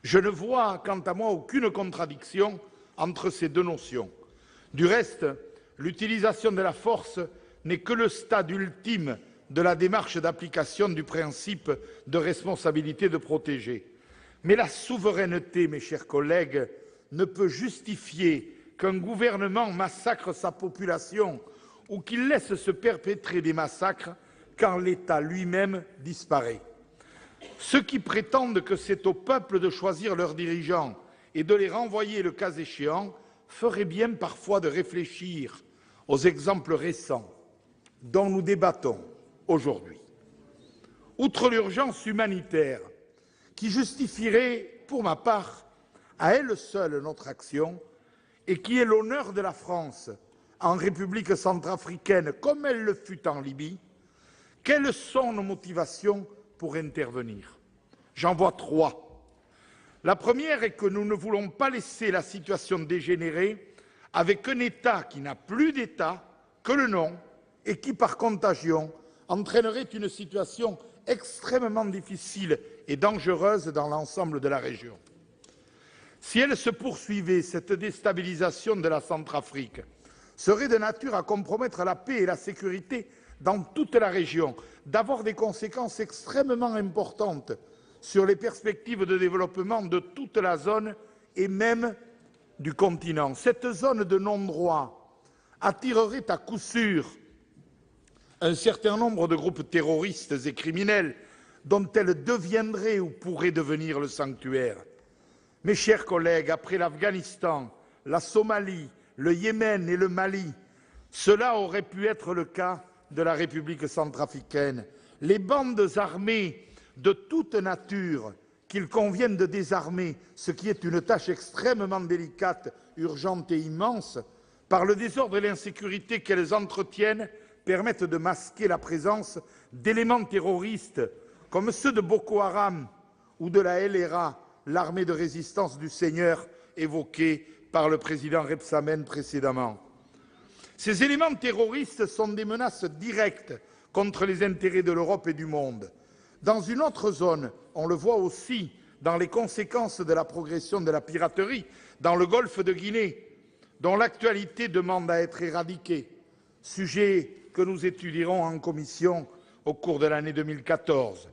K: Je ne vois, quant à moi, aucune contradiction entre ces 2 notions. Du reste, l'utilisation de la force n'est que le stade ultime de la démarche d'application du principe de responsabilité de protéger. Mais la souveraineté, mes chers collègues, ne peut justifier qu'un gouvernement massacre sa population ou qu'il laisse se perpétrer des massacres quand l'État lui-même disparaît. Ceux qui prétendent que c'est au peuple de choisir leurs dirigeants et de les renvoyer le cas échéant feraient bien parfois de réfléchir aux exemples récents dont nous débattons aujourd'hui. Outre l'urgence humanitaire qui justifierait pour ma part, à elle seule notre action et qui est l'honneur de la France en République centrafricaine comme elle le fut en Libye, quelles sont nos motivations pour intervenir? J'en vois trois. La première est que nous ne voulons pas laisser la situation dégénérer avec un État qui n'a plus d'État que le nom et qui, par contagion, entraînerait une situation extrêmement difficile et dangereuse dans l'ensemble de la région. Si elle se poursuivait, cette déstabilisation de la Centrafrique serait de nature à compromettre la paix et la sécurité dans toute la région, d'avoir des conséquences extrêmement importantes sur les perspectives de développement de toute la zone et même du continent. Cette zone de non-droit attirerait à coup sûr un certain nombre de groupes terroristes et criminels dont elle deviendrait ou pourrait devenir le sanctuaire. Mes chers collègues, après l'Afghanistan, la Somalie, le Yémen et le Mali, cela aurait pu être le cas de la République centrafricaine. Les bandes armées de toute nature qu'il convient de désarmer, ce qui est une tâche extrêmement délicate, urgente et immense, par le désordre et l'insécurité qu'elles entretiennent, permettent de masquer la présence d'éléments terroristes comme ceux de Boko Haram ou de la LRA, l'armée de résistance du Seigneur évoquée par le président Rebsamen précédemment. Ces éléments terroristes sont des menaces directes contre les intérêts de l'Europe et du monde. Dans une autre zone, on le voit aussi dans les conséquences de la progression de la piraterie dans le golfe de Guinée, dont l'actualité demande à être éradiquée, sujet que nous étudierons en commission au cours de l'année 2014.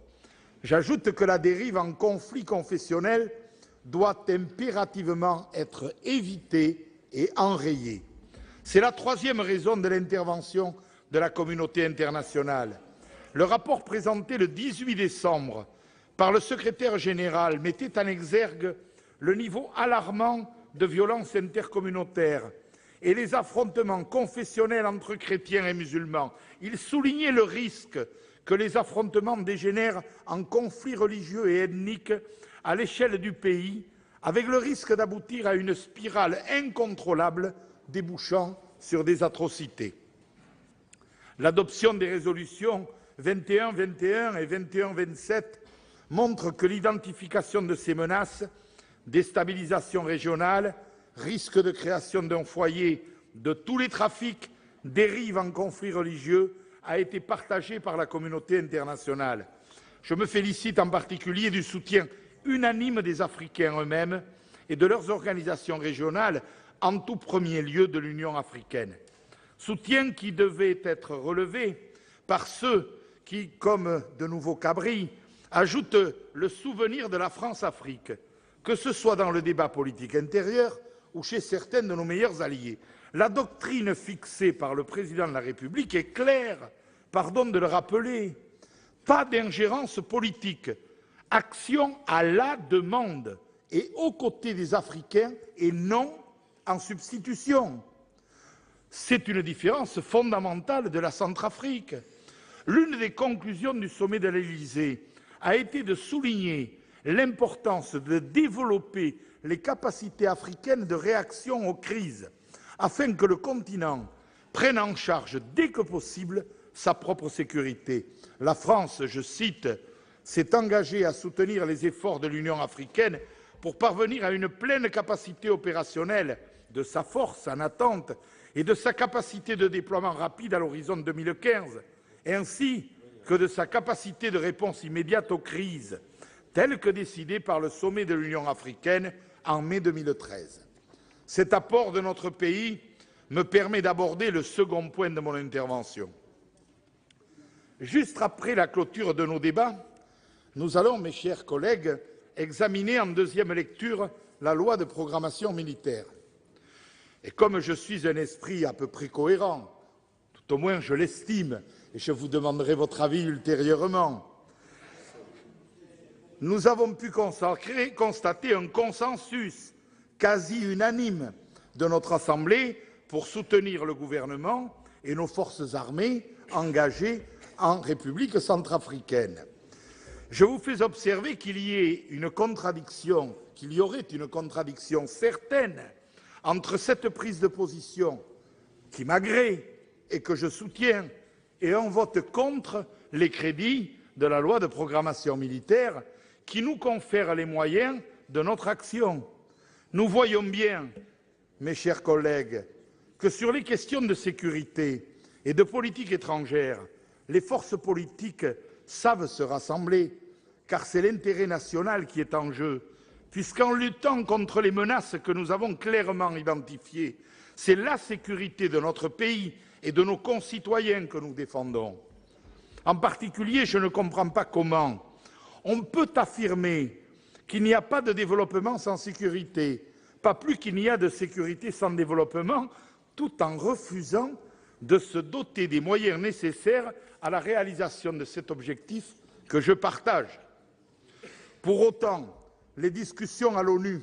K: J'ajoute que la dérive en conflit confessionnel doit impérativement être évitée et enrayée. C'est la troisième raison de l'intervention de la communauté internationale. Le rapport présenté le 18 décembre par le secrétaire général mettait en exergue le niveau alarmant de violence intercommunautaire et les affrontements confessionnels entre chrétiens et musulmans. Il soulignait le risque que les affrontements dégénèrent en conflits religieux et ethniques à l'échelle du pays, avec le risque d'aboutir à une spirale incontrôlable débouchant sur des atrocités. L'adoption des résolutions 21-21 et 21-27 montre que l'identification de ces menaces, déstabilisation régionale, risque de création d'un foyer de tous les trafics, dérive en conflits religieux, a été partagée par la communauté internationale. Je me félicite en particulier du soutien unanime des Africains eux-mêmes et de leurs organisations régionales, en tout premier lieu de l'Union africaine. Soutien qui devait être relevé par ceux qui, comme de nouveaux cabris, ajoutent le souvenir de la France-Afrique, que ce soit dans le débat politique intérieur ou chez certains de nos meilleurs alliés. La doctrine fixée par le président de la République est claire, pardon de le rappeler, pas d'ingérence politique, action à la demande et aux côtés des Africains et non en substitution. C'est une différence fondamentale de la Centrafrique. L'une des conclusions du sommet de l'Élysée a été de souligner l'importance de développer les capacités africaines de réaction aux crises, afin que le continent prenne en charge dès que possible sa propre sécurité. La France, je cite, s'est engagée à soutenir les efforts de l'Union africaine pour parvenir à une pleine capacité opérationnelle de sa force en attente et de sa capacité de déploiement rapide à l'horizon 2015, ainsi que de sa capacité de réponse immédiate aux crises, telle que décidée par le sommet de l'Union africaine en mai 2013. Cet apport de notre pays me permet d'aborder le second point de mon intervention. Juste après la clôture de nos débats, nous allons, mes chers collègues, examiner en deuxième lecture la loi de programmation militaire. Et comme je suis un esprit à peu près cohérent, tout au moins je l'estime, et je vous demanderai votre avis ultérieurement, nous avons pu constater un consensus quasi unanime de notre Assemblée pour soutenir le gouvernement et nos forces armées engagées en République centrafricaine. je vous fais observer qu'il y aurait une contradiction certaine entre cette prise de position qui m'agrée et que je soutiens et un vote contre les crédits de la loi de programmation militaire qui nous confère les moyens de notre action. Nous voyons bien, mes chers collègues, que sur les questions de sécurité et de politique étrangère, les forces politiques savent se rassembler, car c'est l'intérêt national qui est en jeu, puisqu'en luttant contre les menaces que nous avons clairement identifiées, c'est la sécurité de notre pays et de nos concitoyens que nous défendons. En particulier, je ne comprends pas comment on peut affirmer qu'il n'y a pas de développement sans sécurité, pas plus qu'il n'y a de sécurité sans développement, tout en refusant de se doter des moyens nécessaires à la réalisation de cet objectif que je partage. Pour autant, les discussions à l'ONU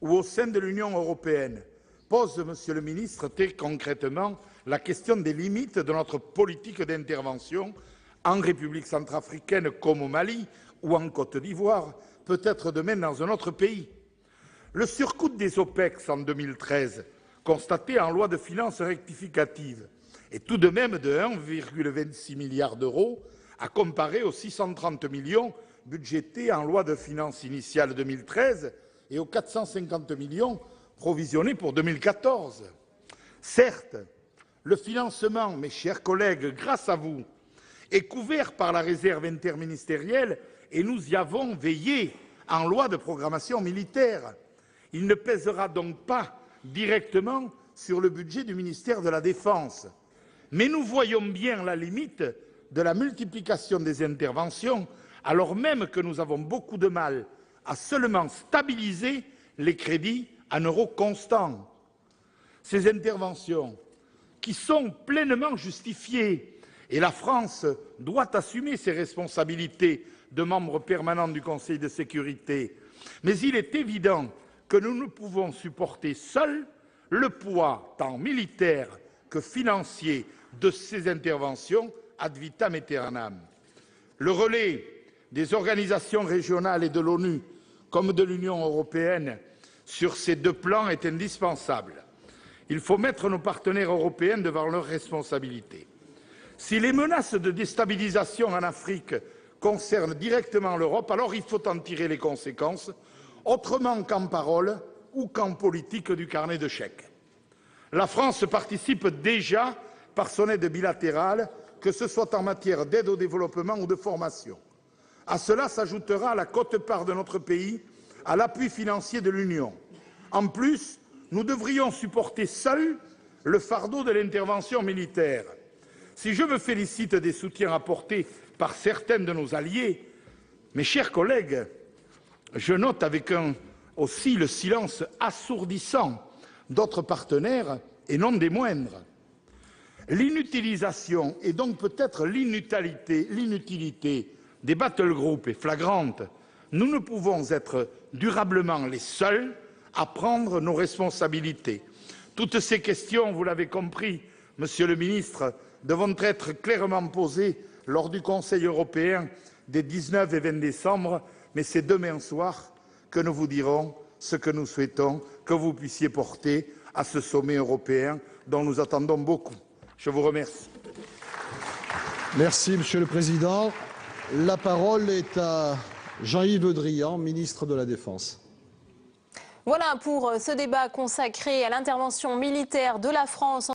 K: ou au sein de l'Union européenne posent, Monsieur le ministre, très concrètement la question des limites de notre politique d'intervention en République centrafricaine comme au Mali ou en Côte d'Ivoire, peut-être demain dans un autre pays. Le surcoût des OPEX en 2013, constaté en loi de finances rectificative, est tout de même de 1,26 milliard d'euros, à comparer aux 630 millions budgétés en loi de finances initiale 2013 et aux 450 millions provisionnés pour 2014. Certes, le financement, mes chers collègues, grâce à vous, est couvert par la réserve interministérielle et nous y avons veillé en loi de programmation militaire. Il ne pèsera donc pas directement sur le budget du ministère de la Défense. Mais nous voyons bien la limite de la multiplication des interventions, alors même que nous avons beaucoup de mal à seulement stabiliser les crédits en euros constants. Ces interventions, qui sont pleinement justifiées, et la France doit assumer ses responsabilités de membre permanent du Conseil de sécurité, mais il est évident que nous ne pouvons supporter seuls le poids tant militaire que financier de ces interventions ad vitam aeternam. Le relais des organisations régionales et de l'ONU comme de l'Union européenne sur ces deux plans est indispensable. Il faut mettre nos partenaires européens devant leurs responsabilités. Si les menaces de déstabilisation en Afrique concernent directement l'Europe, alors il faut en tirer les conséquences, autrement qu'en parole ou qu'en politique du carnet de chèques. La France participe déjà par son aide bilatérale, que ce soit en matière d'aide au développement ou de formation. À cela s'ajoutera la quote-part de notre pays à l'appui financier de l'Union. En plus, nous devrions supporter seuls le fardeau de l'intervention militaire. Si je me félicite des soutiens apportés par certains de nos alliés, mes chers collègues, je note avec aussi le silence assourdissant d'autres partenaires, et non des moindres. L'inutilisation et donc peut-être l'inutilité des battle groups est flagrante. Nous ne pouvons être durablement les seuls à prendre nos responsabilités. Toutes ces questions, vous l'avez compris, Monsieur le ministre, devront être clairement posées lors du Conseil européen des 19 et 20 décembre, mais c'est demain soir que nous vous dirons ce que nous souhaitons que vous puissiez porter à ce sommet européen dont nous attendons beaucoup. Je vous remercie.
B: Merci, Monsieur le Président. La parole est à Jean-Yves Le Drian, ministre de la Défense.
A: Voilà pour ce débat consacré à l'intervention militaire de la France